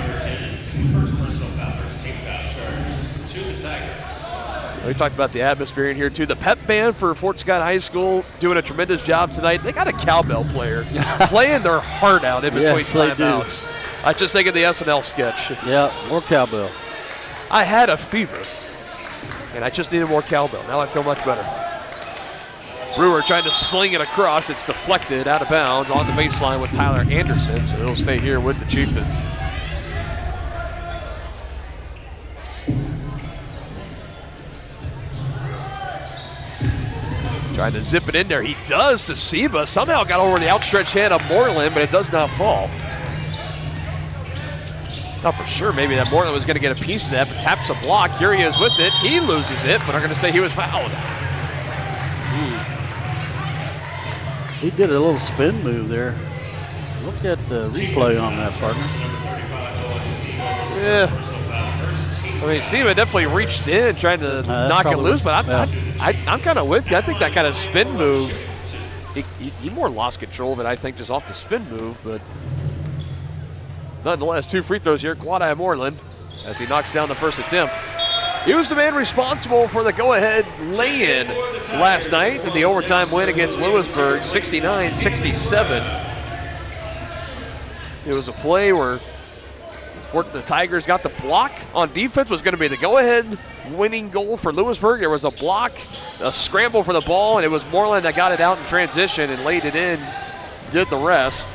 We talked about the atmosphere in here, too. The pep band for Fort Scott High School doing a tremendous job tonight. They got a cowbell player playing their heart out in between timeouts. I just think of the SNL sketch. Yeah, more cowbell. I had a fever. and I just needed more cowbell. Now I feel much better. Brewer trying to sling it across. It's deflected out of bounds on the baseline with Tyler Anderson, so he'll stay here with the Chieftains. Trying to zip it in there. He does to Seba. Somehow got over the outstretched hand of Moreland, but it does not fall. Thought for sure maybe that Moreland was going to get a piece of that, but taps a block. Here he is with it. He loses it, but are going to say he was fouled. He did a little spin move there. Look at the replay on that, partner. Yeah. I mean, Seba definitely reached in trying to knock it loose, but I'm kind of with you. I think that kind of spin move, he more lost control of it, I think, just off the spin move, but nonetheless, 2 free throws here. Quadi Moreland as he knocks down the first attempt. He was the man responsible for the go-ahead lay-in last night in the overtime win against Lewisburg, 69-67. It was a play where the Tigers got the block on defense, was going to be the go-ahead winning goal for Lewisburg. There was a block, a scramble for the ball, and it was Moreland that got it out in transition and laid it in, did the rest.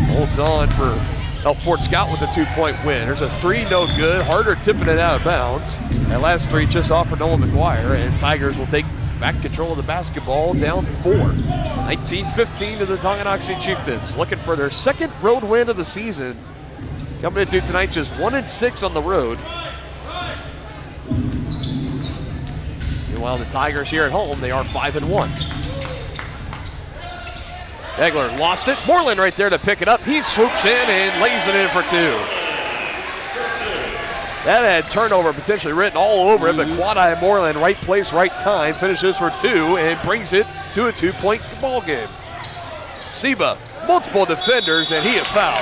Holds on for help Fort Scott with a 2-point win. There's a 3, no good. Harder tipping it out of bounds. That last 3 just off for Nolan McGuire, and Tigers will take back control of the basketball, down 4. 19-15 to the Tonganoxie Chieftains, looking for their second road win of the season. Coming into tonight just 1-6 on the road. Meanwhile, the Tigers here at home, they are 5-1. Kegler lost it. Moreland right there to pick it up. He swoops in and lays it in for 2. That had turnover potentially written all over it, but Quadi Moreland, right place, right time, finishes for 2 and brings it to a 2-point ball game. Seba, multiple defenders, and he is fouled.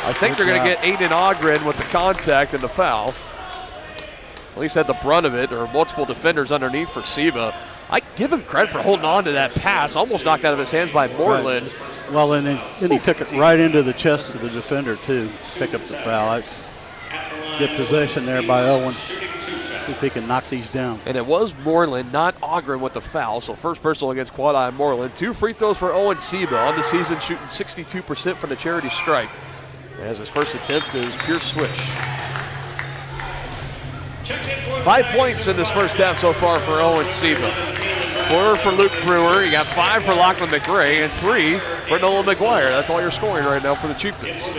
I think they're going to get Aiden Ogren with the contact and the foul. At least had the brunt of it, or multiple defenders underneath for Seba. I give him credit for holding on to that pass, almost knocked out of his hands by Moreland. Right. Well, and then he took it right into the chest of the defender, too, pick up the foul. Good possession there by Owen. See if he can knock these down. And it was Moreland, not Ogren, with the foul. So first personal against Quadi Moreland. 2 free throws for Owen Seba on the season, shooting 62% from the charity stripe. As his first attempt is pure swish. 5 points in this first half so far for Owen Seba. 4 for Luke Brewer. You got 5 for Lachlan McRae and 3 for Nolan McGuire. That's all you're scoring right now for the Chieftains.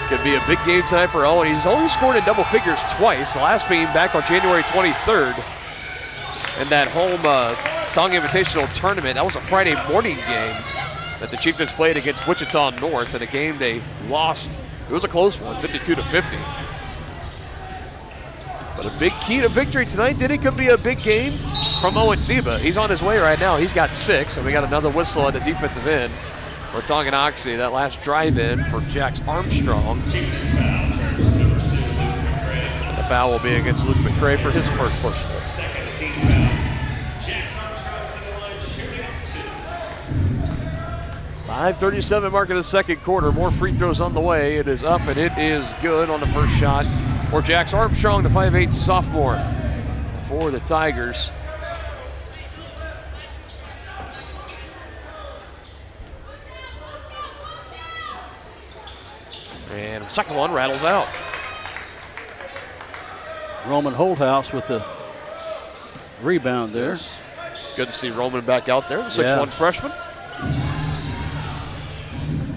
Could be a big game tonight for Owen. He's only scored in double figures twice, the last being back on January 23rd in that home Tonga Invitational Tournament. That was a Friday morning game that the Chieftains played against Wichita North, in a game they lost. It was a close one, 52-50. But a big key to victory tonight. It could be a big game from Owen Seba. He's on his way right now. He's got 6, and we got another whistle at the defensive end for Tonganoxie. That last drive-in for Jax Armstrong. And the foul will be against Luke McRae for his first personal. 5:37 mark of the second quarter. More free throws on the way. It is up and it is good on the first shot for Jax Armstrong, the 5'8" sophomore for the Tigers. And second one rattles out. Roman Holthouse with the rebound there. Yes. Good to see Roman back out there, the 6'1" freshman.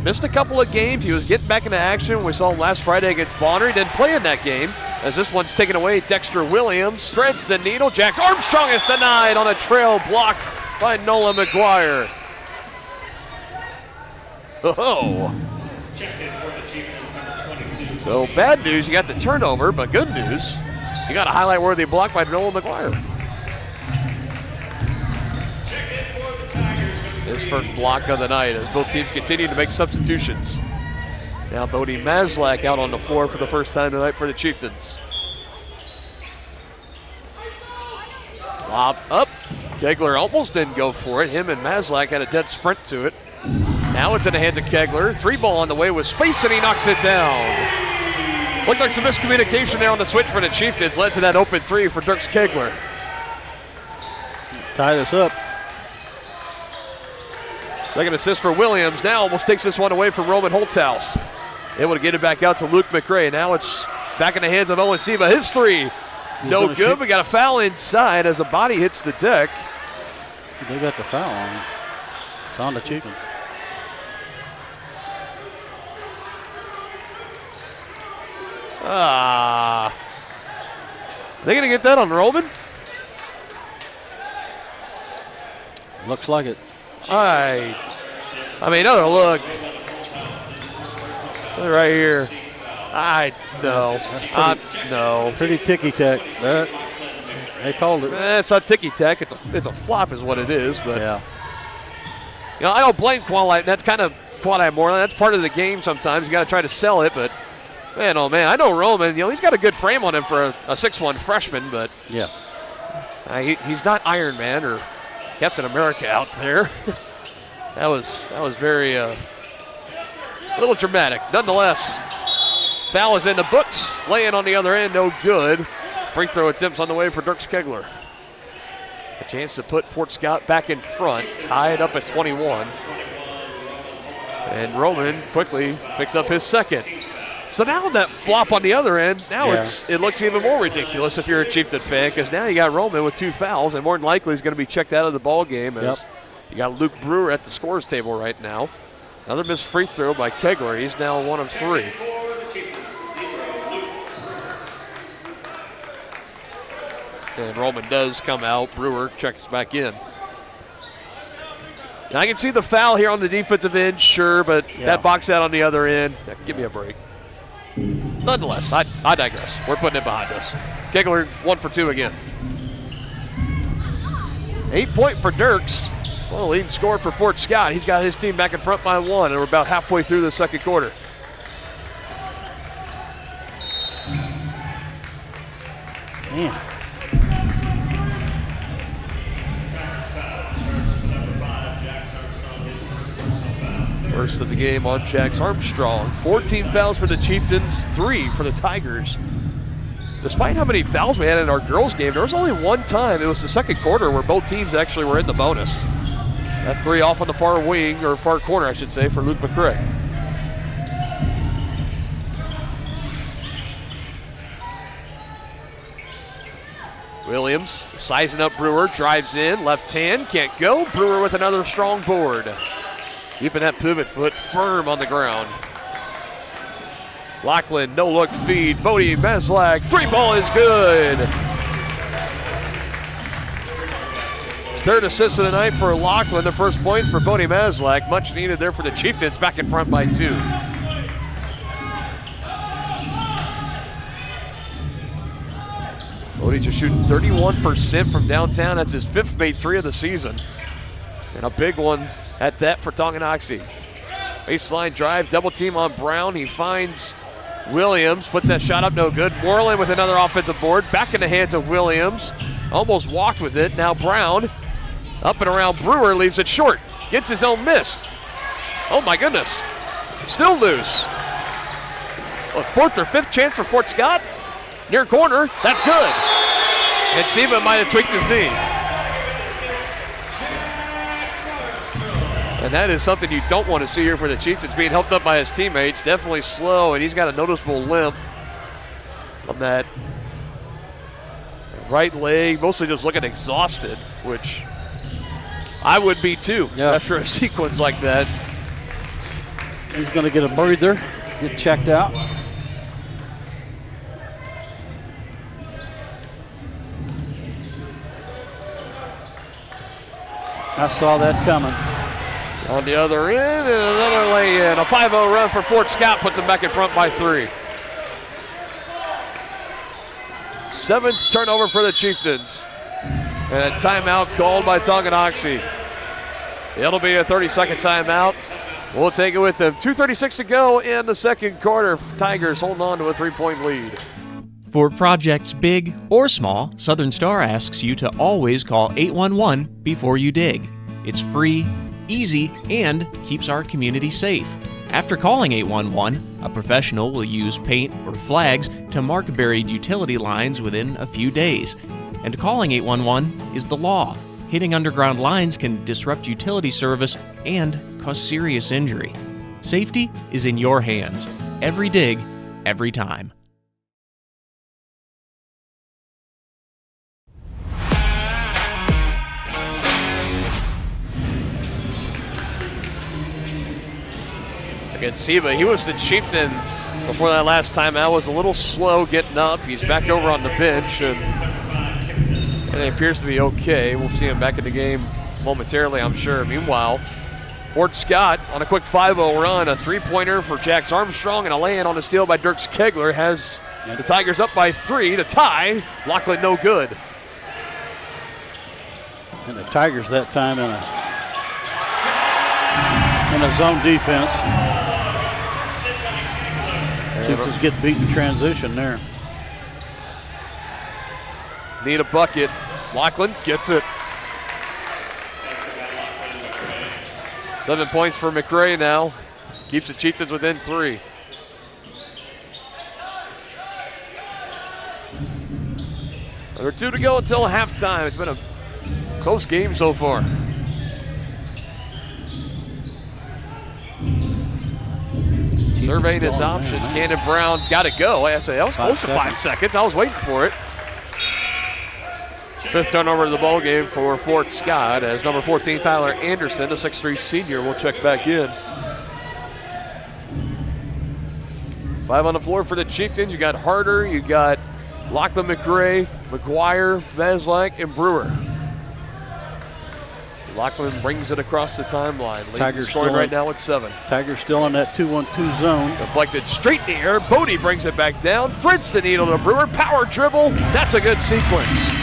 Missed a couple of games. He was getting back into action. We saw him last Friday against Bonner. He didn't play in that game, as this one's taken away. Dexter Williams threads the needle. Jax Armstrong is denied on a trail block by Nolan McGuire. Oh. So bad news, you got the turnover, but good news, you got a highlight-worthy block by Nolan McGuire. His first block of the night as both teams continue to make substitutions. Now Bodie Maslak out on the floor for the first time tonight for the Chieftains. Lob up. Kegler almost didn't go for it. Him and Maslak had a dead sprint to it. Now it's in the hands of Kegler. 3-ball on the way with space, and he knocks it down. Looked like some miscommunication there on the switch for the Chieftains. Led to that open 3 for Dirks Kegler. Tie this up. Second assist for Williams. Now almost takes this one away from Roman Holthaus. Able to get it back out to Luke McRae. Now it's back in the hands of Owen Seba. His 3, no good. We got a foul inside as a body hits the deck. They got the foul on him. It's on the Chieftains. Are they going to get that on Roman? Looks like it. I mean, another look. Right here. No. Pretty ticky-tack. They called it. It's not ticky-tack. It's a flop is what it is. But yeah. You know, I don't blame Quali. That's kind of Quali Moreland. That's part of the game sometimes. You got to try to sell it. But, man, oh, man, I know Roman. You know, he's got a good frame on him for a 6'1 freshman. But yeah, he's not Iron Man or Captain America out there. that was very a little dramatic. Nonetheless, foul is in the books. Laying on the other end, no good. Free throw attempts on the way for Dirks Kegler. A chance to put Fort Scott back in front, tied up at 21. And Roman quickly picks up his second. So now that flop on the other end, now it looks even more ridiculous if you're a Chieftain fan, because now you got Roman with 2 fouls, and more than likely he's going to be checked out of the ball game as you got Luke Brewer at the scorer's table right now. Another missed free throw by Kegler. He's now 1 of 3. And Roman does come out. Brewer checks back in. Now I can see the foul here on the defensive end, sure, but that box out on the other end, give me a break. Nonetheless, I digress. We're putting it behind us. Kegler 1 for 2 again. 8-point for Dirks. Well, leading scorer for Fort Scott. He's got his team back in front by 1, and we're about halfway through the second quarter. Man. First of the game on Jax Armstrong. 14 fouls for the Chieftains, 3 for the Tigers. Despite how many fouls we had in our girls' game, there was only one time, it was the second quarter, where both teams actually were in the bonus. That 3 off on the far wing, or far corner, I should say, for Luke McRae. Williams sizing up Brewer, drives in, left hand, can't go. Brewer with another strong board. Keeping that pivot foot firm on the ground. Lachlan, no look feed. Bodie Meslak, 3-ball is good. Third assist of the night for Lachlan. The first points for Bodie Meslak. Much needed there for the Chieftains, back in front by 2. Bodie just shooting 31% from downtown. That's his 5th made 3 of the season. And a big one at that for Tonganoxie. Baseline drive, double team on Brown. He finds Williams, puts that shot up, no good. Moreland with another offensive board, back in the hands of Williams. Almost walked with it. Now Brown, up and around Brewer, leaves it short. Gets his own miss. Oh my goodness. Still loose. A 4th or 5th chance for Fort Scott. Near corner, that's good. And Seba might have tweaked his knee. And that is something you don't want to see here for the Chiefs. It's being helped up by his teammates. Definitely slow, and he's got a noticeable limp on that right leg. Mostly just looking exhausted, which I would be too after a sequence like that. He's going to get a breather, get checked out. I saw that coming. On the other end, and another lay-in. A 5-0 run for Fort Scott puts them back in front by 3. 7th turnover for the Chieftains. And a timeout called by Tonganoxie. It'll be a 30-second timeout. We'll take it with them. 2:36 to go in the second quarter. Tigers holding on to a 3-point lead. For projects big or small, Southern Star asks you to always call 811 before you dig. It's free, easy, and keeps our community safe. After calling 811, a professional will use paint or flags to mark buried utility lines within a few days. And calling 811 is the law. Hitting underground lines can disrupt utility service and cause serious injury. Safety is in your hands. Every dig, every time. Again, Siva, he was the chieftain before that last time out. Was a little slow getting up. He's back over on the bench, and it appears to be okay. We'll see him back in the game momentarily, I'm sure. Meanwhile, Fort Scott on a quick 5-0 run, a three-pointer for Jax Armstrong, and a lay-in on a steal by Dirks Kegler has the Tigers up by 3 to tie. Lachlan no good. And the Tigers that time in a zone defense. Chieftains get beat in transition there. Need a bucket. Lachlan gets it. 7 points for McRae now. Keeps the Chieftains within 3. Under 2 to go until halftime. It's been a close game so far. Surveying his options. Cannon Brown's got to go. I say that was close to 5 seconds. I was waiting for it. 5th turnover of the ball game for Fort Scott as number 14 Tyler Anderson, the 6'3 senior, will check back in. 5 on the floor for the Chieftains. You got Harder, you got Lachlan McRae, McGuire, Vaslak, and Brewer. Lachlan brings it across the timeline. Tigers scoring right now at 7. Tigers still in that 2-1-2 zone. Deflected straight in the air. Bodie brings it back down. Threads the needle to Brewer. Power dribble. That's a good sequence.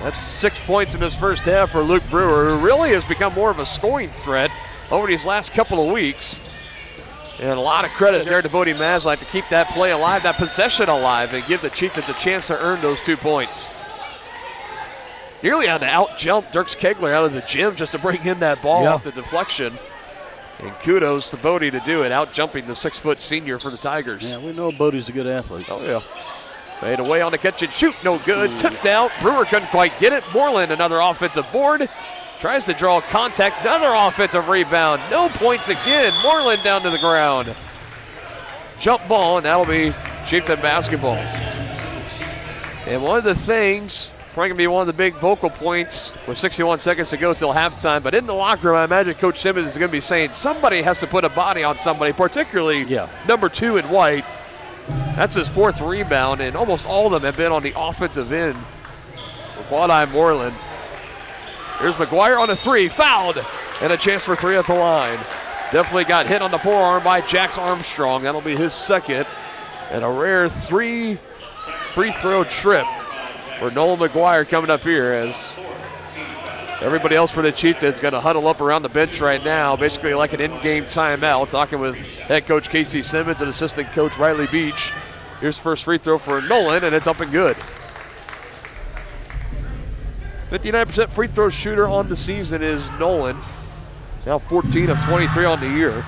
That's 6 points in this first half for Luke Brewer, who really has become more of a scoring threat over these last couple of weeks. And a lot of credit there to Bodie Maslak to keep that play alive, that possession alive, and give the Chieftains a chance to earn those 2 points. Nearly had to out-jump Dirks Kegler out of the gym just to bring in that ball off the deflection. And kudos to Bodie to do it, out-jumping the 6-foot senior for the Tigers. Yeah, we know Bodie's a good athlete. Oh, yeah. Made away on the catch and shoot, no good. Tipped out, Brewer couldn't quite get it. Moreland, another offensive board. Tries to draw contact, another offensive rebound. No points again. Moreland down to the ground. Jump ball, and that'll be Chieftain basketball. And one of the things, probably going to be one of the big vocal points with 61 seconds to go till halftime, but in the locker room, I imagine Coach Simmons is going to be saying somebody has to put a body on somebody, particularly number 2 in white. That's his 4th rebound, and almost all of them have been on the offensive end with Wadi Moreland. Here's McGuire on a 3, fouled, and a chance for 3 at the line. Definitely got hit on the forearm by Jax Armstrong. That'll be his 2nd, and a rare 3 free throw trip for Nolan McGuire coming up here as everybody else for the Chieftains going to huddle up around the bench right now, basically like an in-game timeout, talking with head coach Casey Simmons and assistant coach Riley Beach. Here's the first free throw for Nolan, and it's up and good. 59% free throw shooter on the season is Nolan. Now 14 of 23 on the year.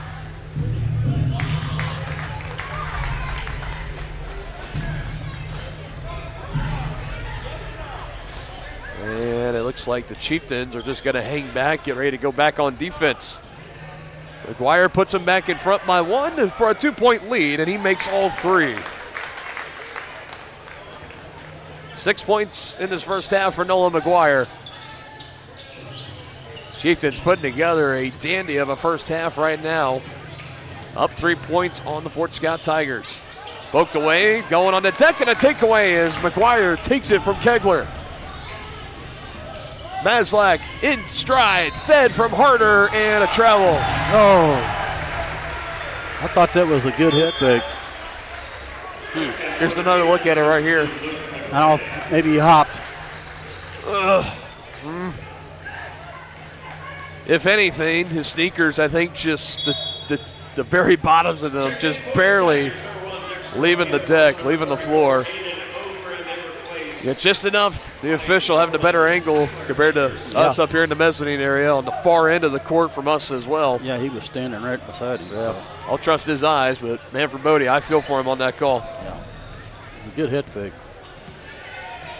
And it looks like the Chieftains are just going to hang back, get ready to go back on defense. McGuire puts them back in front by 1 and for a 2-point lead, and he makes all 3. 6 points in this first half for Nolan McGuire. Chieftains putting together a dandy of a first half right now. Up 3 points on the Fort Scott Tigers. Poked away, going on the deck, and a takeaway as McGuire takes it from Kegler. Maslak in stride, fed from Harder, and a travel. Oh, I thought that was a good hit fake. Here's another look at it right here. I don't know if maybe he hopped. If anything, his sneakers, I think just the very bottoms of them just barely leaving the deck, leaving the floor. Yeah, just enough. The official having a better angle compared to us up here in the mezzanine area on the far end of the court from us as well. Yeah, he was standing right beside him. Yeah, I'll trust his eyes, but man, for Bodie, I feel for him on that call. Yeah, it's a good hit fake.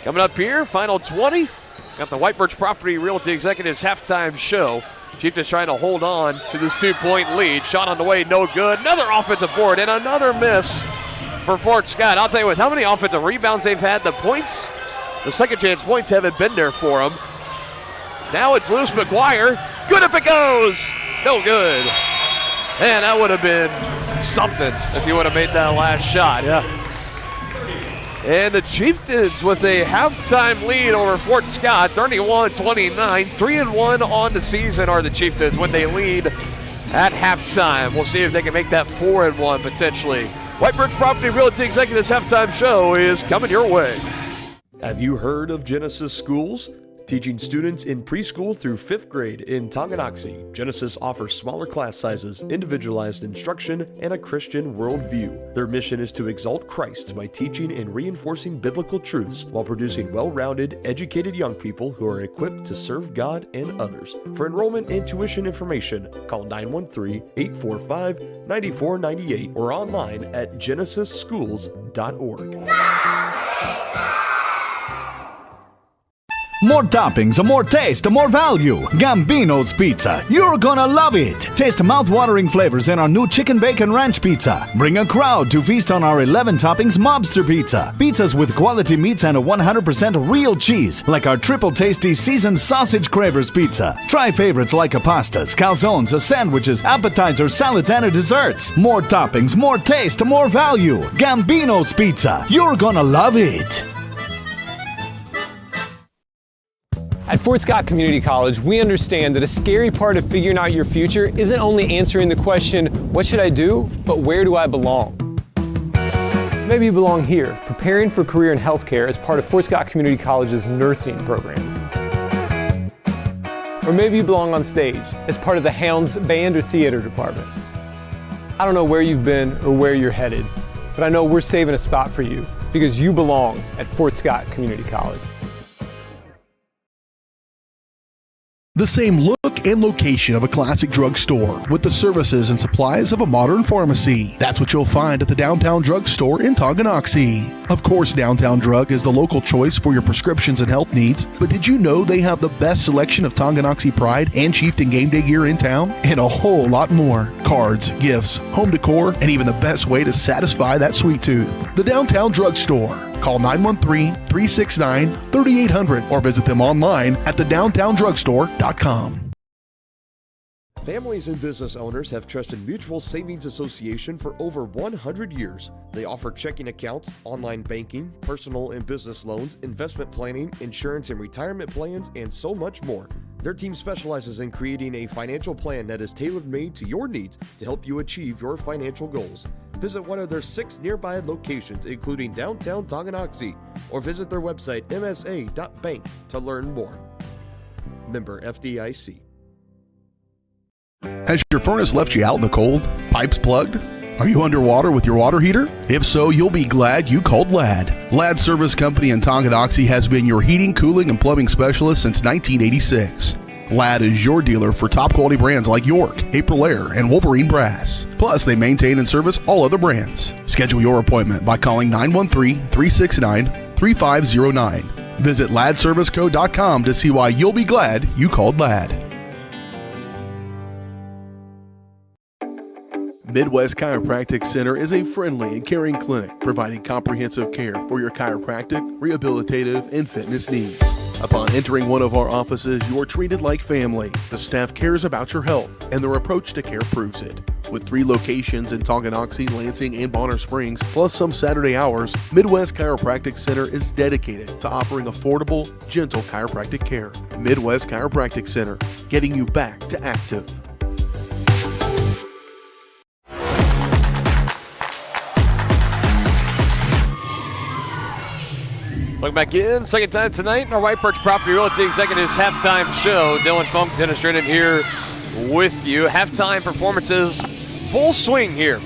Coming up here, final 20. Got the White Birch Property Realty Executives halftime show. Chieftains trying to hold on to this 2-point lead. Shot on the way, no good. Another offensive board and another miss for Fort Scott. I'll tell you what, how many offensive rebounds they've had. The points, the second chance points haven't been there for them. Now it's loose. McGuire. Good if it goes. No good. Man, that would have been something if he would have made that last shot. Yeah. And the Chieftains with a halftime lead over Fort Scott, 31-29. 3-1 on the season are the Chieftains when they lead at halftime. We'll see if they can make that 4-1 potentially. White Birch Property Realty Executives halftime show is coming your way. Have you heard of Genesis Schools? Teaching students in preschool through 5th grade in Tonganoxie, Genesis offers smaller class sizes, individualized instruction, and a Christian worldview. Their mission is to exalt Christ by teaching and reinforcing biblical truths while producing well-rounded, educated young people who are equipped to serve God and others. For enrollment and tuition information, call 913-845-9498 or online at genesisschools.org. More toppings, more taste, more value. Gambino's Pizza. You're gonna love it. Taste mouth-watering flavors in our new chicken bacon ranch pizza. Bring a crowd to feast on our 11 toppings mobster pizza. Pizzas with quality meats and a 100% real cheese, like our triple tasty seasoned sausage cravers pizza. Try favorites like pastas, calzones, sandwiches, appetizers, salads, and desserts. More toppings, more taste, more value. Gambino's Pizza. You're gonna love it. At Fort Scott Community College, we understand that a scary part of figuring out your future isn't only answering the question, what should I do, but where do I belong? Maybe you belong here, preparing for a career in healthcare as part of Fort Scott Community College's nursing program. Or maybe you belong on stage as part of the Hounds band or theater department. I don't know where you've been or where you're headed, but I know we're saving a spot for you because you belong at Fort Scott Community College. The same look and location of a classic drugstore with the services and supplies of a modern pharmacy. That's what you'll find at the Downtown Drug Store in Tonganoxie. Of course, Downtown Drug is the local choice for your prescriptions and health needs, but did you know they have the best selection of Tonganoxie Pride and Chieftain game day gear in town? And a whole lot more. Cards, gifts, home decor, and even the best way to satisfy that sweet tooth. The Downtown Drug Store. Call 913-369-3800 or visit them online at thedowntowndrugstore.com. Families and business owners have trusted Mutual Savings Association for over 100 years. They offer checking accounts, online banking, personal and business loans, investment planning, insurance and retirement plans, and so much more. Their team specializes in creating a financial plan that is tailor-made to your needs to help you achieve your financial goals. Visit one of their 6 nearby locations, including downtown Tonganoxie, or visit their website msa.bank to learn more. Member FDIC. Has your furnace left you out in the cold? Pipes plugged? Are you underwater with your water heater? If so, you'll be glad you called Ladd. Ladd Service Company in Tonganoxie has been your heating, cooling, and plumbing specialist since 1986. Ladd is your dealer for top quality brands like York, Aprilaire, and Wolverine Brass. Plus, they maintain and service all other brands. Schedule your appointment by calling 913-369-3509. Visit LaddServiceCo.com to see why you'll be glad you called Ladd. Midwest Chiropractic Center is a friendly and caring clinic providing comprehensive care for your chiropractic, rehabilitative, and fitness needs. Upon entering one of our offices, you are treated like family. The staff cares about your health, and their approach to care proves it. With 3 locations in Tonganoxie, Lansing, and Bonner Springs, plus some Saturday hours, Midwest Chiropractic Center is dedicated to offering affordable, gentle chiropractic care. Midwest Chiropractic Center, getting you back to active. Welcome back in. Second time tonight in our White Birch Property Realty Executives halftime show. Dylan Funk, Dennis Drennan here with you. Halftime performances, full swing here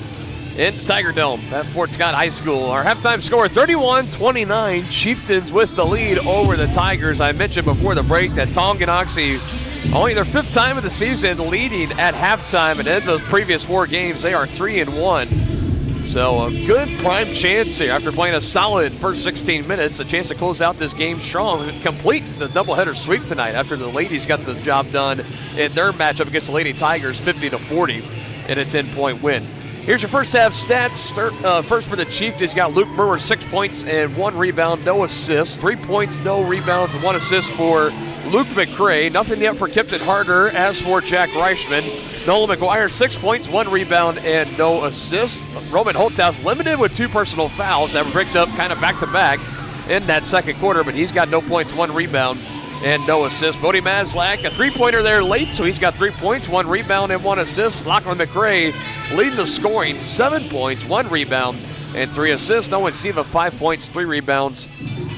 in the Tiger Dome at Fort Scott High School. Our halftime score 31-29. Chieftains with the lead over the Tigers. I mentioned before the break that Tonganoxie, only their 5th time of the season leading at halftime, and in those previous 4 games they are 3-1. So a good prime chance here after playing a solid first 16 minutes, a chance to close out this game strong and complete the doubleheader sweep tonight after the ladies got the job done in their matchup against the Lady Tigers 50-40 in a 10-point win. Here's your first half stats. First for the Chieftains, you got Luke Brewer, 6 points and 1 rebound, no assists. 3 points, no rebounds, and 1 assist for Luke McCray. Nothing yet for Kipton Harder. As for Jack Reichman, Nolan McGuire, 6 points, 1 rebound, and no assist. Roman Holthouse limited with 2 personal fouls that were picked up kind of back-to-back in that second quarter, but he's got no points, 1 rebound, and no assist. Bodie Maslak, a 3-pointer there late, so he's got 3 points, 1 rebound, and 1 assist. Lachlan McRae leading the scoring, 7 points, 1 rebound, and 3 assists. Owen Siva, 5 points, 3 rebounds,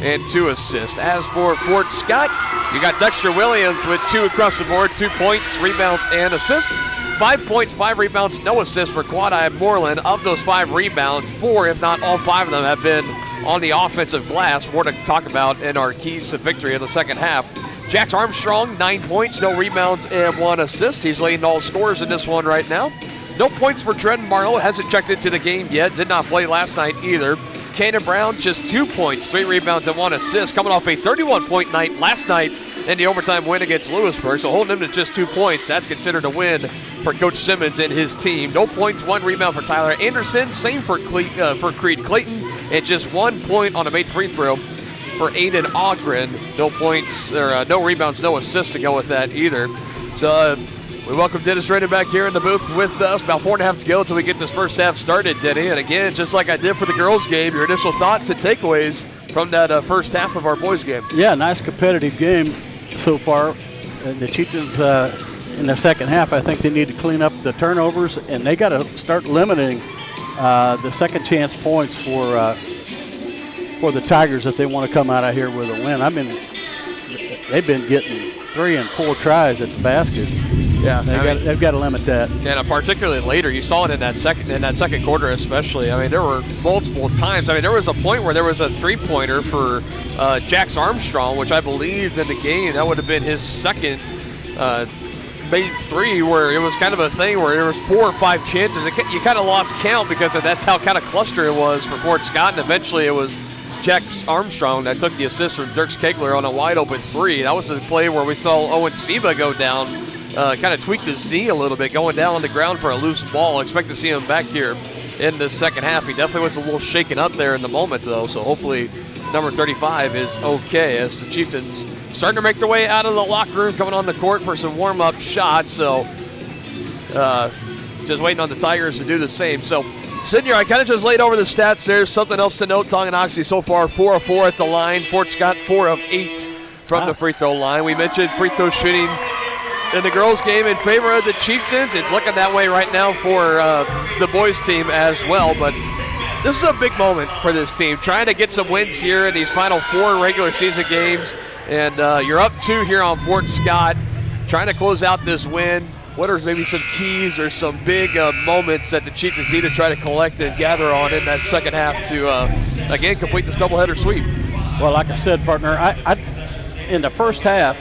and 2 assists. As for Fort Scott, you got Dexter Williams with 2 across the board, 2 points, rebounds, and assists. 5 points, 5 rebounds, no assists for Quad-Eye Moreland. Of those 5 rebounds, 4, if not all 5 of them, have been on the offensive glass. More to talk about in our keys to victory in the second half. Jax Armstrong, 9 points, no rebounds, and 1 assist. He's leading all scorers in this one right now. No points for Trenton Marlowe, hasn't checked into the game yet, did not play last night either. Cannon Brown, just 2 points, 3 rebounds, and 1 assist, coming off a 31-point night last night in the overtime win against Lewisburg. So holding him to just 2 points, that's considered a win for Coach Simmons and his team. No points, 1 rebound for Tyler Anderson, same for Creed Clayton, and just 1 point on a made free throw for Aiden Ogren. No points, or no rebounds, no assists to go with that either. So we welcome Dennis Rader back here in the booth with us. About 4.5 to go until we get this first half started, Denny. And again, just like I did for the girls' game, your initial thoughts and takeaways from that first half of our boys' game. Yeah, nice competitive game so far. The Chieftains in the second half, I think they need to clean up the turnovers, and they got to start limiting the second chance points for the Tigers if they want to come out of here with a win. I mean, they've been getting 3 and 4 tries at the basket. Yeah, they've got to limit that. And particularly later, you saw it in that second quarter especially. I mean, there were multiple times. I mean, there was a point where there was a 3-pointer for Jax Armstrong, which I believed in the game that would have been his second made 3, where it was kind of a thing where there was 4 or 5 chances. You kind of lost count because that's how kind of cluster it was for Fort Scott, and eventually it was Jax Armstrong that took the assist from Dirks Kegler on a wide-open 3. That was the play where we saw Owen Siba go down, kind of tweaked his knee a little bit, going down on the ground for a loose ball. Expect to see him back here in the second half. He definitely was a little shaken up there in the moment, though, so hopefully number 35 is okay as the Chieftains starting to make their way out of the locker room, coming on the court for some warm-up shots. So just waiting on the Tigers to do the same. So sitting here, I kind of just laid over the stats there. Something else to note, Tonganoxie so far 4 of 4 at the line. Fort Scott 4 of 8 from the free throw line. We mentioned free throw shooting in the girls' game in favor of the Chieftains. It's looking that way right now for the boys' team as well. But this is a big moment for this team, trying to get some wins here in these final 4 regular season games. And you're up 2 here on Fort Scott, trying to close out this win. What are maybe some keys or some big moments that the Chieftains need to try to collect and gather on in that second half to, again, complete this doubleheader sweep? Well, like I said, partner, in the first half,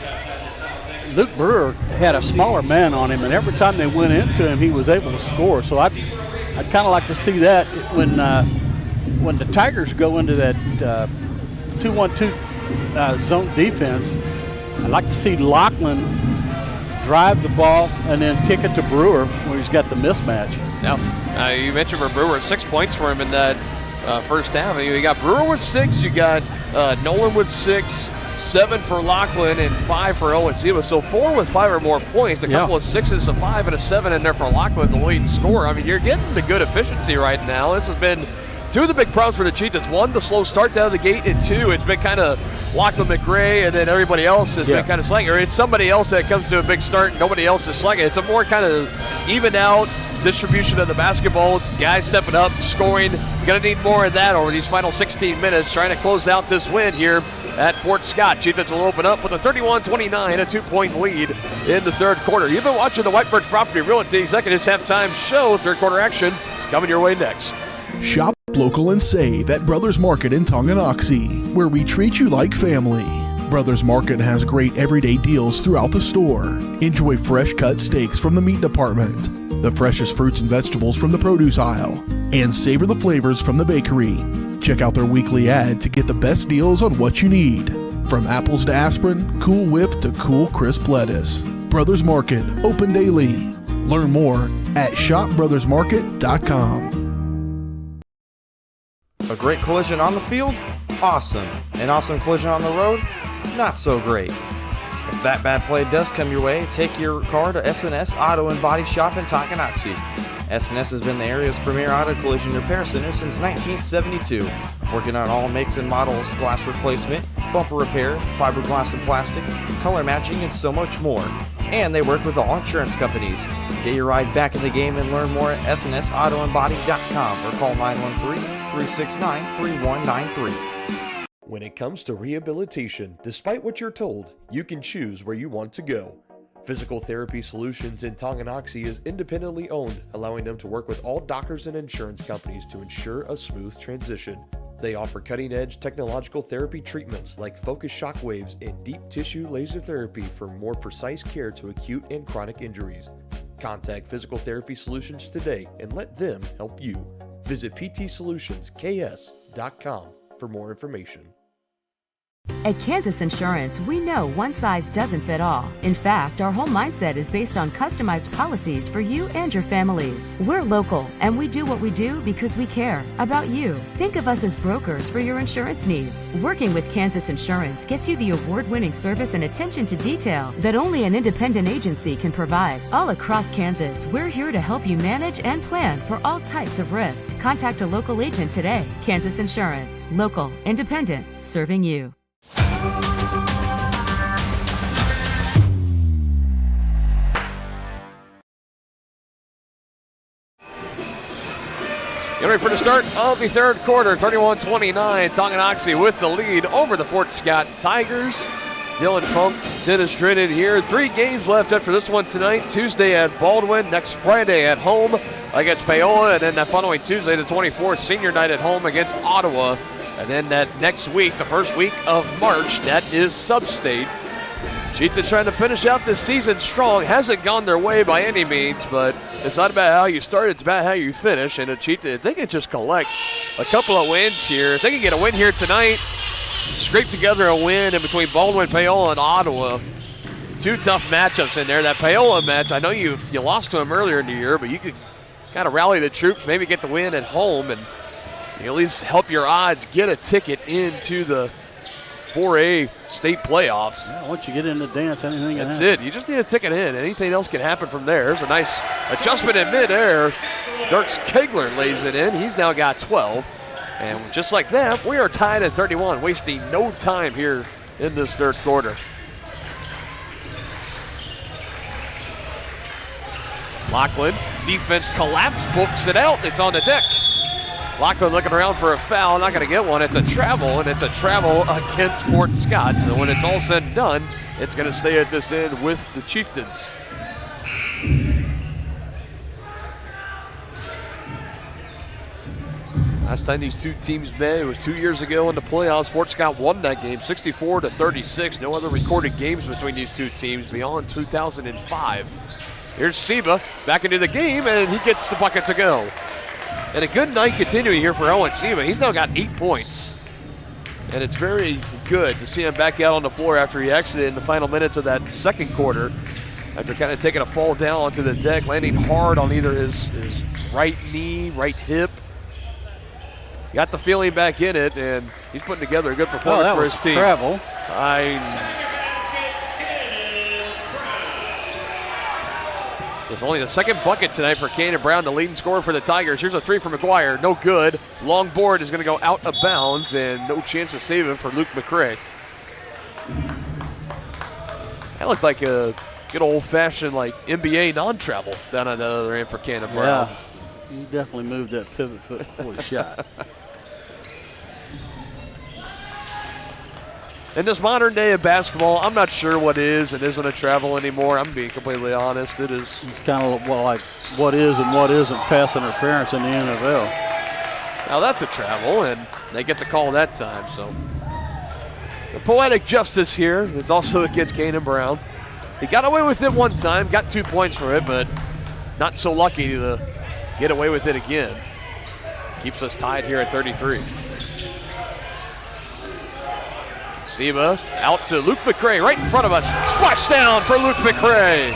Luke Brewer had a smaller man on him, and every time they went into him, he was able to score. So I'd kind of like to see that when the Tigers go into that 2-1-2 zone defense. I'd like to see Lachlan drive the ball and then kick it to Brewer where he's got the mismatch. Now, you mentioned for Brewer, 6 points for him in that first half. You got Brewer with 6, you got Nolan with 6, 7 for Lachlan, and 5 for Owen Siva. So 4 with 5 or more points, a couple of 6s, a 5, and a 7 in there for Lachlan, the lead scorer. I mean, you're getting the good efficiency right now. This has been 2 of the big problems for the Chieftains. 1, the slow starts out of the gate, and 2, it's been kind of Lachlan McRae, and then everybody else has been kind of slacking. Or it's somebody else that comes to a big start and nobody else is slacking. It's a more kind of even out, distribution of the basketball, guys stepping up, scoring. Going to need more of that over these final 16 minutes, trying to close out this win here at Fort Scott. Chieftains will open up with a 31-29, a 2-point lead in the third quarter. You've been watching the White Birch Property Realty second is halftime show. Third quarter action is coming your way next. Shop local and save at Brothers Market in Tonganoxie, where we treat you like family. Brothers Market has great everyday deals throughout the store. Enjoy fresh cut steaks from the meat department, the freshest fruits and vegetables from the produce aisle, and savor the flavors from the bakery. Check out their weekly ad to get the best deals on what you need. From apples to aspirin, Cool Whip to cool crisp lettuce. Brothers Market, open daily. Learn more at shopbrothersmarket.com. A great collision on the field? Awesome. An awesome collision on the road? Not so great. If that bad play does come your way, take your car to S&S Auto and Body Shop in Tonganoxie. S&S has been the area's premier auto collision repair center since 1972, working on all makes and models, glass replacement, bumper repair, fiberglass and plastic, color matching, and so much more. And they work with all insurance companies. Get your ride back in the game and learn more at snsautoandbody.com or call 913-369-3193. When it comes to rehabilitation, despite what you're told, you can choose where you want to go. Physical Therapy Solutions in Tonganoxie is independently owned, allowing them to work with all doctors and insurance companies to ensure a smooth transition. They offer cutting-edge technological therapy treatments like focused shock waves and deep tissue laser therapy for more precise care to acute and chronic injuries. Contact Physical Therapy Solutions today and let them help you. Visit ptsolutionsks.com for more information. At Kansas Insurance, we know one size doesn't fit all. In fact, our whole mindset is based on customized policies for you and your families. We're local, and we do what we do because we care about you. Think of us as brokers for your insurance needs. Working with Kansas Insurance gets you the award-winning service and attention to detail that only an independent agency can provide. All across Kansas, we're here to help you manage and plan for all types of risk. Contact a local agent today. Kansas Insurance. Local, independent, serving you. Get ready for the start of the third quarter. 31-29, Tonganoxie with the lead over the Fort Scott Tigers. Dylan Funk, Dennis Drennan here. 3 games left after this one tonight. Tuesday at Baldwin, next Friday at home against Paola, and then that following Tuesday, the 24th, senior night at home against Ottawa. And then that next week, the first week of March, that is Sub-State. Chieftains trying to finish out this season strong. Hasn't gone their way by any means, but it's not about how you start, it's about how you finish. And the Chieftains, if they can just collect a couple of wins here, if they can get a win here tonight, scrape together a win in between Baldwin, Paola, and Ottawa. 2 tough matchups in there. That Paola match, I know you lost to them earlier in the year, but you could kind of rally the troops, maybe get the win at home, and you at least help your odds get a ticket into the 4A state playoffs. Yeah, once you get in the dance, anything can That's happen. it. You just need a ticket in. Anything else can happen from there. There's a nice adjustment in midair. Dirks Kegler lays it in. He's now got 12. And just like that, we are tied at 31, wasting no time here in this third quarter. Lachlan, defense collapse, books it out. It's on the deck. Lachlan looking around for a foul, not going to get one. It's a travel, and it's a travel against Fort Scott. So when it's all said and done, it's going to stay at this end with the Chieftains. Last time these two teams met, it was 2 years ago in the playoffs. Fort Scott won that game 64-36. No other recorded games between these two teams beyond 2005. Here's Seba back into the game, and he gets the bucket to go. And a good night continuing here for Owen Seba. He's now got 8 points. And it's very good to see him back out on the floor after he exited in the final minutes of that second quarter, after kind of taking a fall down onto the deck, landing hard on either his right knee, right hip. He's got the feeling back in it, and he's putting together a good performance for his team. Travel. So it's only the second bucket tonight for Cannon Brown, the leading scorer for the Tigers. Here's a 3 from McGuire, no good. Long board is going to go out of bounds, and no chance to save it for Luke McCray. That looked like a good old-fashioned like NBA non-travel down on the other end for Cannon Brown. Yeah, he definitely moved that pivot foot before he shot. In this modern day of basketball, I'm not sure what is and isn't a travel anymore. I'm being completely honest. It's kind of like what is and what isn't pass interference in the NFL. Now that's a travel, and they get the call that time. So the poetic justice here. It's also against Cannon Brown. He got away with it one time, got 2 points for it, but not so lucky to get away with it again. Keeps us tied here at 33. Seba out to Luke McCray, right in front of us. Splash down for Luke McCray.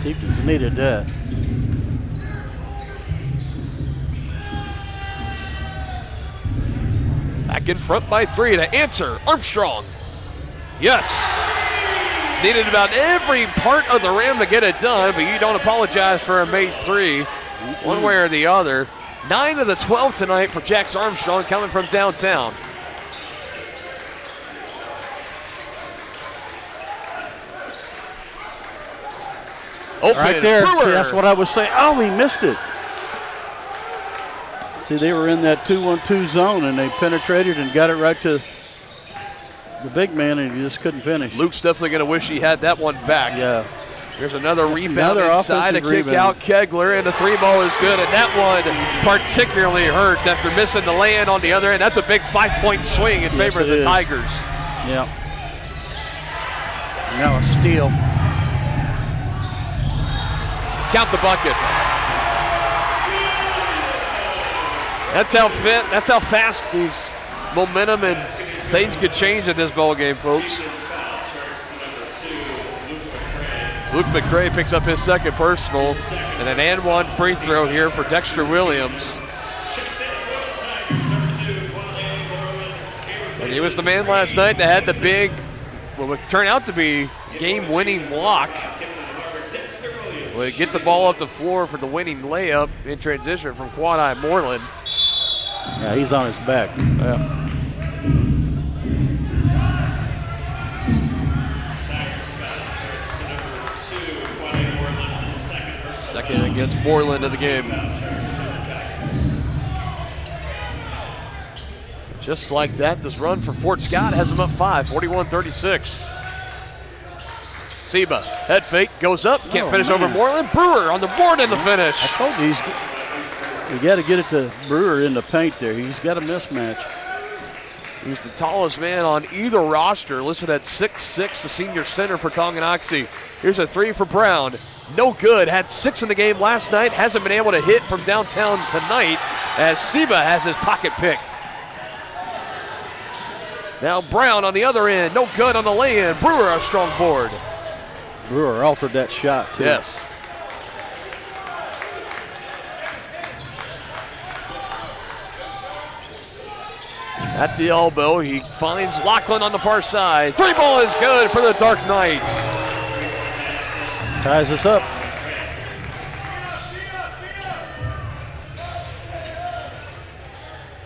Chieftains needed that. Back in front by 3 to answer Armstrong. Yes. Needed about every part of the rim to get it done, but you don't apologize for a made 3. One way or the other. 9 of the 12 tonight for Jax Armstrong coming from downtown. Open, right there. Brewer. See, that's what I was saying. Oh, he missed it. See, they were in that 2-1-2 zone, and they penetrated and got it right to the big man, and he just couldn't finish. Luke's definitely going to wish he had that one back. Yeah. There's another rebound inside, a kick rebound. out Kegler, and the 3 ball is good, and that one particularly hurts after missing the lay-in on the other end. That's a big 5-point swing in favor of the Tigers. Yeah. Now a steal. Count the bucket. That's how fast these momentum and things could change in this ball game, folks. Luke McCray picks up his second personal, and an and one free throw here for Dexter Williams. And he was the man last night that had the big, what would turn out to be game-winning block. Would get the ball up the floor for the winning layup in transition from Quad-Eye Moreland. Yeah, he's on his back. Yeah. Second against Moreland of the game. Just like that, this run for Fort Scott has them up 5, 41-36. Seba, head fake, goes up, can't finish over Moreland. Brewer on the board in the finish. I told you, you got to get it to Brewer in the paint there. He's got a mismatch. He's the tallest man on either roster, listed at 6'6", the senior center for Tonganoxie. Here's a 3 for Brown. No good. Had 6 in the game last night. Hasn't been able to hit from downtown tonight as Seba has his pocket picked. Now Brown on the other end. No good on the lay-in. Brewer a strong board. Brewer altered that shot too. Yes. At the elbow, he finds Lachlan on the far side. 3 ball is good for the Dark Knights. Ties us up.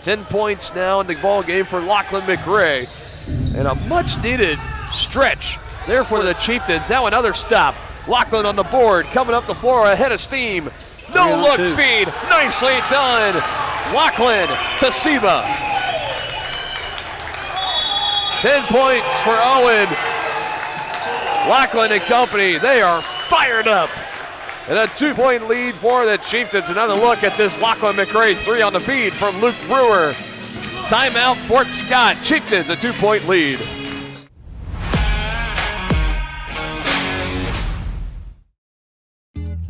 Ten points now in the ball game for Lachlan McRae. And a much-needed stretch there for the Chieftains. Now another stop. Lachlan on the board, coming up the floor ahead of steam. No-look feed. Nicely done. Lachlan to Seba. 10 points for Owen. Lachlan and company, they are fired up. And a 2-point lead for the Chieftains. Another look at this Lachlan McRae 3 on the feed from Luke Brewer. Timeout, Fort Scott. Chieftains a 2-point lead.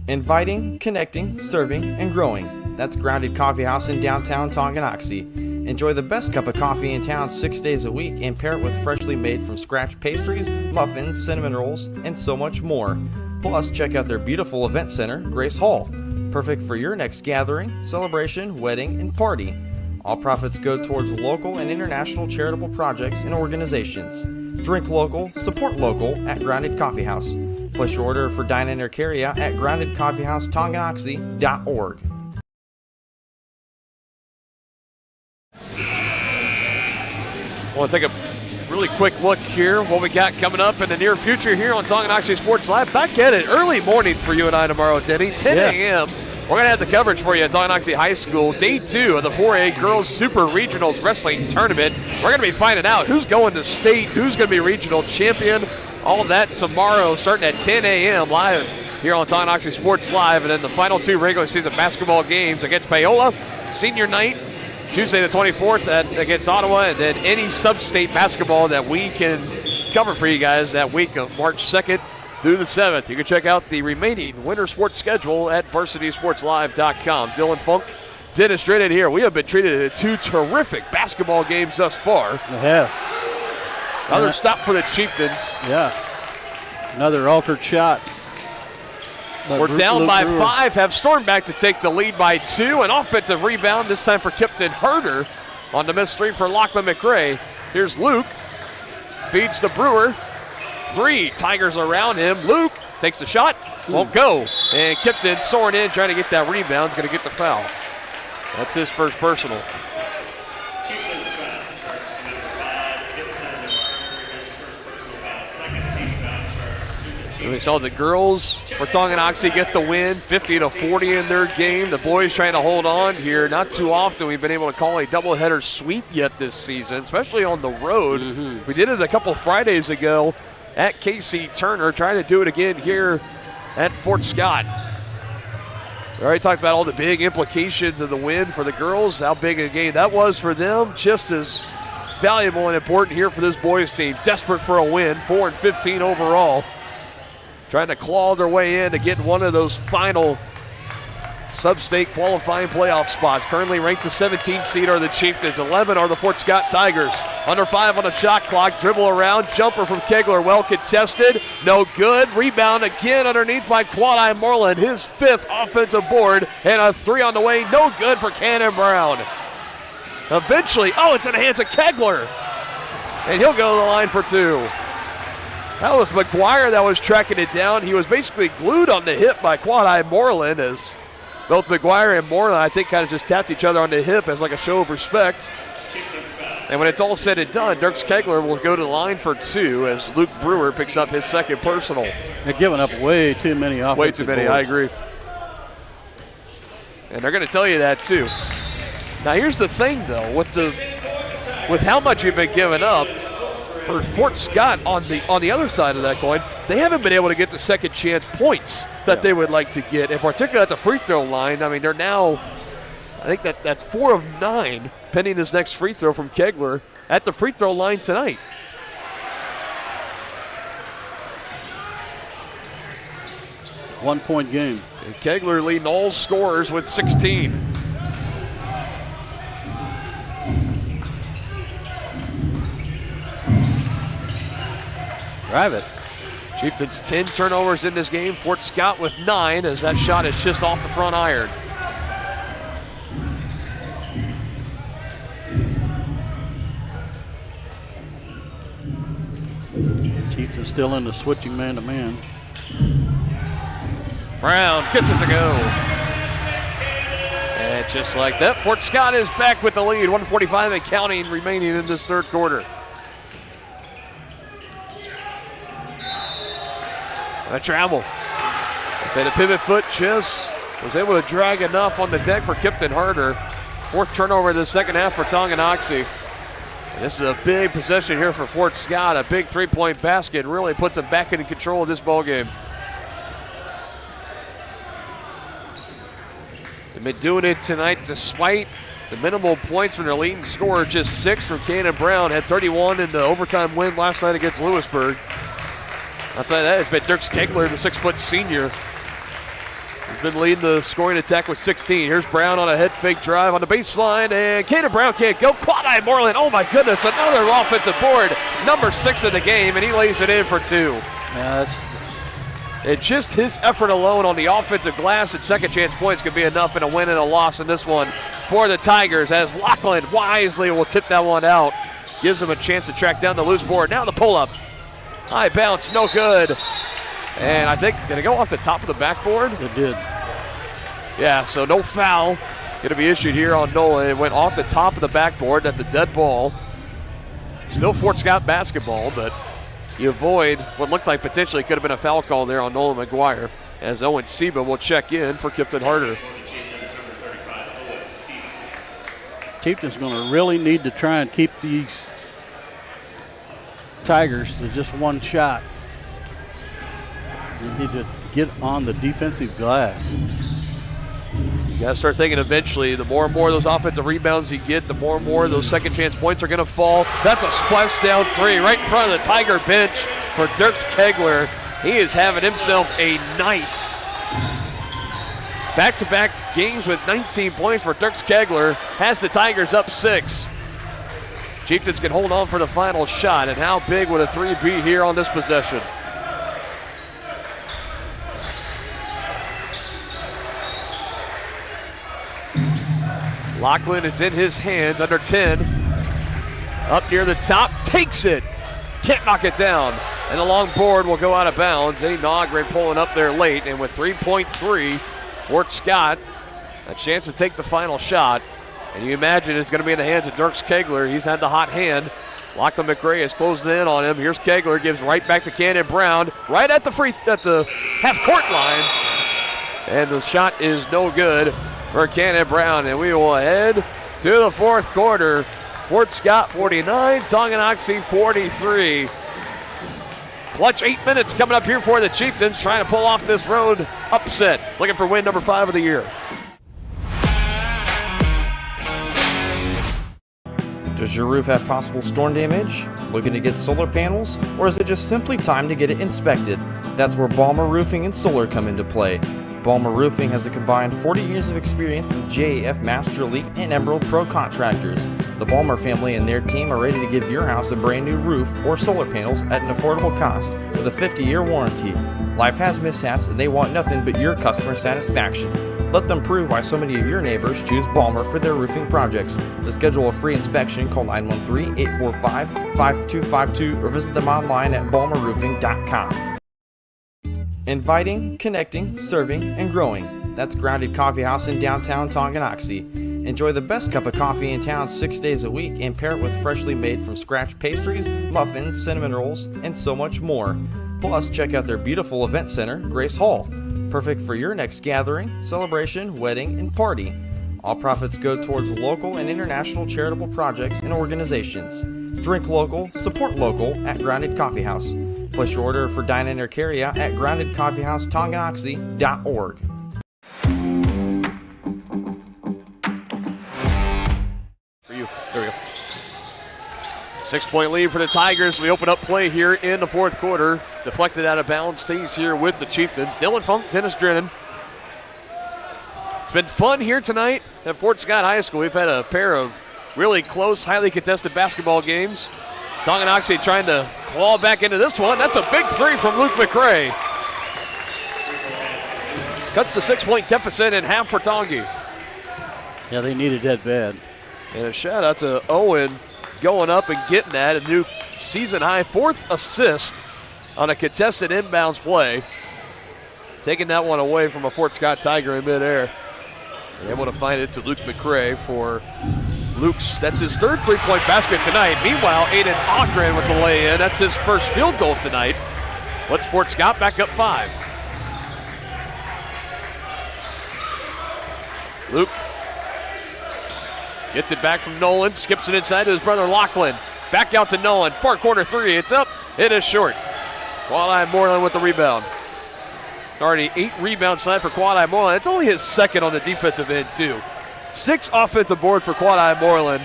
Inviting, connecting, serving, and growing. That's Grounded Coffee House in downtown Tonganoxie. Enjoy the best cup of coffee in town 6 days a week and pair it with freshly made from scratch pastries, muffins, cinnamon rolls, and so much more. Plus, check out their beautiful event center, Grace Hall. Perfect for your next gathering, celebration, wedding, and party. All profits go towards local and international charitable projects and organizations. Drink local, support local at Grounded Coffee House. Place your order for dine-in or carry-out at groundedcoffeehouse.tonganoxie.org. We'll take a really quick look here what we got coming up in the near future here on Tonganoxie Sports Live. Back at it early morning for you and I tomorrow, Denny. 10 a.m. We're going to have the coverage for you at Tonganoxie High School. Day 2 of the 4A Girls Super Regionals Wrestling Tournament. We're going to be finding out who's going to state, who's going to be regional champion. All of that tomorrow starting at 10 a.m. live here on Tonganoxie Sports Live. And then the final 2 regular season basketball games against Paola. Senior night, Tuesday the 24th against Ottawa. And then any sub-state basketball that we can cover for you guys that week of March 2nd through the 7th. You can check out the remaining winter sports schedule at varsitysportslive.com. Dylan Funk, Dennis Drennan here. We have been treated to 2 terrific basketball games thus far. We have. Another stop for the Chieftains. Yeah. Another altered shot. We're down by 5, have stormed back to take the lead by 2. An offensive rebound, this time for Kipton Herder on the missed 3 for Lachlan McRae. Here's Luke, feeds to Brewer. 3, Tigers around him. Luke takes the shot, won't go. And Kipton soaring in, trying to get that rebound, is going to get the foul. That's his first personal. And we saw the girls for Tonganoxie get the win, 50-40 in their game. The boys trying to hold on here. Not too often we've been able to call a doubleheader sweep yet this season, especially on the road. We did it a couple Fridays ago at KC Turner, trying to do it again here at Fort Scott. We already talked about all the big implications of the win for the girls, how big a game that was for them, just as valuable and important here for this boys team. Desperate for a win, 4-15 overall. Trying to claw their way in to get one of those final sub-state qualifying playoff spots. Currently ranked the 17th seed are the Chieftains. 11 are the Fort Scott Tigers. Under 5 on the shot clock. Dribble around. Jumper from Kegler. Well contested. No good. Rebound again underneath by Quad-Eye Moreland. His 5th offensive board. And a 3 on the way. No good for Cannon Brown. Eventually, it's in the hands of Kegler. And he'll go to the line for 2. That was McGuire that was tracking it down. He was basically glued on the hip by Quad-Eye Moreland, as both McGuire and Moreland, I think, kind of just tapped each other on the hip as like a show of respect. And when it's all said and done, Dirks Kegler will go to the line for 2 as Luke Brewer picks up his 2nd personal. They're giving up way too many offensive Way too many, boards. I agree. And they're going to tell you that too. Now here's the thing though, with how much you've been giving up, for Fort Scott on the other side of that coin, they haven't been able to get the second chance points that they would like to get, and particularly at the free throw line. I mean, they're now, I think that's 4 of 9, pending his next free throw from Kegler at the free throw line tonight. One-point game. And Kegler leading all scorers with 16. Drive it. Chieftains 10 turnovers in this game. Fort Scott with 9 as that shot is just off the front iron. Chieftains still in the switching man-to-man. Brown gets it to go. And just like that, Fort Scott is back with the lead. 1:45 and counting remaining in this third quarter. A travel. I say the pivot foot just was able to drag enough on the deck for Kipton Herder. 4th turnover of the second half for Tonganoxie. And this is a big possession here for Fort Scott. A big 3-point basket really puts them back in control of this ball game. They've been doing it tonight despite the minimal points from their leading scorer. Just 6 from Cannon Brown. Had 31 in the overtime win last night against Lewisburg. Outside of that, it's been Dirks Kegler, the 6-foot senior. He's been leading the scoring attack with 16. Here's Brown on a head fake drive on the baseline, and Cannon Brown can't go. Quad-Eye Moreland, oh my goodness, another offensive board. Number 6 in the game, and he lays it in for 2. And just his effort alone on the offensive glass and second chance points could be enough in a win and a loss in this one for the Tigers, as Lachlan wisely will tip that one out. Gives them a chance to track down the loose board. Now the pull-up. High bounce, no good. And I think, did it go off the top of the backboard? It did. Yeah, so no foul going to be issued here on Nola. It went off the top of the backboard. That's a dead ball. Still Fort Scott basketball, but you avoid what looked like potentially could have been a foul call there on Nolan McGuire, as Owen Seba will check in for Kipton Harder. Chieftains going to really need to try and keep these Tigers to just one shot. They need to get on the defensive glass. You got to start thinking eventually, the more and more those offensive rebounds you get, the more and more those second chance points are going to fall. That's a splash down three right in front of the Tiger bench for Dirks Kegler. He is having himself a night. Back-to-back games with 19 points for Dirks Kegler. Has the Tigers up 6. Chieftains can hold on for the final shot, and how big would a three be here on this possession? Lachlan, it's in his hands, under 10. Up near the top, takes it. Can't knock it down. And the long board will go out of bounds. A Nogren pulling up there late, and with 3.3, Fort Scott, a chance to take the final shot. And you imagine it's going to be in the hands of Dirks Kegler. He's had the hot hand. Lachlan McRae is closing in on him. Here's Kegler, gives right back to Cannon Brown, right at the half-court line. And the shot is no good for Cannon Brown. And we will head to the fourth quarter. Fort Scott 49, Tonganoxie 43. Clutch 8 minutes coming up here for the Chieftains, trying to pull off this road upset. Looking for win number 5 of the year. Does your roof have possible storm damage? Looking to get solar panels? Or is it just simply time to get it inspected? That's where Balmer Roofing and Solar come into play. Balmer Roofing has a combined 40 years of experience with JAF Master Elite and Emerald Pro contractors. The Balmer family and their team are ready to give your house a brand new roof or solar panels at an affordable cost with a 50-year warranty. Life has mishaps and they want nothing but your customer satisfaction. Let them prove why so many of your neighbors choose Balmer for their roofing projects. To schedule a free inspection, call 913-845-5252 or visit them online at balmerroofing.com. Inviting, connecting, serving, and growing. That's Grounded Coffee House in downtown Tonganoxie. Enjoy the best cup of coffee in town 6 days a week and pair it with freshly made from scratch pastries, muffins, cinnamon rolls, and so much more. Plus, check out their beautiful event center, Grace Hall. Perfect for your next gathering, celebration, wedding, and party. All profits go towards local and international charitable projects and organizations. Drink local, support local at Grounded Coffee House. Place your order for dine-in or carry-out at groundedcoffeehousetonganoxie.org. For you. There we go. 6-point lead for the Tigers. We open up play here in the fourth quarter. Deflected out of bounds, stays here with the Chieftains. Dylan Funk, Dennis Drennan. It's been fun here tonight at Fort Scott High School. We've had a pair of really close, highly contested basketball games. Tonganoxie trying to claw back into this one. That's a big three from Luke McRae. Cuts the 6-point deficit in half for Tongi. Yeah, they needed that bad. And a shout out to Owen going up and getting that. A new season high 4th assist on a contested inbounds play. Taking that one away from a Fort Scott Tiger in midair. And able to find it to Luke McRae for Luke's, that's his 3rd three-point basket tonight. Meanwhile, Aiden Ogren with the lay-in. That's his first field goal tonight. Puts Fort Scott back up 5. Luke gets it back from Nolan, skips it inside to his brother Lachlan. Back out to Nolan, far corner 3. It's up, it is short. Quad-Eye Moreland with the rebound. Already 8 rebounds tonight for Quad-Eye Moreland. It's only his 2nd on the defensive end, too. 6 offensive boards for Quad-Eye Moreland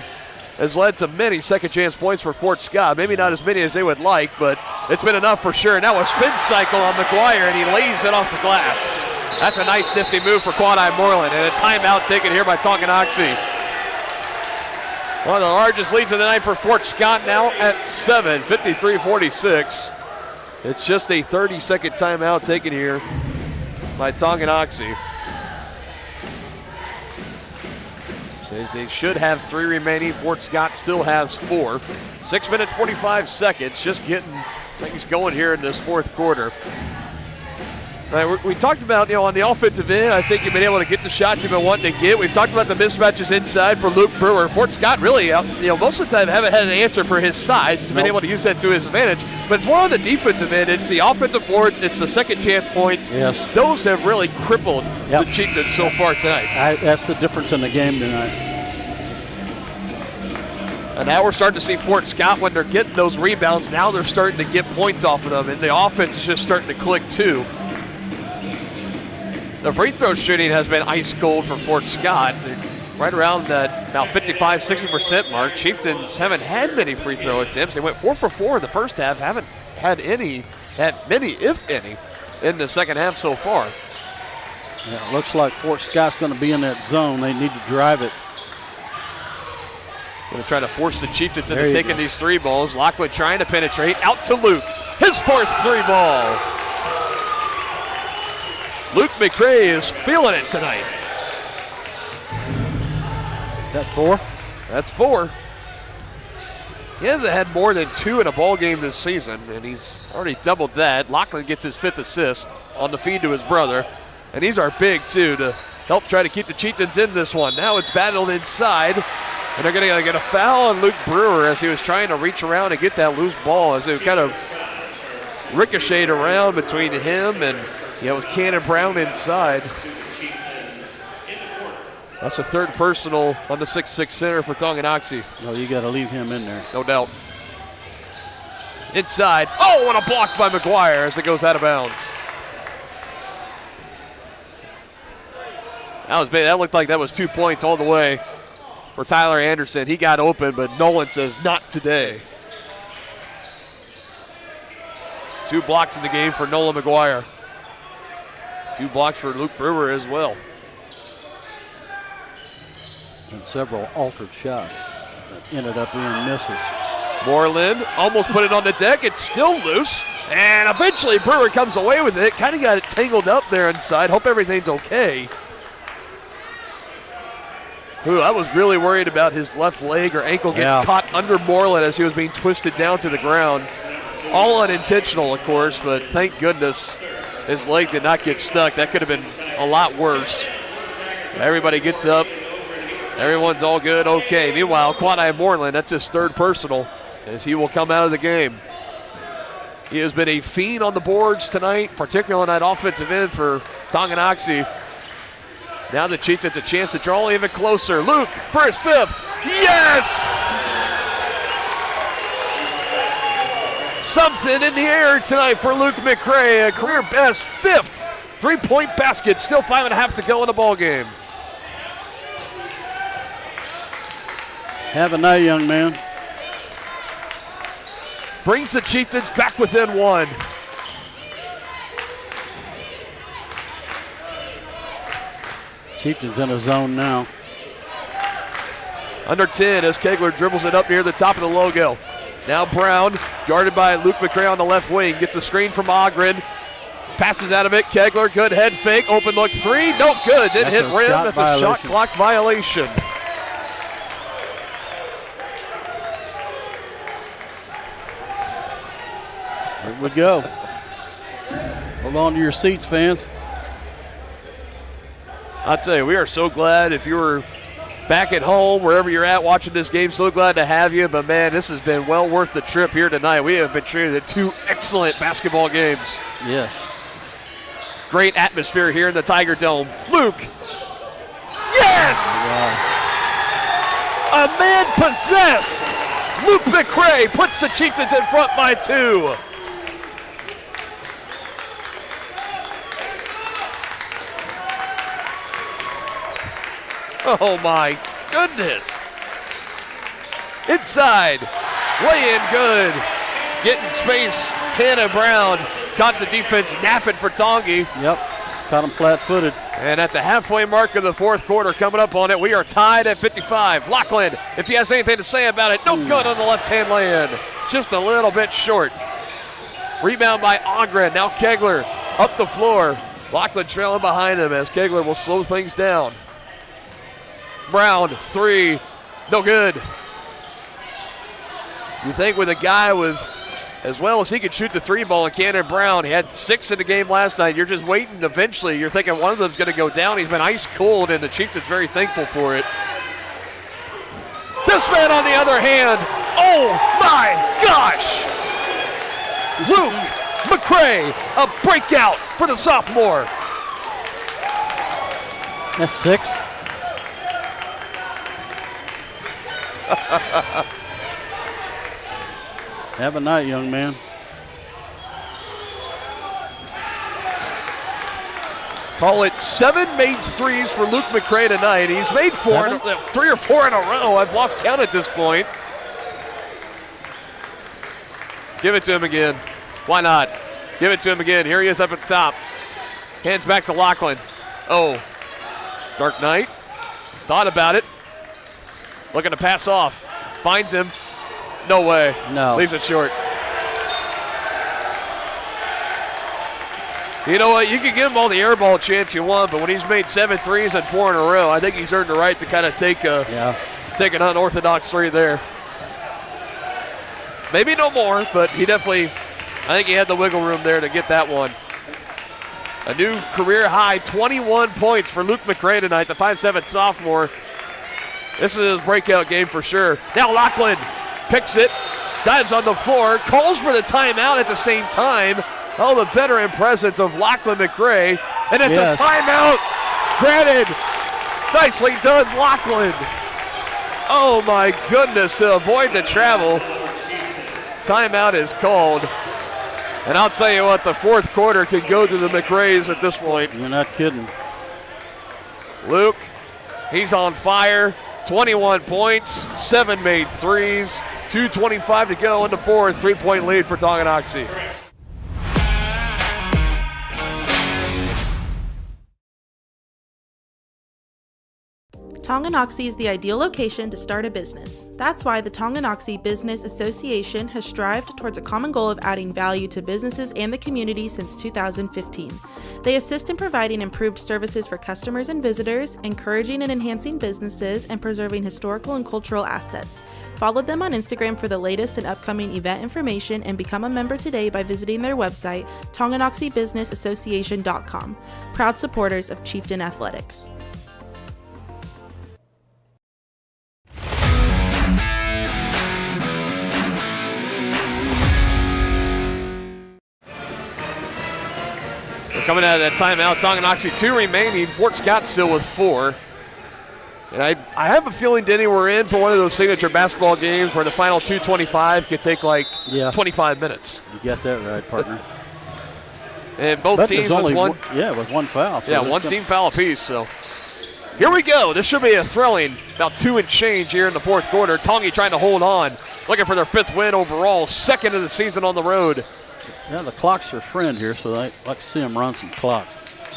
has led to many second chance points for Fort Scott. Maybe not as many as they would like, but it's been enough for sure. Now a spin cycle on McGuire, and he lays it off the glass. That's a nice nifty move for Quad-Eye Moreland, and a timeout taken here by Tonganoxie. One of the largest leads of the night for Fort Scott now at 7, 53-46. It's just a 30-second timeout taken here by Tonganoxie. So they should have 3 remaining. Fort Scott still has 4. 6 minutes, 45 seconds. Just getting things going here in this fourth quarter. Right, we talked about, on the offensive end, I think you've been able to get the shots you've been wanting to get. We've talked about the mismatches inside for Luke Brewer. Fort Scott really, most of the time haven't had an answer for his size. He's been able to use that to his advantage. But it's more on the defensive end. It's the offensive boards. It's the second chance points. Yes. Those have really crippled the Chieftains so far tonight. That's the difference in the game tonight. And now we're starting to see Fort Scott, when they're getting those rebounds, now they're starting to get points off of them. And the offense is just starting to click too. The free throw shooting has been ice cold for Fort Scott. They're right around that about 55-60% mark. Chieftains haven't had many free throw attempts. They went 4 for 4 in the first half. Haven't had many, if any, in the second half so far. Yeah, it looks like Fort Scott's going to be in that zone. They need to drive it. Going to try to force the Chieftains into taking these three balls. Lockwood trying to penetrate. Out to Luke. His fourth three ball. Luke McRae is feeling it tonight. That's 4? That's 4. He hasn't had more than 2 in a ball game this season, and he's already doubled that. Lachlan gets his 5th assist on the feed to his brother, and these are big, too, to help try to keep the Chieftains in this one. Now it's battled inside, and they're going to get a foul on Luke Brewer as he was trying to reach around and get that loose ball, as it kind of ricocheted around between him and with Cannon Brown inside. That's a third personal on the 6'6" center for Tonganoxie. No, you got to leave him in there. No doubt. Inside. Oh, and a block by McGuire as it goes out of bounds. That was big. That looked like that was 2 points all the way for Tyler Anderson. He got open, but Nolan says not today. 2 blocks in the game for Nolan McGuire. 2 blocks for Luke Brewer as well. And several altered shots that ended up being misses. Moreland almost put it on the deck. It's still loose. And eventually Brewer comes away with it. Kind of got it tangled up there inside. Hope everything's okay. I was really worried about his left leg or ankle getting caught under Moreland as he was being twisted down to the ground. All unintentional, of course, but thank goodness his leg did not get stuck. That could have been a lot worse. Everybody gets up. Everyone's all good, okay. Meanwhile, Quadai Moreland, that's his third personal, as he will come out of the game. He has been a fiend on the boards tonight, particularly on that offensive end for Tonganoxie. Now the Chieftains a chance to draw even closer. Luke for his 5th. Yes! Something in the air tonight for Luke McRae, a career best 5th 3-point basket. Still 5.5 to go in the ball game. Have a night, young man. Brings the Chieftains back within 1. Chieftains in a zone now. Under 10 as Kegler dribbles it up near the top of the logo. Now Brown, guarded by Luke McRae on the left wing, gets a screen from Ogren. Passes out of it. Kegler, good head fake. Open look 3. Nope, good. Didn't hit rim. That's a shot clock violation. Here we go. Hold on to your seats, fans. I'll tell you, we are so glad if you were back at home, wherever you're at watching this game, so glad to have you. But, man, this has been well worth the trip here tonight. We have been treated to 2 excellent basketball games. Yes. Great atmosphere here in the Tiger Dome. Luke. Yes! Wow. A man possessed. Luke McRae puts the Chieftains in front by 2. Oh, my goodness. Inside. Way in good. Getting space. Cannon Brown caught the defense napping for Tongi. Yep. Caught him flat-footed. And at the halfway mark of the 4th quarter, coming up on it, we are tied at 55. Lachlan, if he has anything to say about it, no good on the left-hand lay-in. Just a little bit short. Rebound by Ogren. Now Kegler up the floor. Lachlan trailing behind him as Kegler will slow things down. Brown, 3, no good. You think with a guy with as well as he could shoot the 3-ball. And Cannon Brown, he had 6 in the game last night. You're just waiting. Eventually, you're thinking one of them's going to go down. He's been ice cold, and the Chieftains very thankful for it. This man, on the other hand, oh my gosh! Luke McCray, a breakout for the sophomore. That's 6. Have a night, young man. Call it 7 made threes for Luke McCray tonight. He's made 3 or 4 in a row. I've lost count at this point. Give it to him again. Why not? Give it to him again. Here he is up at the top. Hands back to Lachlan. Oh, Dark Knight. Thought about it. Looking to pass off. Finds him. No way. No. Leaves it short. You know what? You can give him all the air ball chance you want, but when he's made 7 threes and 4 in a row, I think he's earned the right to kind of take an unorthodox 3 there. Maybe no more, but he definitely, I think he had the wiggle room there to get that one. A new career high, 21 points for Luke McCray tonight, the 5'7" sophomore. This is his breakout game for sure. Now Lachlan picks it, dives on the floor, calls for the timeout at the same time. Oh, the veteran presence of Lachlan McCray. And it's a timeout granted. Nicely done, Lachlan. Oh my goodness, to avoid the travel. Timeout is called. And I'll tell you what, the fourth quarter can go to the McRays at this point. You're not kidding. Luke, he's on fire. 21 points, 7 made threes, 2:25 to go in the fourth. 3-point lead for Tonganoxie. Tonganoxie is the ideal location to start a business. That's why the Tonganoxie Business Association has strived towards a common goal of adding value to businesses and the community since 2015. They assist in providing improved services for customers and visitors, encouraging and enhancing businesses, and preserving historical and cultural assets. Follow them on Instagram for the latest and upcoming event information, and become a member today by visiting their website, TonganoxieBusinessAssociation.com. Proud supporters of Chieftain Athletics. Coming out of that timeout, Tonganoxie 2 remaining. Fort Scott still with 4. And I have a feeling, Denny, we're in for one of those signature basketball games where the final 2:25 could take like 25 minutes. You got that right, partner. And both teams with one. With one foul. So yeah, one team foul apiece. So here we go. This should be a thrilling about 2 and change here in the fourth quarter. Tongi trying to hold on, looking for their 5th win overall, 2nd of the season on the road. Yeah, the clock's their friend here, so I like to see him run some clock.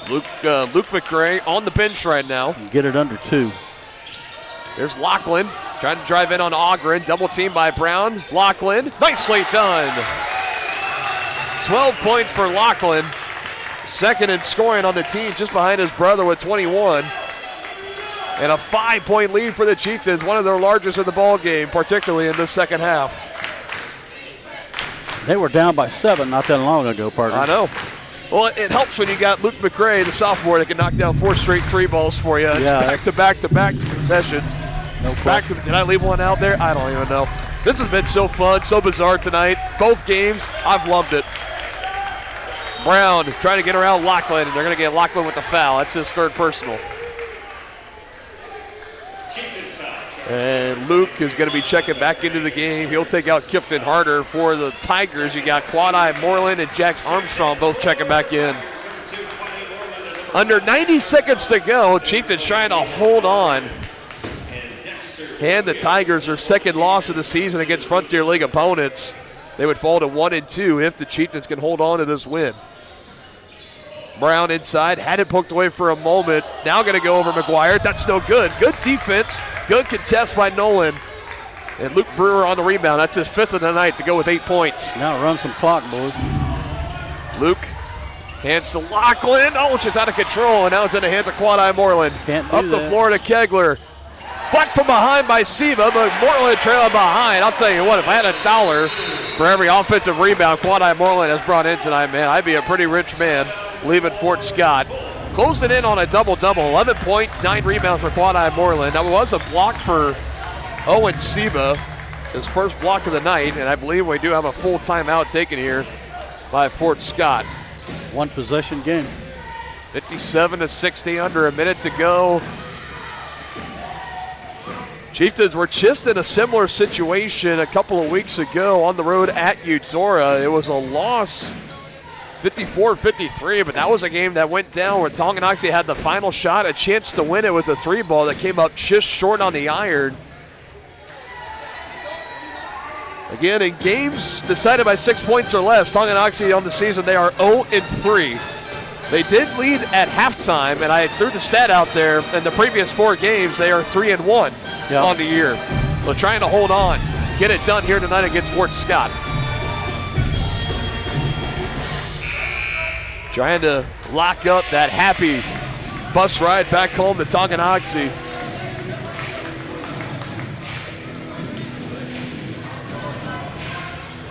Luke McCray on the bench right now. And get it under 2. There's Lachlan trying to drive in on Ogren. Double team by Brown. Lachlan, nicely done. 12 points for Lachlan. 2nd in scoring on the team, just behind his brother with 21. And a 5-point lead for the Chieftains, one of their largest in the ball game, particularly in this second half. They were down by 7 not that long ago, partner. I know. Well, it helps when you got Luke McCray, the sophomore, that can knock down 4 straight 3-balls for you. Yeah, it's back-to-back possessions. No question. Did I leave one out there? I don't even know. This has been so fun, so bizarre tonight. Both games, I've loved it. Brown trying to get around Lachlan, and they're going to get Lachlan with the foul. That's his 3rd personal. And Luke is going to be checking back into the game. He'll take out Kipton Harder. For the Tigers, you got Quad-Eye Moreland and Jax Armstrong both checking back in. Under 90 seconds to go, Chieftains trying to hold on. And the Tigers, their 2nd loss of the season against Frontier League opponents. They would fall to 1-2 if the Chieftains can hold on to this win. Brown inside, had it poked away for a moment. Now going to go over McGuire. That's no good. Good defense. Good contest by Nolan. And Luke Brewer on the rebound. That's his 5th of the night to go with 8 points. Now run some clock, boys. Luke hands to Lachlan. Oh, just out of control. And now it's in the hands of Quad-Eye Moreland. Can't do Up that. the floor to Kegler. Blocked from behind by Seba, but Moreland trailing behind. I'll tell you what, if I had $1 for every offensive rebound Quadi Moreland has brought in tonight, man, I'd be a pretty rich man leaving Fort Scott. Closing in on a double-double, 11 points, 9 rebounds for Quadi Moreland. That was a block for Owen Seba, his first block of the night, and I believe we do have a full timeout taken here by Fort Scott. One possession game. 57-60, under a minute to go. Chieftains were just in a similar situation a couple of weeks ago on the road at Eudora. It was a loss, 54-53, but that was a game that went down where Tonganoxie had the final shot, a chance to win it with a 3-ball that came up just short on the iron. Again, in games decided by 6 points or less, Tonganoxie on the season, they are 0-3. They did lead at halftime, and I threw the stat out there. In the previous 4 games, they are 3-1 on the year. So trying to hold on, get it done here tonight against Fort Scott. Trying to lock up that happy bus ride back home to Tonganoxie.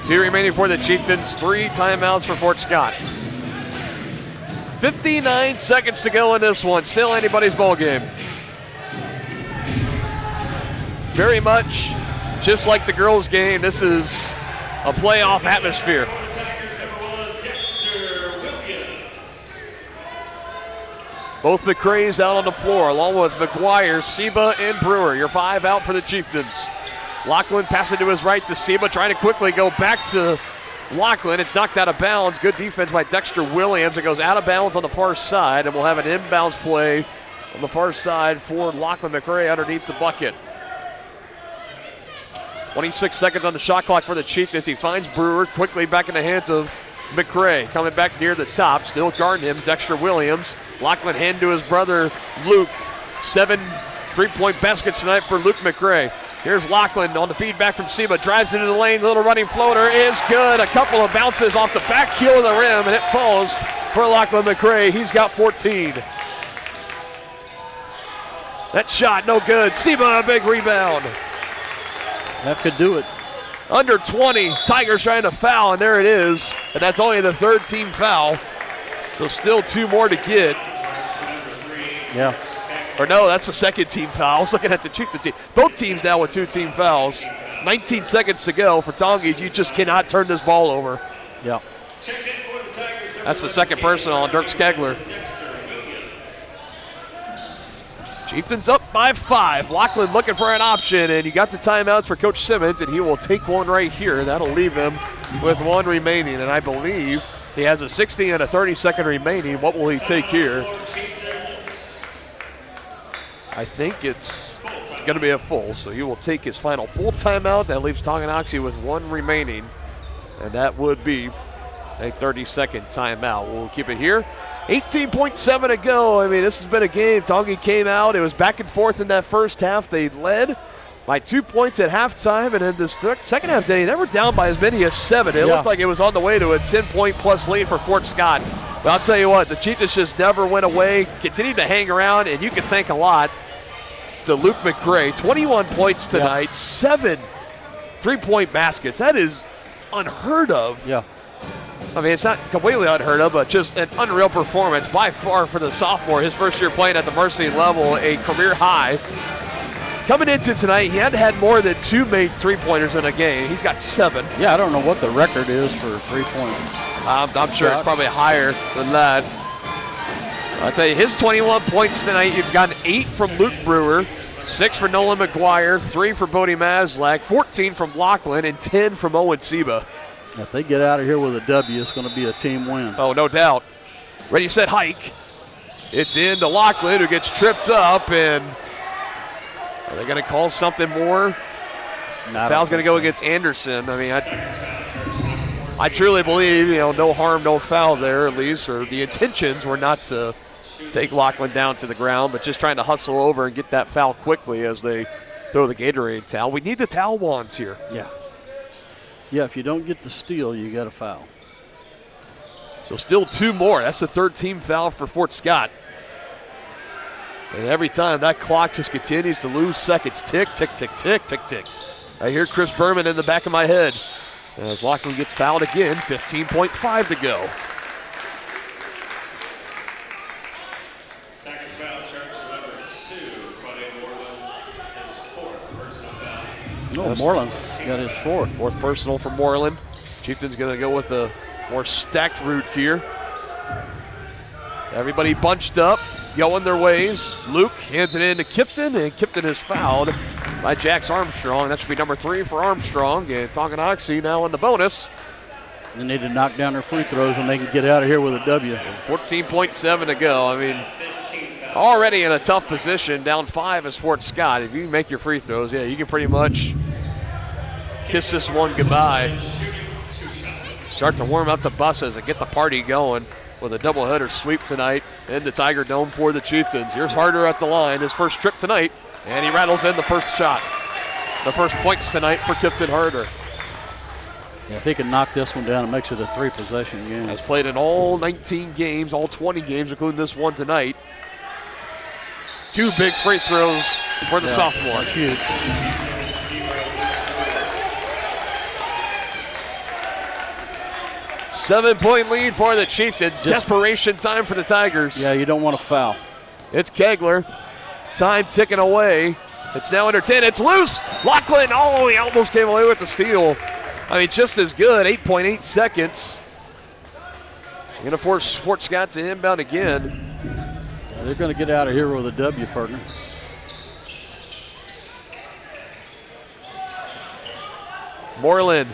Two remaining for the Chieftains, 3 timeouts for Fort Scott. 59 seconds to go in this one. Still anybody's ball game. Very much just like the girls' game, this is a playoff atmosphere. Both McCrae's out on the floor, along with McGuire, Seba, and Brewer. Your 5 out for the Chieftains. Lachlan passing to his right to Seba, trying to quickly go back to Lachlan. It's knocked out of bounds. Good defense by Dexter Williams. It goes out of bounds on the far side, and we'll have an inbounds play on the far side for Lachlan McCrae underneath the bucket. 26 seconds on the shot clock for the Chieftains. He finds Brewer quickly back in the hands of McCrae. Coming back near the top, still guarding him, Dexter Williams. Lachlan hand to his brother Luke. 7 3-point baskets tonight for Luke McCrae. Here's Lachlan on the feedback from Seba, drives into the lane, little running floater is good. A couple of bounces off the back heel of the rim, and it falls for Lachlan McCrae. He's got 14. That shot, no good. Seba, a big rebound. That could do it. Under 20, Tigers trying to foul, and there it is. And that's only the 3rd team foul. So still 2 more to get. Yeah. Or no, that's the 2nd team foul. I was looking at the Chieftain team. Both teams now with 2 team fouls. 19 seconds to go for Tongies. You just cannot turn this ball over. Yeah. That's the 2nd personal on Dirk Skegler. Chieftains up by 5. Lachlan looking for an option, and you got the timeouts for Coach Simmons, and he will take one right here. That'll leave him with 1 remaining, and I believe he has a 60 and a 30-second remaining. What will he take here? I think it's going to be a full, so he will take his final full timeout. That leaves Tonganoxie with 1 remaining, and that would be a 30-second timeout. We'll keep it here. 18.7 to go. I mean, this has been a game. Tongi came out. It was back and forth in that first half. They led by 2 points at halftime, and in this second half, Danny, they were down by as many as 7. It looked like it was on the way to a 10-point-plus lead for Fort Scott. But I'll tell you what, the Chieftains just never went away, continued to hang around, and you can thank a lot to Luke McCrae. 21 points tonight, 7 3-point baskets. That is unheard of. Yeah. I mean, it's not completely unheard of, but just an unreal performance by far for the sophomore. His first year playing at the Mercy level, a career high. Coming into tonight, he hadn't had more than 2 made 3-pointers in a game. He's got 7. Yeah, I don't know what the record is for 3-point. I'm sure it's probably higher than that. I'll tell you, his 21 points tonight, you've gotten 8 from Luke Brewer, 6 for Nolan McGuire, 3 for Bodie Maslak, 14 from Lachlan, and 10 from Owen Seba. If they get out of here with a W, it's going to be a team win. Oh, no doubt. Ready, set, hike. It's into Lachlan, who gets tripped up, and are they going to call something more? Foul's going to go against Anderson. I mean, I truly believe, no harm, no foul there at least, or the intentions were not to take Lachlan down to the ground, but just trying to hustle over and get that foul quickly as they throw the Gatorade towel. We need the towel wands here. Yeah. Yeah, if you don't get the steal, you got a foul. So still 2 more. That's the 3rd team foul for Fort Scott. And every time that clock just continues to lose seconds. Tick, tick, tick, tick, tick, tick. I hear Chris Berman in the back of my head. As Lachlan gets fouled again, 15.5 to go. Tackers foul charge number 2, Claudia Moreland, his 4th personal foul. No, Moreland's got his 4th. 4th personal for Moreland. Chieftains going to go with a more stacked route here. Everybody bunched up, going their ways. Luke hands it in to Kipton, and Kipton is fouled by Jax Armstrong. That should be number 3 for Armstrong, and Tonganoxie now in the bonus. They need to knock down their free throws and they can get out of here with a W. 14.7 to go. I mean, already in a tough position. Down 5 is Fort Scott. If you make your free throws, yeah, you can pretty much kiss this one goodbye. Start to warm up the buses and get the party going with a doubleheader sweep tonight in the Tiger Dome for the Chieftains. Here's Harder at the line, his first trip tonight, and he rattles in the first shot. The first points tonight for Kipton Harder. Yeah, if he can knock this one down, it makes it a 3-possession game. Has played in all 19 games, all 20 games, including this one tonight. 2 big free throws for the sophomore. Huge. Seven-point lead for the Chieftains. Desperation time for the Tigers. Yeah, you don't want to foul. It's Kegler. Time ticking away. It's now under 10. It's loose. Lachlan, oh, he almost came away with the steal. I mean, just as good. 8.8 seconds. Going to force Fort Scott to inbound again. Yeah, they're going to get out of here with a W, partner. Moreland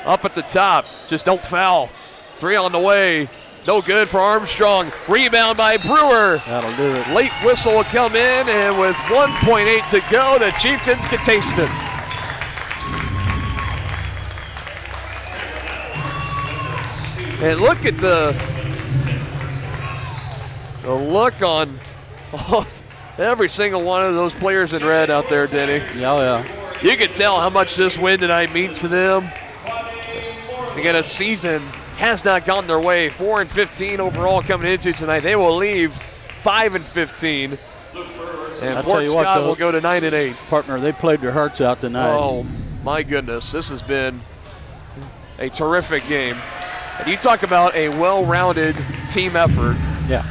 up at the top. Just don't foul. 3 on the way. No good for Armstrong. Rebound by Brewer. That'll do it. Late whistle will come in, and with 1.8 to go, the Chieftains can taste it. And look at the look on every single one of those players in red out there, Denny. Yeah. You can tell how much this win tonight means to them. Again, a season has not gotten their way. 4-15 overall coming into tonight. They will leave 5-15. And Fort Scott will go to 9-8. Partner, they played their hearts out tonight. Oh, my goodness. This has been a terrific game. And you talk about a well-rounded team effort. Yeah.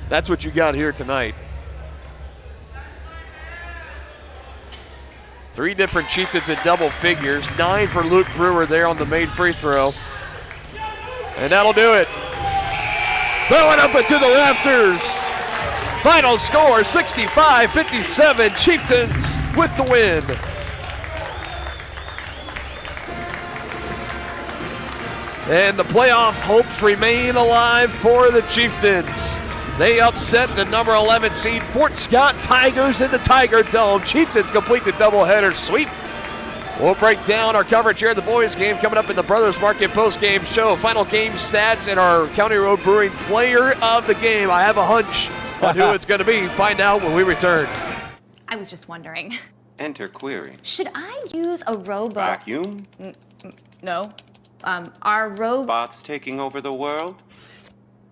That's what you got here tonight. 3 different Chieftains in double figures. 9 for Luke Brewer there on the made free throw. And that'll do it. Throw it up into the rafters. Final score, 65-57. Chieftains with the win. And the playoff hopes remain alive for the Chieftains. They upset the number 11 seed Fort Scott Tigers in the Tiger Dome. Chieftains complete the doubleheader sweep. We'll break down our coverage here of the boys game coming up in the Brothers Market post-game show. Final game stats and our County Road Brewing player of the game. I have a hunch on who it's going to be. Find out when we return. I was just wondering. Enter query. Should I use a robot? Vacuum? No. Our robot. Bots taking over the world?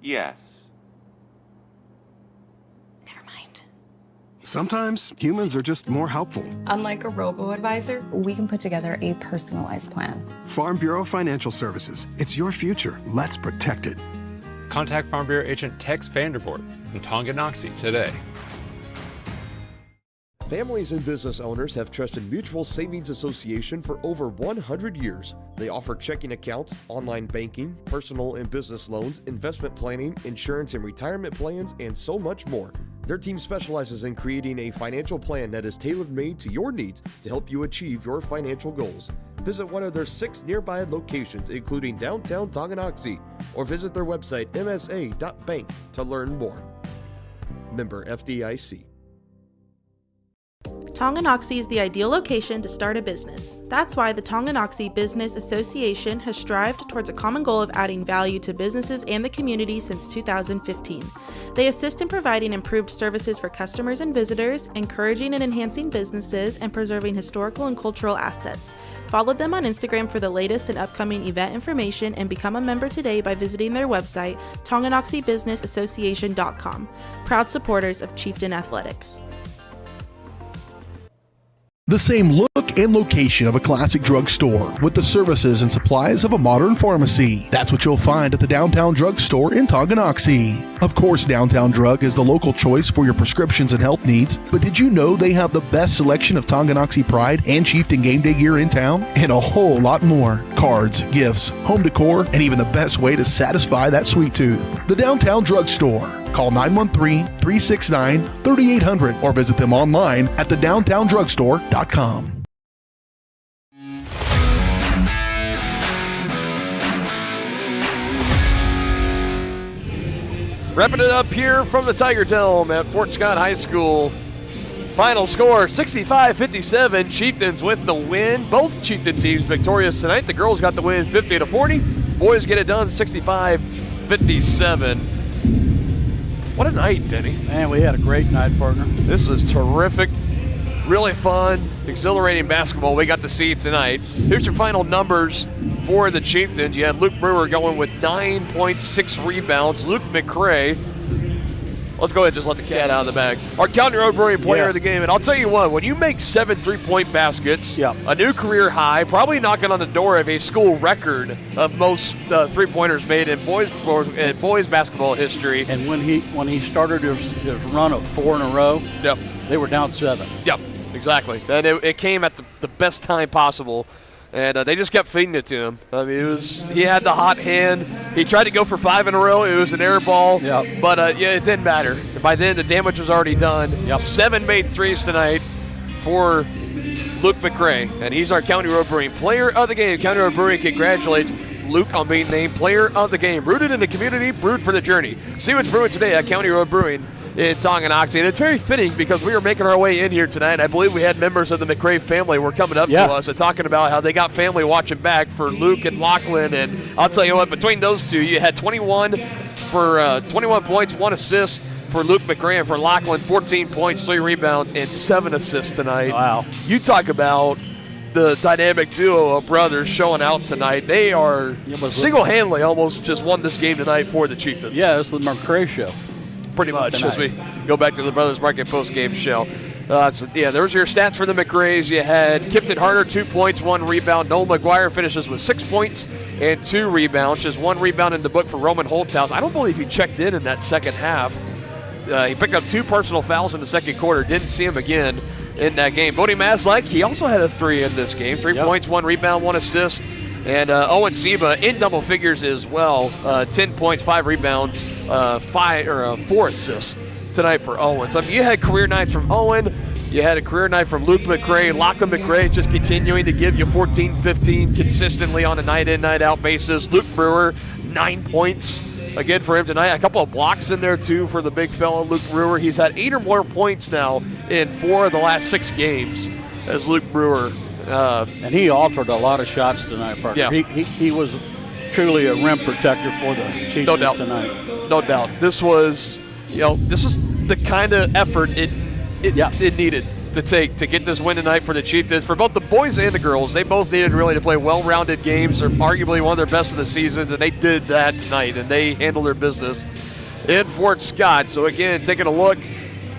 Yes. Sometimes humans are just more helpful. Unlike a robo-advisor, we can put together a personalized plan. Farm Bureau Financial Services. It's your future. Let's protect it. Contact Farm Bureau agent Tex Vandervoort in Tonganoxie today. Families and business owners have trusted Mutual Savings Association for over 100 years. They offer checking accounts, online banking, personal and business loans, investment planning, insurance and retirement plans, and so much more. Their team specializes in creating a financial plan that is tailor-made to your needs to help you achieve your financial goals. Visit one of their 6 nearby locations, including downtown Tonganoxie, or visit their website msa.bank to learn more. Member FDIC. Tonganoxie is the ideal location to start a business. That's why the Tonganoxie Business Association has strived towards a common goal of adding value to businesses and the community since 2015. They assist in providing improved services for customers and visitors, encouraging and enhancing businesses, and preserving historical and cultural assets. Follow them on Instagram for the latest and upcoming event information and become a member today by visiting their website, TonganoxieBusinessAssociation.com. Proud supporters of Chieftain Athletics. The same look and location of a classic drugstore with the services and supplies of a modern pharmacy. That's what you'll find at the Downtown Drug Store in Tonganoxie. Of course, Downtown Drug is the local choice for your prescriptions and health needs, but did you know they have the best selection of Tonganoxie Pride and Chieftain Game Day gear in town? And a whole lot more. Cards, gifts, home decor, and even the best way to satisfy that sweet tooth. The Downtown Drug Store. Call 913-369-3800 or visit them online at thedowntowndrugstore.com. Wrapping it up here from the Tiger Dome at Fort Scott High School. Final score, 65-57. Chieftains with the win. Both Chieftain teams victorious tonight. The girls got the win 50-40. Boys get it done 65-57. What a night, Denny. Man, we had a great night, partner. This was terrific. Really fun, exhilarating basketball we got to see tonight. Here's your final numbers for the Chieftains. You had Luke Brewer going with 9.6 rebounds. Luke McCray, let's go ahead and just let the cat out of the bag. Our County Road Brewing player of the game. And I'll tell you what, when you make 7 three-point baskets, a new career high, probably knocking on the door of a school record of most three-pointers made in boys basketball history. And when he started his run of 4 in a row, they were down 7. Yep, exactly. And it came at the best time possible. And they just kept feeding it to him. I mean, he had the hot hand. He tried to go for 5 in a row. It was an air ball. But, it didn't matter. By then, the damage was already done. 7 made threes tonight for Luke McCray. And he's our County Road Brewing player of the game. County Road Brewing congratulates Luke on being named player of the game. Rooted in the community, brewed for the journey. See what's brewing today at County Road Brewing in Tonganoxie. And it's very fitting because we were making our way in here tonight. I believe we had members of the McCray family were coming up to us and talking about how they got family watching back for Luke and Lachlan. And I'll tell you what, between those two, you had 21 points, 1 assist for Luke McCray, and for Lachlan, 14 points, 3 rebounds, and 7 assists tonight. Wow. You talk about the dynamic duo of brothers showing out tonight. They are single-handedly almost just won this game tonight for the Chieftains. Yeah, it's the McCray show. Pretty much, as we go back to the Brothers Market post-game show. There's your stats for the McRays. You had Kipton Harder, 2 points, 1 rebound. Noel McGuire finishes with 6 points and 2 rebounds. Just 1 rebound in the book for Roman Holthouse. I don't believe he checked in that second half. He picked up 2 personal fouls in the second quarter. Didn't see him again in that game. Bodie Maslak, he also had a 3 in this game. 3 points, 1 rebound, 1 assist. And Owen Seba in double figures as well. 10 points, 5 rebounds, 4 assists tonight for Owen. So you had career nights from Owen. You had a career night from Luke McCray. Lachlan McCray just continuing to give you 14, 15 consistently on a night-in, night-out basis. Luke Brewer, 9 points again for him tonight. A couple of blocks in there, too, for the big fella, Luke Brewer. He's had 8 or more points now in 4 of the last 6 games as Luke Brewer. And he altered a lot of shots tonight, partner. Yeah. He was truly a rim protector for the Chieftains tonight. No doubt. This was, this is the kind of effort it needed to take to get this win tonight for the Chieftains. For both the boys and the girls, they both needed really to play well-rounded games. They're arguably one of their best of the seasons, and they did that tonight, and they handled their business in Fort Scott. So, again, taking a look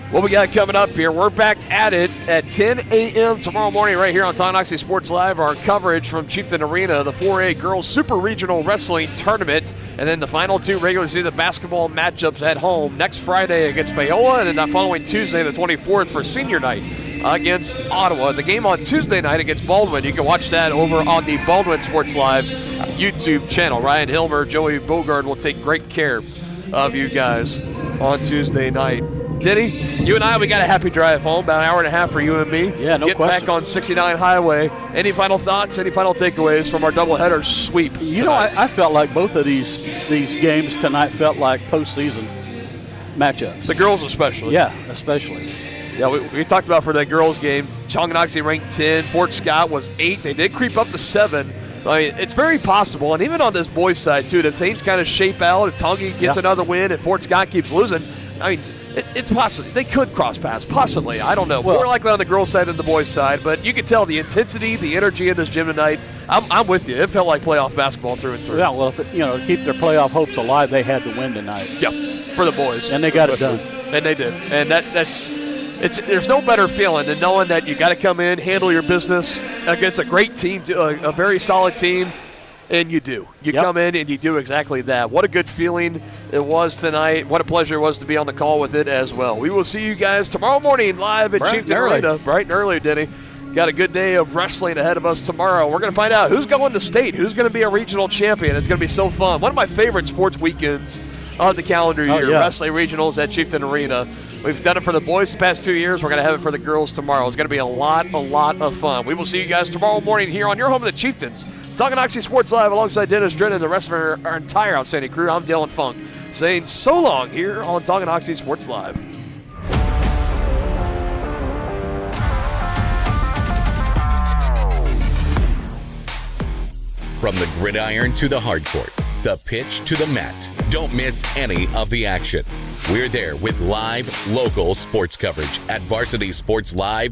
what we got coming up here. We're back at it at 10 a.m. tomorrow morning right here on Tonganoxie Sports Live. Our coverage from Chieftain Arena, the 4A Girls Super Regional Wrestling Tournament, and then the final 2 regular season basketball matchups at home next Friday against Paola, and then the following Tuesday, the 24th, for senior night against Ottawa. The game on Tuesday night against Baldwin, you can watch that over on the Baldwin Sports Live YouTube channel. Ryan Hilmer, Joey Bogard will take great care of you guys on Tuesday night. Diddy, you and I, we got a happy drive home, about an hour and a half for you and me. Yeah, no Getting question. back on 69 Highway. Any final thoughts, any final takeaways from our doubleheader sweep tonight? I felt like both of these games tonight felt like postseason matchups. The girls especially. Yeah, especially. Yeah, we talked about for that girls game, Tonganoxie ranked 10, Fort Scott was 8. They did creep up to 7. I mean, it's very possible, and even on this boys' side, too, if things kind of shape out, if Tongi gets another win and Fort Scott keeps losing, I mean, it's possible. They could cross paths, possibly. I don't know. More likely on the girls' side than the boys' side, but you can tell the intensity, the energy in this gym tonight. I'm with you. It felt like playoff basketball through and through. Yeah, well, to keep their playoff hopes alive, they had to win tonight. Yep, for the boys. And they got it done. And they did. And there's no better feeling than knowing that you got to come in, handle your business against a great team, a very solid team, and you do. You come in and you do exactly that. What a good feeling it was tonight. What a pleasure it was to be on the call with it as well. We will see you guys tomorrow morning live at Chieftains Arena. Bright and early, Denny. Got a good day of wrestling ahead of us tomorrow. We're going to find out who's going to state, who's going to be a regional champion. It's going to be so fun. One of my favorite sports weekends on the calendar year, wrestling regionals at Chieftain Arena. We've done it for the boys the past 2 years. We're going to have it for the girls tomorrow. It's going to be a lot of fun. We will see you guys tomorrow morning here on your home of the Chieftains. Tonganoxie Sports Live alongside Dennis Drennan and the rest of our entire outstanding crew. I'm Dylan Funk saying so long here on Tonganoxie Sports Live. From the gridiron to the hardcourt, the pitch to the mat, don't miss any of the action. We're there with live, local sports coverage at VarsitySportsLive.com.